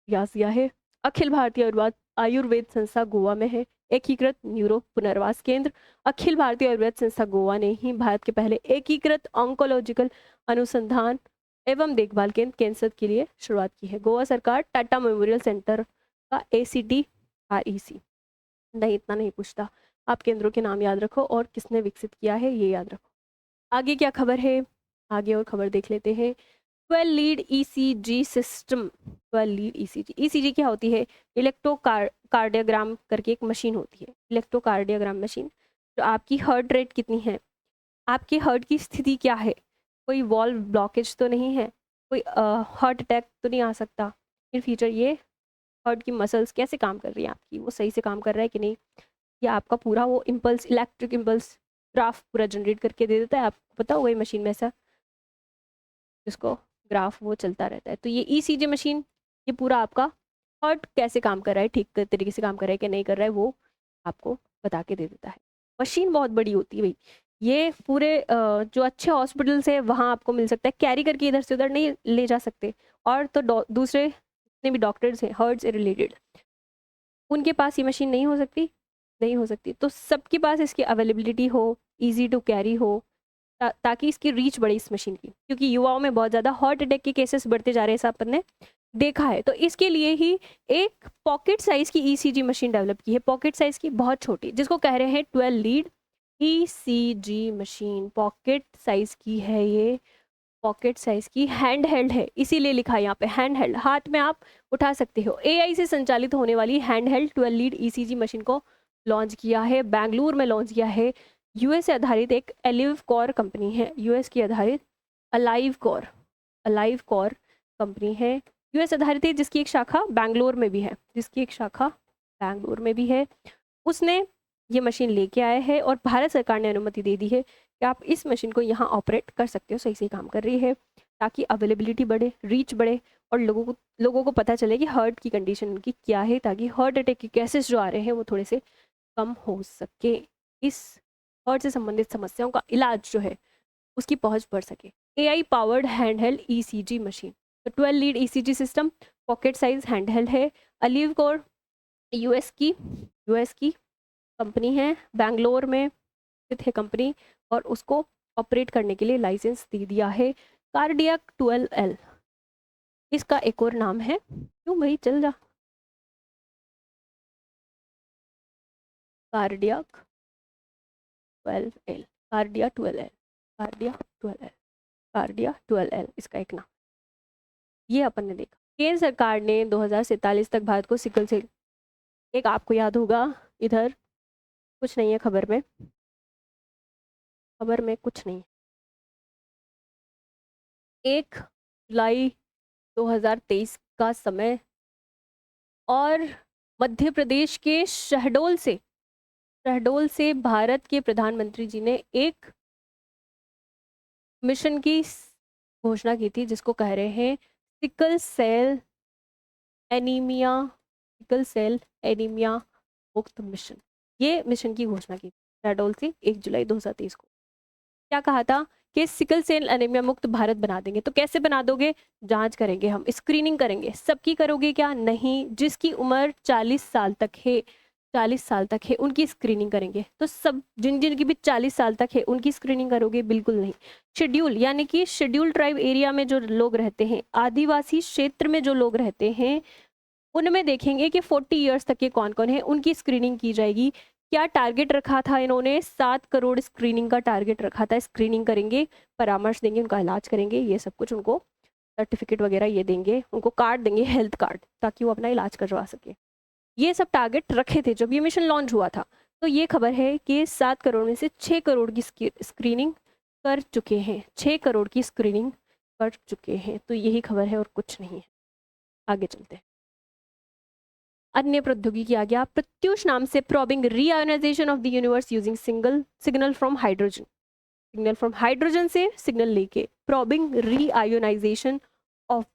Speaker 1: प्रयास दिया है। अखिल भारतीय आयुर्वेद संस्था गोवा में है, एकीकृत न्यूरो पुनर्वास केंद्र। अखिल भारतीय आयुर्वेद संस्था गोवा ने ही भारत के पहले एकीकृत ऑन्कोलॉजिकल अनुसंधान एवं देखभाल केंद्र कैंसर के लिए शुरुआत की है। गोवा सरकार टाटा मेमोरियल सेंटर का ACTREC, नहीं इतना नहीं पूछता, आप केंद्रों के नाम याद रखो और किसने विकसित किया है ये याद रखो। आगे क्या खबर है, आगे और खबर देख लेते हैं। 12 lead ECG system, 12 lead ECG, ECG क्या होती है, इलेक्ट्रोकार्डियोग्राम करके एक मशीन होती है, इलेक्ट्रोकार्डियोग्राम मशीन, जो आपकी हार्ट रेट कितनी है, आपके हार्ट की स्थिति क्या है, कोई वॉल्व ब्लॉकेज तो नहीं है, कोई हार्ट अटैक तो नहीं आ सकता इन फ्यूचर, ये हार्ट की मसल्स कैसे काम कर रही है आपकी, वो सही से काम कर रहा है कि नहीं, या आपका पूरा वो इम्पल्स, इलेक्ट्रिक इम्पल्स ग्राफ पूरा जनरेट करके दे देता है, आपको पता होगा ये मशीन में ऐसा, जिसको ग्राफ वो चलता रहता है। तो ये ईसीजी मशीन, ये पूरा आपका हार्ट कैसे काम कर रहा है, ठीक तरीके से काम कर रहा है कि नहीं कर रहा है, वो आपको बता के दे देता है। मशीन बहुत बड़ी होती है भाई, ये पूरे जो अच्छे हॉस्पिटल्स है वहाँ आपको मिल सकता है, कैरी करके इधर से उधर नहीं ले जा सकते। और तो दूसरे जितने भी डॉक्टर्स हैं हार्ट से रिलेटेड, उनके पास ये मशीन नहीं हो सकती, नहीं हो सकती। तो सबके पास इसकी अवेलेबिलिटी हो, ईजी टू कैरी हो, ताकि इसकी रीच बढ़े इस मशीन की, क्योंकि युवाओं में बहुत ज़्यादा हार्ट अटैक के केसेस बढ़ते जा रहे हैं, ऐसा अपन ने देखा है। तो इसके लिए ही एक पॉकेट साइज की ईसीजी मशीन डेवलप की है, पॉकेट साइज की, बहुत छोटी, जिसको कह रहे हैं 12 lead ECG machine. Pocket size की है ये, पॉकेट साइज की, हैंड हेल्ड है, इसीलिए लिखा है यहाँ पे हैंड हेल्ड, हाथ में आप उठा सकते हो। एआई से संचालित होने वाली hand held 12 lead ECG machine को लॉन्च किया है, बेंगलुरु में लॉन्च किया है। यूएस से आधारित एक अलाइव कोर कंपनी है, यूएस की आधारित अलाइव कोर कंपनी है, यूएस आधारित है, जिसकी एक शाखा बैंगलोर में भी है, जिसकी एक शाखा बैंगलोर में भी है। उसने ये मशीन लेके आया है और भारत सरकार ने अनुमति दे दी है कि आप इस मशीन को यहाँ ऑपरेट कर सकते हो, सही से काम कर रही है, ताकि अवेलेबिलिटी बढ़े, रीच बढ़े, और लोगों को पता चले कि हार्ट की कंडीशन उनकी क्या है, ताकि हार्ट अटैक के केसेस जो आ रहे हैं वो थोड़े से कम हो सके, इस हार्ट से संबंधित समस्याओं का इलाज जो है उसकी पहुंच बढ़ सके। AI powered handheld ECG machine, तो 12 lead ECG system, pocket size handheld है, अलीव कोर यूएस की कंपनी है, बैंगलोर में स्थित है कंपनी, और उसको ऑपरेट करने के लिए लाइसेंस दे दिया है। कार्डियक 12L इसका एक और नाम है, क्यों भाई चल जा, cardiac 12L, cardia 12L, cardia 12L, cardia 12L इसका एक नाम। ये अपन ने देखा। केंद्र सरकार ने 2047 तक भारत को सिकल सेल, एक आपको याद होगा, इधर कुछ नहीं है खबर में कुछ नहीं है। 1 जुलाई 2023 का समय, और मध्य प्रदेश के शहडोल से भारत के प्रधानमंत्री जी ने एक मिशन की घोषणा की थी, जिसको कह रहे हैं सिकल सेल एनीमिया मुक्त मिशन। ये मिशन की घोषणा की शहडोल से 1 जुलाई 2023 को। क्या कहा था कि सिकल सेल एनीमिया मुक्त भारत बना देंगे। तो कैसे बना दोगे, जांच करेंगे हम, स्क्रीनिंग करेंगे, सबकी करोगे क्या, नहीं, जिसकी उम्र 40 साल तक है, 40 साल तक है उनकी स्क्रीनिंग करेंगे। तो सब जिन की भी 40 साल तक है उनकी स्क्रीनिंग करोगे, बिल्कुल नहीं। शेड्यूल यानी कि शेड्यूल ट्राइब एरिया में जो लोग रहते हैं, आदिवासी क्षेत्र में जो लोग रहते हैं, उनमें देखेंगे कि 40 ईयर्स तक के कौन कौन है, उनकी स्क्रीनिंग की जाएगी। क्या टारगेट रखा था इन्होंने, 7 करोड़ स्क्रीनिंग का टारगेट रखा था। स्क्रीनिंग करेंगे, परामर्श देंगे, उनका इलाज करेंगे, ये सब कुछ उनको सर्टिफिकेट वगैरह ये देंगे, उनको कार्ड देंगे, हेल्थ कार्ड, ताकि वो अपना इलाज करवा सके। ये सब टारगेट रखे थे जब ये मिशन लॉन्च हुआ था। तो ये खबर है कि 7 करोड़ में से 6 करोड़ की स्क्रीनिंग कर चुके हैं, 6 करोड़ की स्क्रीनिंग कर चुके हैं। तो यही खबर है और कुछ नहीं है। आगे चलते हैं। अन्य प्रौद्योगिकी आ गया, प्रत्यूष नाम से probing reionisation of the universe using signal from hydrogen से सिग्नल लेके, probing reionisation of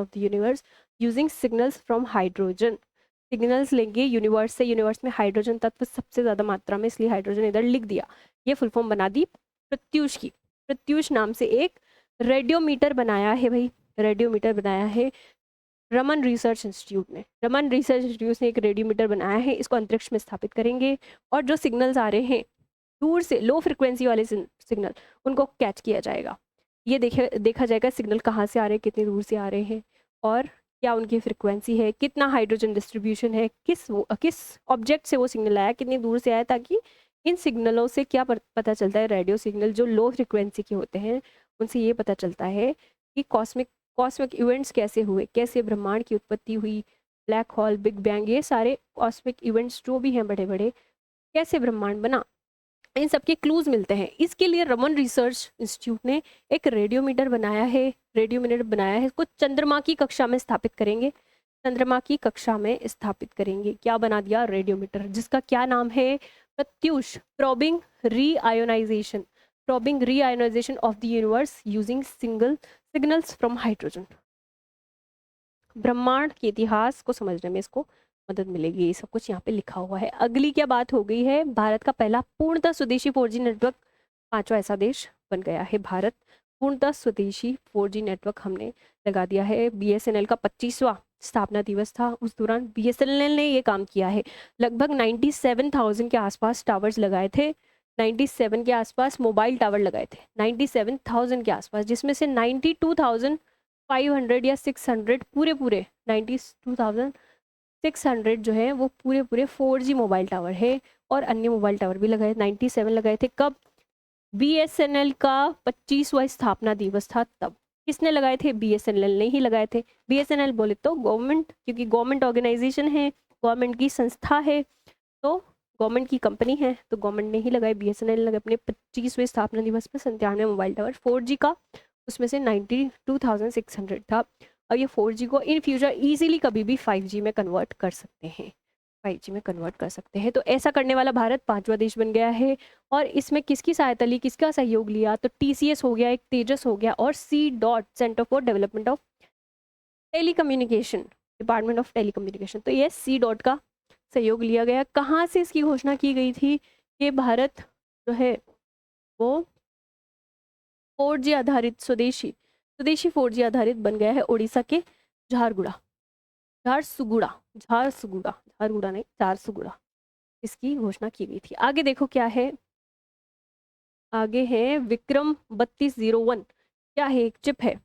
Speaker 1: the universe using signals from hydrogen. Signals लेंगे यूनिवर्स से, यूनिवर्स में हाइड्रोजन तत्व सबसे ज्यादा मात्रा में, इसलिए हाइड्रोजन इधर लिख दिया। ये फुल फॉर्म बना दी प्रत्यूष की। प्रत्यूष नाम से एक रेडियोमीटर बनाया है भाई, रेडियोमीटर बनाया है रमन रिसर्च इंस्टीट्यूट ने। रमन रिसर्च इंस्टीट्यूट ने एक रेडियोमीटर बनाया है, इसको अंतरिक्ष में स्थापित करेंगे, और जो सिग्नल्स आ रहे हैं दूर से, लो फ्रिक्वेंसी वाले सिग्नल, उनको कैच किया जाएगा। ये देखा जाएगा सिग्नल कहाँ से आ रहे हैं, कितनी दूर से आ रहे हैं, और क्या उनकी फ्रिक्वेंसी है, कितना हाइड्रोजन डिस्ट्रीब्यूशन है, किस ऑब्जेक्ट से वो सिग्नल आया, कितनी दूर से आया, ताकि इन सिग्नलों से क्या पता चलता है, रेडियो सिग्नल जो लो फ्रिक्वेंसी के होते हैं उनसे ये पता चलता है कि कॉस्मिक इवेंट्स कैसे हुए, कैसे ब्रह्मांड की उत्पत्ति हुई, ब्लैक होल, बिग बैंग, ये सारे कॉस्मिक इवेंट्स जो भी हैं बड़े बड़े, कैसे ब्रह्मांड बना, इन सब के क्लूज मिलते हैं। इसके लिए रमन रिसर्च इंस्टीट्यूट ने एक रेडियोमीटर बनाया है, इसको चंद्रमा की कक्षा में स्थापित करेंगे, क्या बना दिया, रेडियोमीटर, जिसका क्या नाम है, Pratyush, probing reionisation probing reionization of the universe using single signals from hydrogen। ब्रह्मांड के इतिहास को समझने में इसको मदद मिलेगी। ये सब कुछ यहाँ पे लिखा हुआ है। अगली क्या बात हो गई है, भारत का पहला पूर्णतः स्वदेशी 4G नेटवर्क, पांचवा ऐसा देश बन गया है भारत। पूर्णतः स्वदेशी 4G नेटवर्क हमने लगा दिया है। BSNL का 25वां स्थापना दिवस था, उस दौरान BSNL ने ये काम किया है। लगभग 97,000 के आसपास टावर्स लगाए थे, 97 के आसपास मोबाइल टावर लगाए थे, 97,000 के आसपास, जिसमें से 92,500 या 600 पूरे 92,600 जो है वो पूरे 4G मोबाइल टावर है, और अन्य मोबाइल टावर भी लगाए। 97 लगाए थे कब, BSNL का 25वां स्थापना दिवस था तब। किसने लगाए थे, BSNL ने ही लगाए थे। BSNL बोले तो गवर्नमेंट, क्योंकि गवर्नमेंट ऑर्गेनाइजेशन है, गवर्नमेंट की संस्था है, तो गवर्नमेंट की कंपनी है, तो गवर्नमेंट ने ही लगाए। BSNL ने अपने 25वें स्थापना दिवस पर 97 मोबाइल टावर 4G का, उसमें से 92,600 था। और ये 4G को इन फ्यूचर इजीली कभी भी 5G में कन्वर्ट कर सकते हैं, 5G में कन्वर्ट कर सकते हैं। तो ऐसा करने वाला भारत पांचवा देश बन गया है। और इसमें किसकी सहायता ली, किसका सहयोग लिया, तो TCS हो गया, एक तेजस हो गया, और C. Centre for development of telecommunication, department of telecommunication, तो ये C. का सहयोग लिया गया। कहाँ से इसकी घोषणा की गई थी कि भारत जो है वो 4G आधारित स्वदेशी 4G आधारित बन गया है उड़ीसा के झारसुगुड़ा इसकी घोषणा की गई थी। आगे देखो क्या है, आगे है विक्रम 3201। क्या है, एक चिप है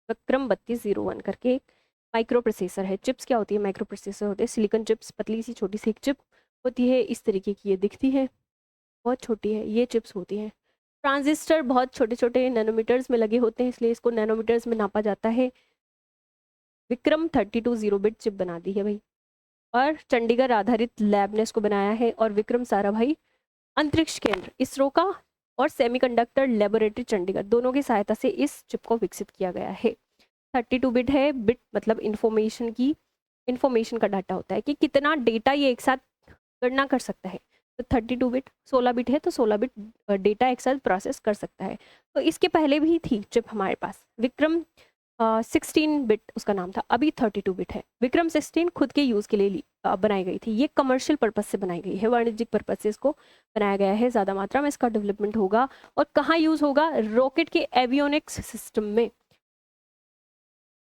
Speaker 1: विक्रम 3201 करके, एक माइक्रो प्रोसेसर है। चिप्स क्या होती है, माइक्रो प्रोसेसर होते हैं सिलिकॉन चिप्स, पतली सी छोटी सी एक चिप होती है, इस तरीके की ये दिखती है, बहुत छोटी है, ये चिप्स होती हैं। ट्रांजिस्टर बहुत छोटे छोटे नैनोमीटर्स में लगे होते हैं, इसलिए इसको नैनोमीटर्स में नापा जाता है। विक्रम 32 बिट चिप बना दी है भाई, और चंडीगढ़ आधारित लैब ने इसको बनाया है। और विक्रम साराभाई अंतरिक्ष केंद्र इसरो का और सेमीकंडक्टर लेबोरेटरी चंडीगढ़ दोनों की सहायता से इस चिप को विकसित किया गया है। 32 बिट है, बिट मतलब इंफॉर्मेशन का डाटा होता है कि कितना डेटा ये एक साथ गणना कर सकता है। तो 32 बिट, 16 बिट है तो 16 बिट डेटा एक साथ प्रोसेस कर सकता है। तो इसके पहले भी थी चिप हमारे पास, विक्रम 16 बिट उसका नाम था, अभी 32 बिट है। विक्रम 16 खुद के यूज़ के लिए बनाई गई थी, ये कमर्शियल पर्पज से बनाई गई है, वाणिज्यिक पर्पज से इसको बनाया गया है। ज़्यादा मात्रा में इसका डेवलपमेंट होगा, और कहाँ यूज़ होगा, रॉकेट के एवियोनिक्स सिस्टम में,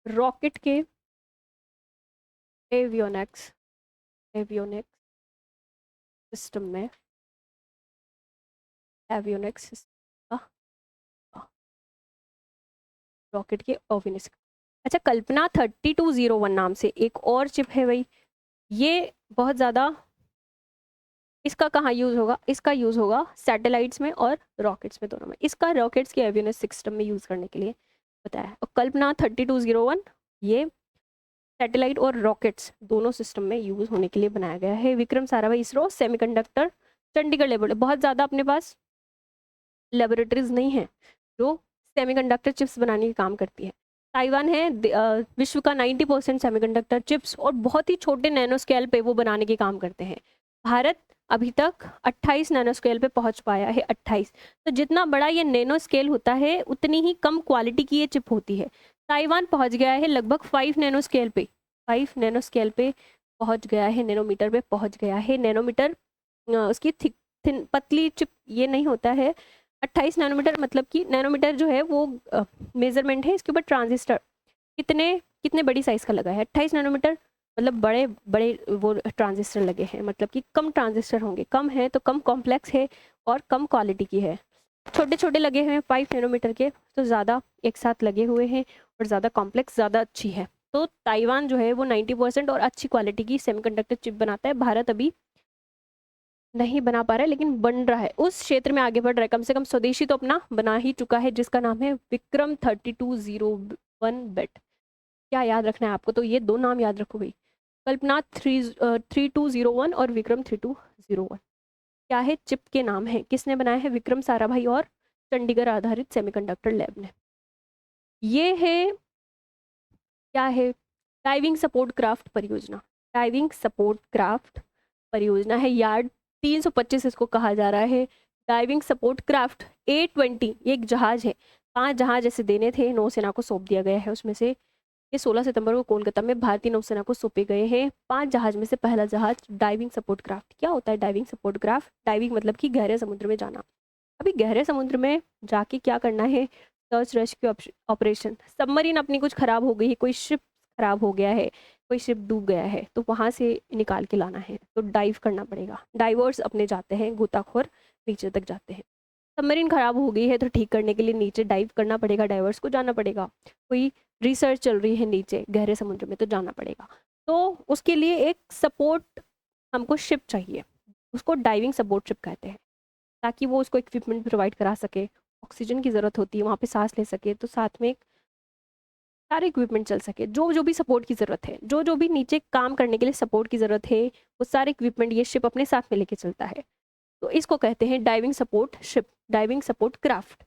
Speaker 1: रॉकेट के एवियोनिक्स सिस्टम में, एवियोनिक्स रॉकेट के एवियोनिक्स। अच्छा, कल्पना 3201 नाम से एक और चिप है भाई, ये बहुत ज़्यादा, इसका कहाँ यूज़ होगा, इसका यूज़ होगा सैटेलाइट्स में और रॉकेट्स में, दोनों में। इसका रॉकेट्स के एवियोनिक्स सिस्टम में यूज़ करने के लिए बताया है। और कल्पना 3201 ये सैटेलाइट और रॉकेट्स दोनों सिस्टम में यूज़ होने के लिए बनाया गया है। विक्रम साराभाई इसरो सेमीकंडक्टर चंडीगढ़ लेबोरेटरी, बहुत ज़्यादा अपने पास लेबोरेटरीज नहीं है जो सेमीकंडक्टर चिप्स बनाने का काम करती है। ताइवान है विश्व का 90% सेमीकंडक्टर चिप्स और बहुत ही छोटे नैनो स्केल पे वो बनाने के काम करते हैं। भारत अभी तक 28 नैनो स्केल पे पहुंच पाया है, 28। तो जितना बड़ा ये नैनो स्केल होता है उतनी ही कम क्वालिटी की ये चिप होती है। ताइवान पहुंच गया है लगभग 5 नैनो स्केल पे, 5 नैनो स्केल पे पहुंच गया है, नैनोमीटर पे पहुंच गया है। नैनोमीटर उसकी थिन पतली चिप ये नहीं होता है। 28 नैनोमीटर मतलब कि नैनोमीटर जो है वो मेजरमेंट है, इसके ऊपर ट्रांजिस्टर कितने बड़ी साइज का लगा है। 28 नैनोमीटर मतलब बड़े बड़े वो ट्रांजिस्टर लगे हैं, मतलब कि कम ट्रांजिस्टर होंगे, कम है तो कम कॉम्प्लेक्स है और कम क्वालिटी की है। छोटे छोटे लगे हुए हैं 5 नैनोमीटर के, तो ज़्यादा एक साथ लगे हुए हैं और ज़्यादा कॉम्प्लेक्स, ज़्यादा अच्छी है। तो ताइवान जो है वो 90% और अच्छी क्वालिटी की सेमीकंडक्टर चिप बनाता है। भारत अभी नहीं बना पा रहा है लेकिन बन रहा है, उस क्षेत्र में आगे बढ़ रहा है। कम से कम स्वदेशी तो अपना बना ही चुका है, जिसका नाम है विक्रम 3201 बेट। क्या याद रखना है आपको, तो ये दो नाम याद रखो भाई, कल्पना 3201 और विक्रम 3201। क्या है, चिप के नाम है, किसने बनाया है, विक्रम साराभाई और चंडीगढ़ आधारित सेमीकंडक्टर लैब ने। ये है क्या है, डाइविंग सपोर्ट क्राफ्ट परियोजना, डाइविंग सपोर्ट क्राफ्ट परियोजना है। यार्ड 325 इसको कहा जा रहा है। डाइविंग सपोर्ट क्राफ्ट A20, ये एक जहाज है। 5 जहाज ऐसे देने थे, नौसेना को सौंप दिया गया है। उसमें से ये 16 सितंबर को कोलकाता में भारतीय नौसेना को सौंपे गए हैं। 5 जहाज में से पहला जहाज डाइविंग सपोर्ट क्राफ्ट। क्या होता है डाइविंग सपोर्ट क्राफ्ट? डाइविंग मतलब कि गहरे समुद्र में जाना। अभी गहरे समुद्र में जाके क्या करना है? Search rescue operation. सबमरीन अपनी कुछ खराब हो गई है, कोई शिप खराब हो गया है, कोई शिप डूब गया है, तो वहां से निकाल के लाना है, तो डाइव करना पड़ेगा। डाइवर्स अपने जाते हैं, गोताखोर नीचे तक जाते हैं। सबमरीन खराब हो गई है तो ठीक करने के लिए नीचे डाइव करना पड़ेगा, डाइवर्स को जाना पड़ेगा। कोई रिसर्च चल रही है नीचे गहरे समुद्र में, तो जाना पड़ेगा। तो उसके लिए एक सपोर्ट हमको शिप चाहिए, उसको डाइविंग सपोर्ट शिप कहते हैं, ताकि वो उसको इक्विपमेंट प्रोवाइड करा सके। ऑक्सीजन की ज़रूरत होती है, वहाँ पे सांस ले सके, तो साथ में सारे इक्विपमेंट चल सके। जो जो भी सपोर्ट की ज़रूरत है, जो जो भी नीचे काम करने के लिए सपोर्ट की ज़रूरत है, वो सारे इक्विपमेंट ये शिप अपने साथ में लेके चलता है। तो इसको कहते हैं diving support ship, diving support craft.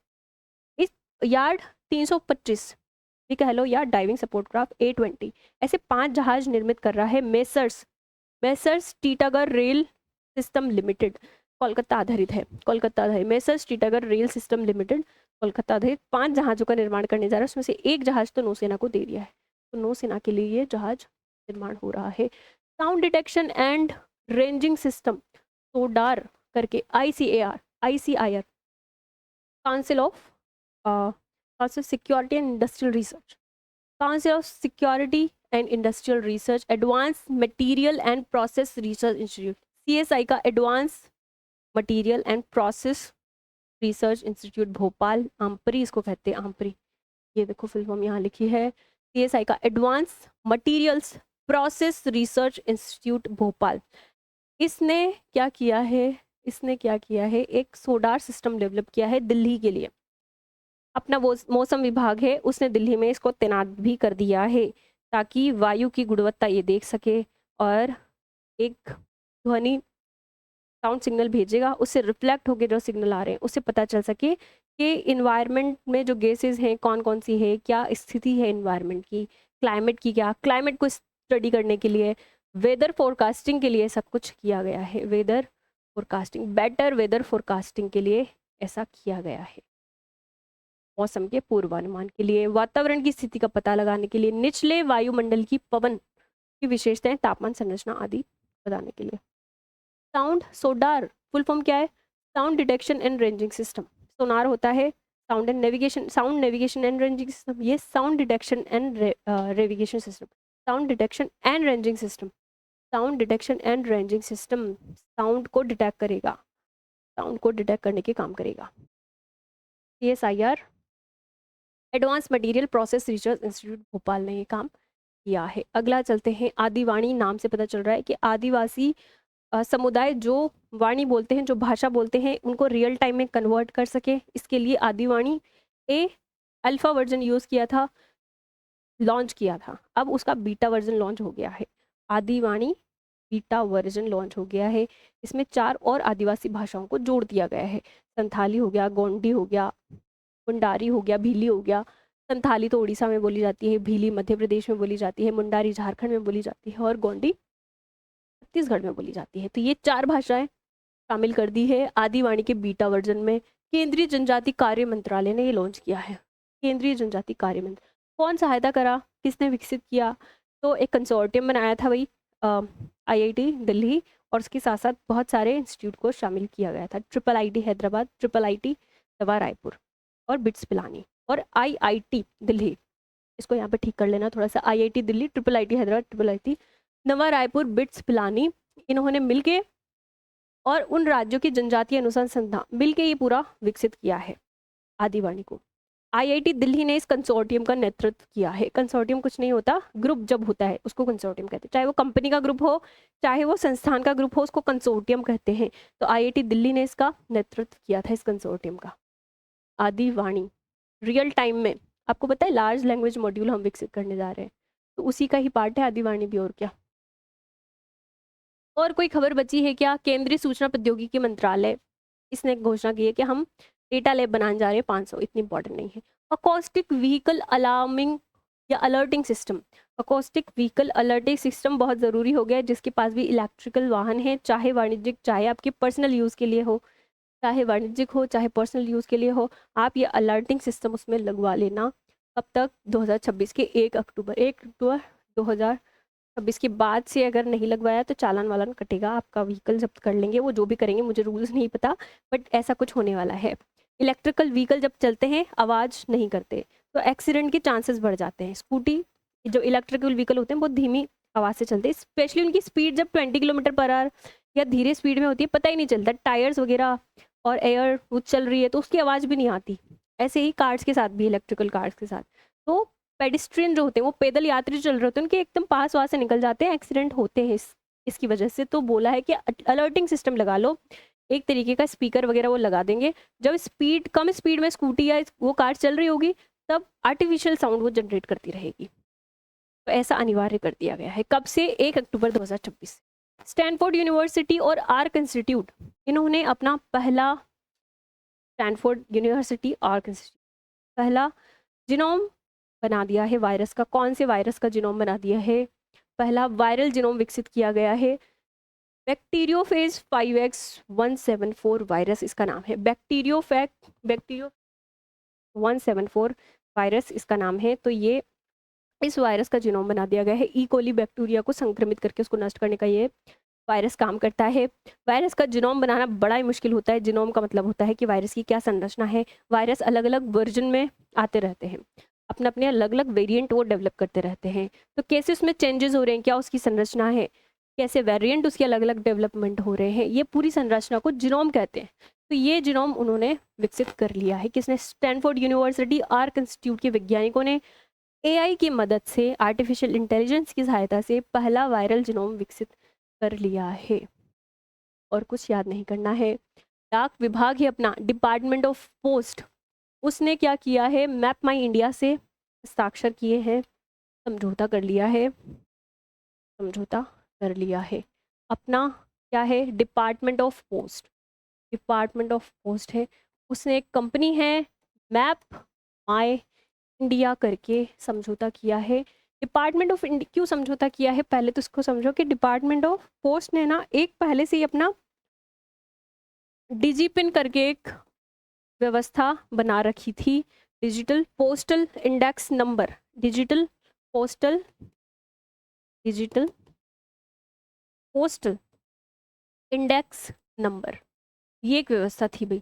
Speaker 1: इस यार्ड 325 भी कह लो, या डाइविंग सपोर्ट क्राफ्ट A20, ऐसे 5 जहाज निर्मित कर रहा है messrs Titagarh rail system limited. Kolkata आधारित है, कोलकाता आधारित messrs Titagarh rail system limited Kolkata आधारित 5 जहाजों का निर्माण करने जा रहा है। उसमें से एक जहाज तो नौसेना को दे दिया है, तो नौसेना के लिए ये जहाज निर्माण हो रहा है। Sound detection and ranging system, SODAR करके, ICIR, council of security and industrial research, council of security and industrial research, advance material and process research institute, CSI का advance material and process research institute Bhopal, AMPRI इसको कहते हैं, आम्परी। ये देखो fill form यहाँ लिखी है, CSI का advance materials process research institute Bhopal. इसने क्या किया है, एक सोडार सिस्टम डेवलप किया है दिल्ली के लिए। अपना वो मौसम विभाग है, उसने दिल्ली में इसको तैनात भी कर दिया है, ताकि वायु की गुणवत्ता ये देख सके, और एक ध्वनि साउंड सिग्नल भेजेगा, उससे रिफ्लेक्ट होकर जो सिग्नल आ रहे हैं उससे पता चल सके कि इन्वायरमेंट में जो गैसेस हैं कौन कौन सी है, क्या स्थिति है इन्वायरमेंट की, क्लाइमेट की, क्या क्लाइमेट को स्टडी करने के लिए, वेदर फोरकास्टिंग के लिए सब कुछ किया गया है। Weather forecasting, better weather forecasting के लिए ऐसा किया गया है। मौसम के पूर्वानुमान के लिए, वातावरण की स्थिति का पता लगाने के लिए, निचले वायुमंडल की पवन की विशेषताएं, तापमान, संरचना आदि बताने के लिए। साउंड सोडार फुल फॉर्म क्या है? Sound detection and ranging system. SONAR होता है sound navigation and ranging system, ये sound detection and navigation system, sound detection and ranging system, sound detection and ranging system, sound को detect करेगा, sound को detect करने के काम करेगा। CSIR advance material process research institute Bhopal ने ये काम किया है। अगला चलते हैं, आदिवाणी नाम से पता चल रहा है कि आदिवासी समुदाय जो वाणी बोलते हैं, जो भाषा बोलते हैं, उनको रियल टाइम में कन्वर्ट कर सके, इसके लिए आदिवाणी अल्फा वर्जन यूज़ किया था, लॉन्च किया था। अब उसका बीटा वर्जन लॉन्च हो गया है, आदिवाणी बीटा वर्जन लॉन्च हो गया है। इसमें 4 और आदिवासी भाषाओं को जोड़ दिया गया है। संथाली हो गया, गोंडी हो गया, मुंडारी हो गया, भीली हो गया। संथाली तो उड़ीसा में बोली जाती है, भीली मध्य प्रदेश में बोली जाती है, मुंडारी झारखंड में बोली जाती है, और गोंडी छत्तीसगढ़ में बोली जाती है। तो ये 4 भाषाएं शामिल कर दी है आदिवाणी के बीटा वर्जन में। केंद्रीय जनजाति कार्य मंत्रालय ने ये लॉन्च किया है। केंद्रीय जनजाति कार्य मंत्रालय कौन सहायता करा, किसने विकसित किया? तो एक कंसोर्टियम बनाया था वही IIT दिल्ली, और उसके साथ साथ बहुत सारे इंस्टीट्यूट को शामिल किया गया था। IIIT हैदराबाद, IIIT नवा रायपुर और बिट्स पिलानी, और IIT दिल्ली, इसको यहाँ पे ठीक कर लेना थोड़ा सा, IIT Delhi, IIIT Hyderabad, IIIT नवा रायपुर, बिट्स पिलानी, इन्होंने मिलके और उन राज्यों की जनजातीय अनुसंधान संस्थान मिलके ये पूरा विकसित किया है आदिवाणी को। IIT दिल्ली ने इस कंसोर्टियम का नेतृत्व किया है। कंसोर्टियम कुछ नहीं होता, ग्रुप जब होता है उसको कंसोर्टियम कहते हैं, चाहे वो कंपनी का ग्रुप हो, चाहे वो संस्थान का ग्रुप हो, उसको कंसोर्टियम कहते हैं। तो IIT दिल्ली ने इसका नेतृत्व किया था, इस कंसोर्टियम का। आदिवाणी रियल टाइम में, आपको पता है लार्ज लैंग्वेज मॉड्यूल हम विकसित करने जा रहे हैं, तो उसी का ही पार्ट है आदिवाणी भी, और क्या। और कोई खबर बची है क्या? केंद्रीय सूचना प्रौद्योगिकी मंत्रालय, इसने घोषणा की है कि हम डेटा लैब बनाने जा रहे हैं 500, इतनी इंपॉर्टेंट नहीं है। अकॉस्टिक व्हीकल अलार्मिंग या alerting system, acoustic vehicle alerting system बहुत ज़रूरी हो गया है, जिसके पास भी इलेक्ट्रिकल वाहन है, चाहे वाणिज्यिक चाहे आपके पर्सनल यूज़ के लिए हो, चाहे वाणिज्यिक हो चाहे पर्सनल यूज़ के लिए हो, आप ये अलर्टिंग सिस्टम उसमें लगवा लेना। कब तक? 2026 के 1 अक्टूबर 2026 के बाद से अगर नहीं लगवाया तो चालान वालान कटेगा, आपका व्हीकल जब्त कर लेंगे। वो जो भी करेंगे, मुझे रूल्स नहीं पता, बट ऐसा कुछ होने वाला है। इलेक्ट्रिकल व्हीकल जब चलते हैं आवाज़ नहीं करते तो एक्सीडेंट के चांसेस बढ़ जाते हैं। स्कूटी, जो इलेक्ट्रिकल व्हीकल होते हैं बहुत धीमी आवाज़ से चलते हैं, स्पेशली उनकी स्पीड जब 20 किलोमीटर पर आवर या धीरे स्पीड में होती है, पता ही नहीं चलता, टायर्स वगैरह और एयर वो चल रही है तो उसकी आवाज़ भी नहीं आती। ऐसे ही कार्स के साथ भी, इलेक्ट्रिकल कार्स के साथ। तो पेडिस्ट्रियन जो होते हैं, वो पैदल यात्री चल रहे होते हैं, उनके एकदम पास वहाँ से निकल जाते हैं, एक्सीडेंट होते हैं इसकी वजह से। तो बोला है कि अलर्टिंग सिस्टम लगा लो, एक तरीके का स्पीकर वगैरह वो लगा देंगे। जब कम स्पीड में स्कूटी या वो कार चल रही होगी तब आर्टिफिशियल साउंड वो जनरेट करती रहेगी। तो ऐसा अनिवार्य कर दिया गया है। कब से? 1 अक्टूबर 2026। स्टैनफोर्ड यूनिवर्सिटी और आर्क इंस्टीट्यूट, इन्होंने अपना पहला पहला जीनोम बना दिया है वायरस का। कौन से वायरस का जीनोम बना दिया है? पहला वायरल जीनोम विकसित किया गया है। बैक्टीरियोफेज 5X174 वायरस इसका नाम है। बैक्टीरियो 174 वायरस इसका नाम है। तो ये इस वायरस का जीनोम बना दिया गया है। ई कोली बैक्टीरिया को संक्रमित करके उसको नष्ट करने का ये वायरस काम करता है। वायरस का जीनोम बनाना बड़ा ही मुश्किल होता है। जीनोम का मतलब होता है कि वायरस की क्या संरचना है। वायरस अलग अलग वर्जन में आते रहते हैं, अपने अपने अलग अलग वेरिएंट वो डेवलप करते रहते हैं। तो कैसे उसमें चेंजेस हो रहे हैं, क्या उसकी संरचना है, कैसे वेरिएंट उसके अलग अलग डेवलपमेंट हो रहे हैं, ये पूरी संरचना को जीनोम कहते हैं। तो ये जीनोम उन्होंने विकसित कर लिया है। किसने? स्टैनफोर्ड यूनिवर्सिटी आर्क इंस्टीट्यूट के वैज्ञानिकों ने एआई की मदद से, आर्टिफिशियल इंटेलिजेंस की सहायता से पहला वायरल जीनोम विकसित कर लिया है। और कुछ याद नहीं करना है। डाक विभाग है अपना, डिपार्टमेंट ऑफ पोस्ट, उसने क्या किया है? मैप माई इंडिया से हस्ताक्षर किए हैं, समझौता कर लिया है, समझौता कर लिया है। अपना क्या है? Department of post, department of post है, उसने एक कंपनी है मैप माई इंडिया करके समझौता किया है। डिपार्टमेंट ऑफ इंडिया क्यों समझौता किया है? पहले तो इसको समझो कि डिपार्टमेंट ऑफ पोस्ट ने ना एक पहले से ही अपना डिजिपिन करके एक व्यवस्था बना रखी थी। Digital postal index number, digital postal index number, ये एक व्यवस्था थी भाई।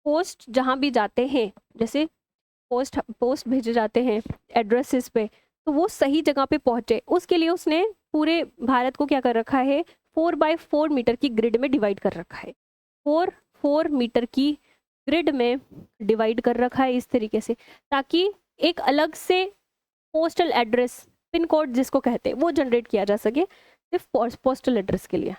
Speaker 1: पोस्ट जहाँ भी जाते हैं, जैसे पोस्ट भेजे जाते हैं एड्रेसेस पे, तो वो सही जगह पे पहुंचे, उसके लिए उसने पूरे भारत को क्या कर रखा है? 4x4 मीटर की ग्रिड में डिवाइड कर रखा है। 4 मीटर की ग्रिड में डिवाइड कर रखा है इस तरीके से, ताकि एक अलग से पोस्टल एड्रेस, पिन कोड जिसको कहते हैं, वो जनरेट किया जा सके सिर्फ पोस्टल एड्रेस के लिए।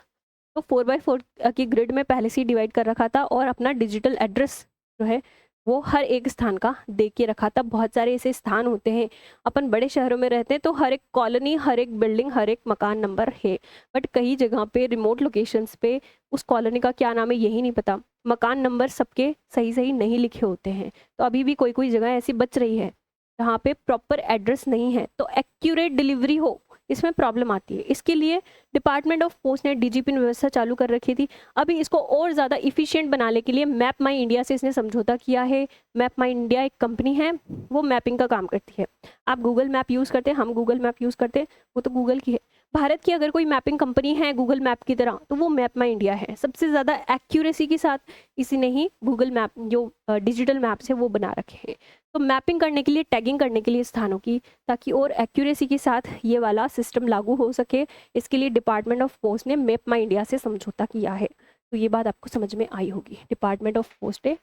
Speaker 1: तो 4x4 की ग्रिड में पहले से ही डिवाइड कर रखा था और अपना डिजिटल एड्रेस जो है वो हर एक स्थान का दे के रखा था। बहुत सारे ऐसे स्थान होते हैं, अपन बड़े शहरों में रहते हैं तो हर एक कॉलोनी, हर एक बिल्डिंग, हर एक मकान नंबर है, बट कई जगह पे रिमोट लोकेशंस पे उस कॉलोनी का क्या नाम है यही नहीं पता, मकान नंबर सबके सही सही नहीं लिखे होते हैं। तो अभी भी कोई कोई जगह ऐसी बच रही है जहाँ पे प्रॉपर एड्रेस नहीं है, तो एक्यूरेट डिलीवरी हो, इसमें प्रॉब्लम आती है। इसके लिए डिपार्टमेंट ऑफ पोस्ट ने डीजीपिन व्यवस्था चालू कर रखी थी। अभी इसको और ज़्यादा इफिशिएंट बनाने के लिए मैप माई इंडिया से इसने समझौता किया है। मैप माई इंडिया एक कंपनी है, वो मैपिंग का काम करती है। आप गूगल मैप यूज़ करते हैं, हम गूगल मैप यूज़ करते हैं, वो तो गूगल की है। भारत की अगर कोई मैपिंग कंपनी है गूगल मैप की तरह, तो वो मैप माई इंडिया है। सबसे ज़्यादा एक्यूरेसी के साथ इसी ने ही गूगल मैप जो डिजिटल मैप्स है वो बना रखे हैं। तो मैपिंग करने के लिए, टैगिंग करने के लिए स्थानों की, ताकि और एक्यूरेसी के साथ ये वाला सिस्टम लागू हो सके, इसके लिए डिपार्टमेंट ऑफ पोस्ट ने मैप माई इंडिया से समझौता किया है। तो ये बात आपको समझ में आई होगी, डिपार्टमेंट ऑफ पोस्ट ने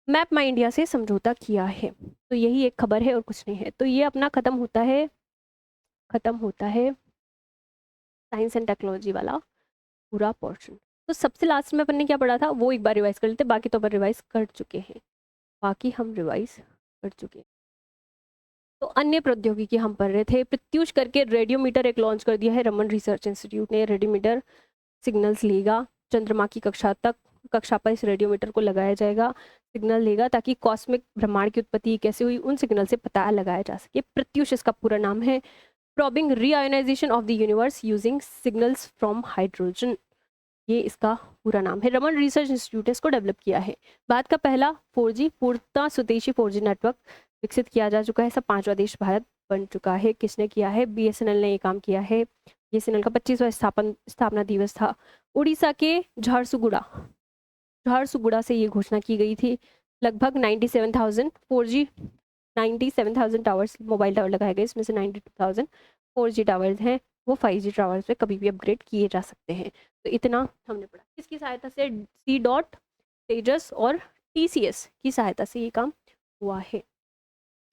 Speaker 1: मैप माई इंडिया से समझौता किया है। तो यही एक खबर है और कुछ नहीं है। तो ये अपना खत्म होता है साइंस एंड टेक्नोलॉजी वाला पूरा पोर्शन। तो सबसे लास्ट में अपन ने क्या पढ़ा था वो एक बार रिवाइज कर लेते, बाकी तो अपन रिवाइज कर चुके हैं, तो अन्य प्रौद्योगिकी हम पढ़ रहे थे। प्रत्यूष करके रेडियोमीटर एक लॉन्च कर दिया है रमन रिसर्च इंस्टीट्यूट ने। रेडियोमीटर सिग्नल्स लेगा, चंद्रमा की कक्षा पर इस रेडियोमीटर को लगाया जाएगा, सिग्नल लेगा, ताकि कॉस्मिक ब्रह्मांड की उत्पत्ति कैसे हुई उन सिग्नल से पता लगाया जा सके। प्रत्यूष इसका पूरा नाम है। probing reionization of the universe using signals from hydrogen। ये इसका पूरा नाम है। रमन रिसर्च इंस्टीट्यूट ने इसको डेवलप किया है। भारत का पहला 4G पूर्णतः स्वदेशी 4G नेटवर्क विकसित किया जा चुका है। सब 5वां देश भारत बन चुका है। किसने किया है? BSNL ने ये काम किया है। BSNL का 25वां स्थापना दिवस था। उड़ीसा के झारसुगुड़ा से ये घोषणा की गई थी। लगभग 97,000 4G 97,000 टावर्स, मोबाइल टावर लगाए गए, इसमें से 92,000 4G टावर्स हैं। वो 5G टावर्स पे कभी भी अपग्रेड किए जा सकते हैं। तो इतना हमने पढ़ा। किसकी सहायता से? सी डॉट, तेजस और TCS की सहायता से ये काम हुआ है।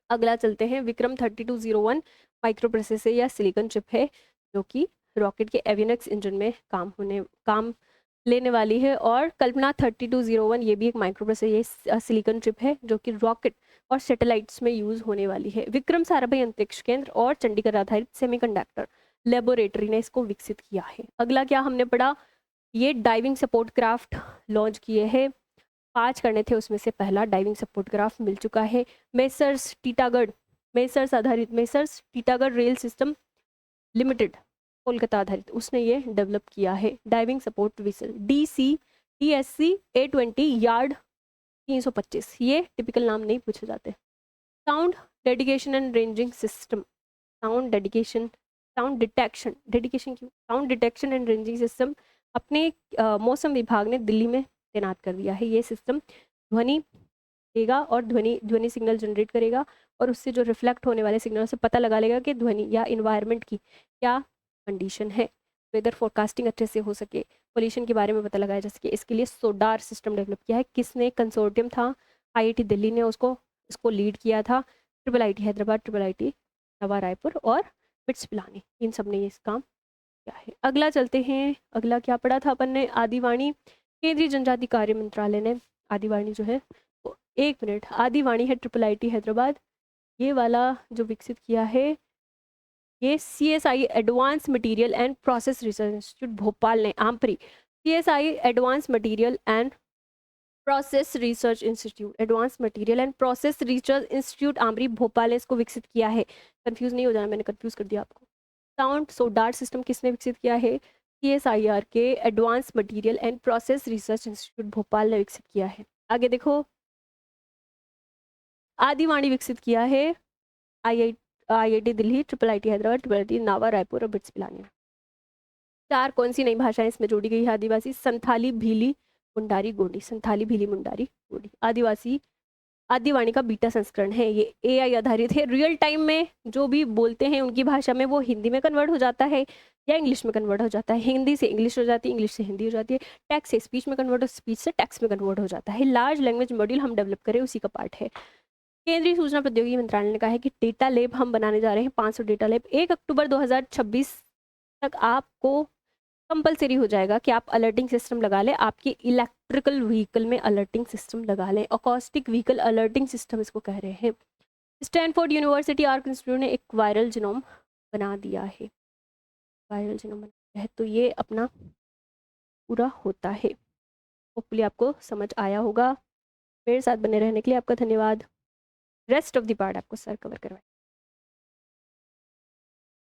Speaker 1: अगला चलते हैं। विक्रम 3201 माइक्रो प्रोसेसर या सिलिकॉन चिप है, जो कि रॉकेट के एवियोनिक्स इंजन में काम लेने वाली है। और कल्पना 3201 ये भी एक माइक्रो प्रोसेसर, ये सिलिकॉन चिप है जो कि रॉकेट और सैटेलाइट्स में यूज होने वाली है। विक्रम साराभाई अंतरिक्ष केंद्र और चंडीगढ़ आधारित सेमीकंडक्टर लेबोरेटरी ने इसको विकसित किया है। अगला क्या हमने पढ़ा? ये डाइविंग सपोर्ट क्राफ्ट लॉन्च किए हैं। 5 करने थे, उसमें से पहला डाइविंग सपोर्ट क्राफ्ट मिल चुका है। Messrs Titagarh rail system limited, Kolkata आधारित, उसने ये डेवलप किया है। Diving support whistle DSC A20 yard 325, ये टिपिकल नाम नहीं पूछे जाते। Sound dedication and ranging system, sound detection and ranging system अपने मौसम विभाग ने दिल्ली में तैनात कर दिया है। ये सिस्टम ध्वनि देगा और ध्वनि सिग्नल जनरेट करेगा, और उससे जो रिफ्लेक्ट होने वाले सिग्नल से पता लगा लेगा कि ध्वनि या इन्वायरमेंट की क्या कंडीशन है। वेदर फोरकास्टिंग अच्छे से हो सके, पोल्यूशन के बारे में पता लगाया जा सके, इसके लिए सोडार सिस्टम डेवलप किया है। किसने? कंसोर्टियम था, IIT दिल्ली ने इसको लीड किया था। IIIT हैदराबाद, IIIT नवा रायपुर और बिट्स पिलानी, इन सब ने ये काम किया है। अगला चलते हैं। अगला क्या पढ़ा था अपन ने? आदिवाणी, केंद्रीय जनजाति कार्य मंत्रालय ने आदिवाणी जो है, एक मिनट, आदिवाणी है IIIT हैदराबाद, ये वाला जो विकसित किया है ये CSI advance material and process research institute Bhopal ने, आमप्री, CSI advance material and process research institute Amri Bhopal ने इसको विकसित किया है। कंफ्यूज नहीं हो जाना, मैंने कंफ्यूज कर दिया आपको। साउंड सोडार सिस्टम किसने विकसित किया है? CSIR के advance material and process research institute Bhopal ने विकसित किया है। आगे देखो, आदिवाणी विकसित किया है IIT Delhi, IIIT Hyderabad, IIIT नावा रायपुर और बिट्स पिलानी। 4 कौन सी नई भाषाएं इसमें जोड़ी गई है? आदिवासी, संथाली, भीली, मुंडारी, गोंडी। संथाली, भीली, मुंडारी, गोंडी। आदिवासी आदिवाणी का बीटा संस्करण है। ये AI आधारित है। रियल टाइम में जो भी बोलते हैं उनकी भाषा में वो हिंदी में कन्वर्ट हो जाता है या इंग्लिश में कन्वर्ट हो जाता है। हिंदी से इंग्लिश हो जाती है, इंग्लिश से हिंदी हो जाती है। टेक्स्ट से स्पीच में कन्वर्ट, स्पीच से टेक्स्ट में कन्वर्ट हो जाता है। लार्ज लैंग्वेज मॉड्यूल हम डेवलप करें, उसी का पार्ट है। केंद्रीय सूचना प्रौद्योगिकी मंत्रालय ने कहा है कि डेटा लेब हम बनाने जा रहे हैं, 500 डेटा लेब। 1 अक्टूबर 2026 तक आपको कंपलसरी हो जाएगा कि आप अलर्टिंग सिस्टम लगा लें, आपके इलेक्ट्रिकल व्हीकल में अलर्टिंग सिस्टम लगा लें। अकॉस्टिक व्हीकल अलर्टिंग सिस्टम इसको कह रहे हैं। स्टैनफोर्ड यूनिवर्सिटी आर्क इंस्टीट्यूट ने एक वायरल जीनोम बना दिया है। वायरल जीनोम बना दिया है, तो ये अपना पूरा होता है। होपफुली आपको समझ आया होगा। मेरे साथ बने रहने के लिए आपका धन्यवाद। रेस्ट ऑफ द पार्ट आपको सर कवर करवाए।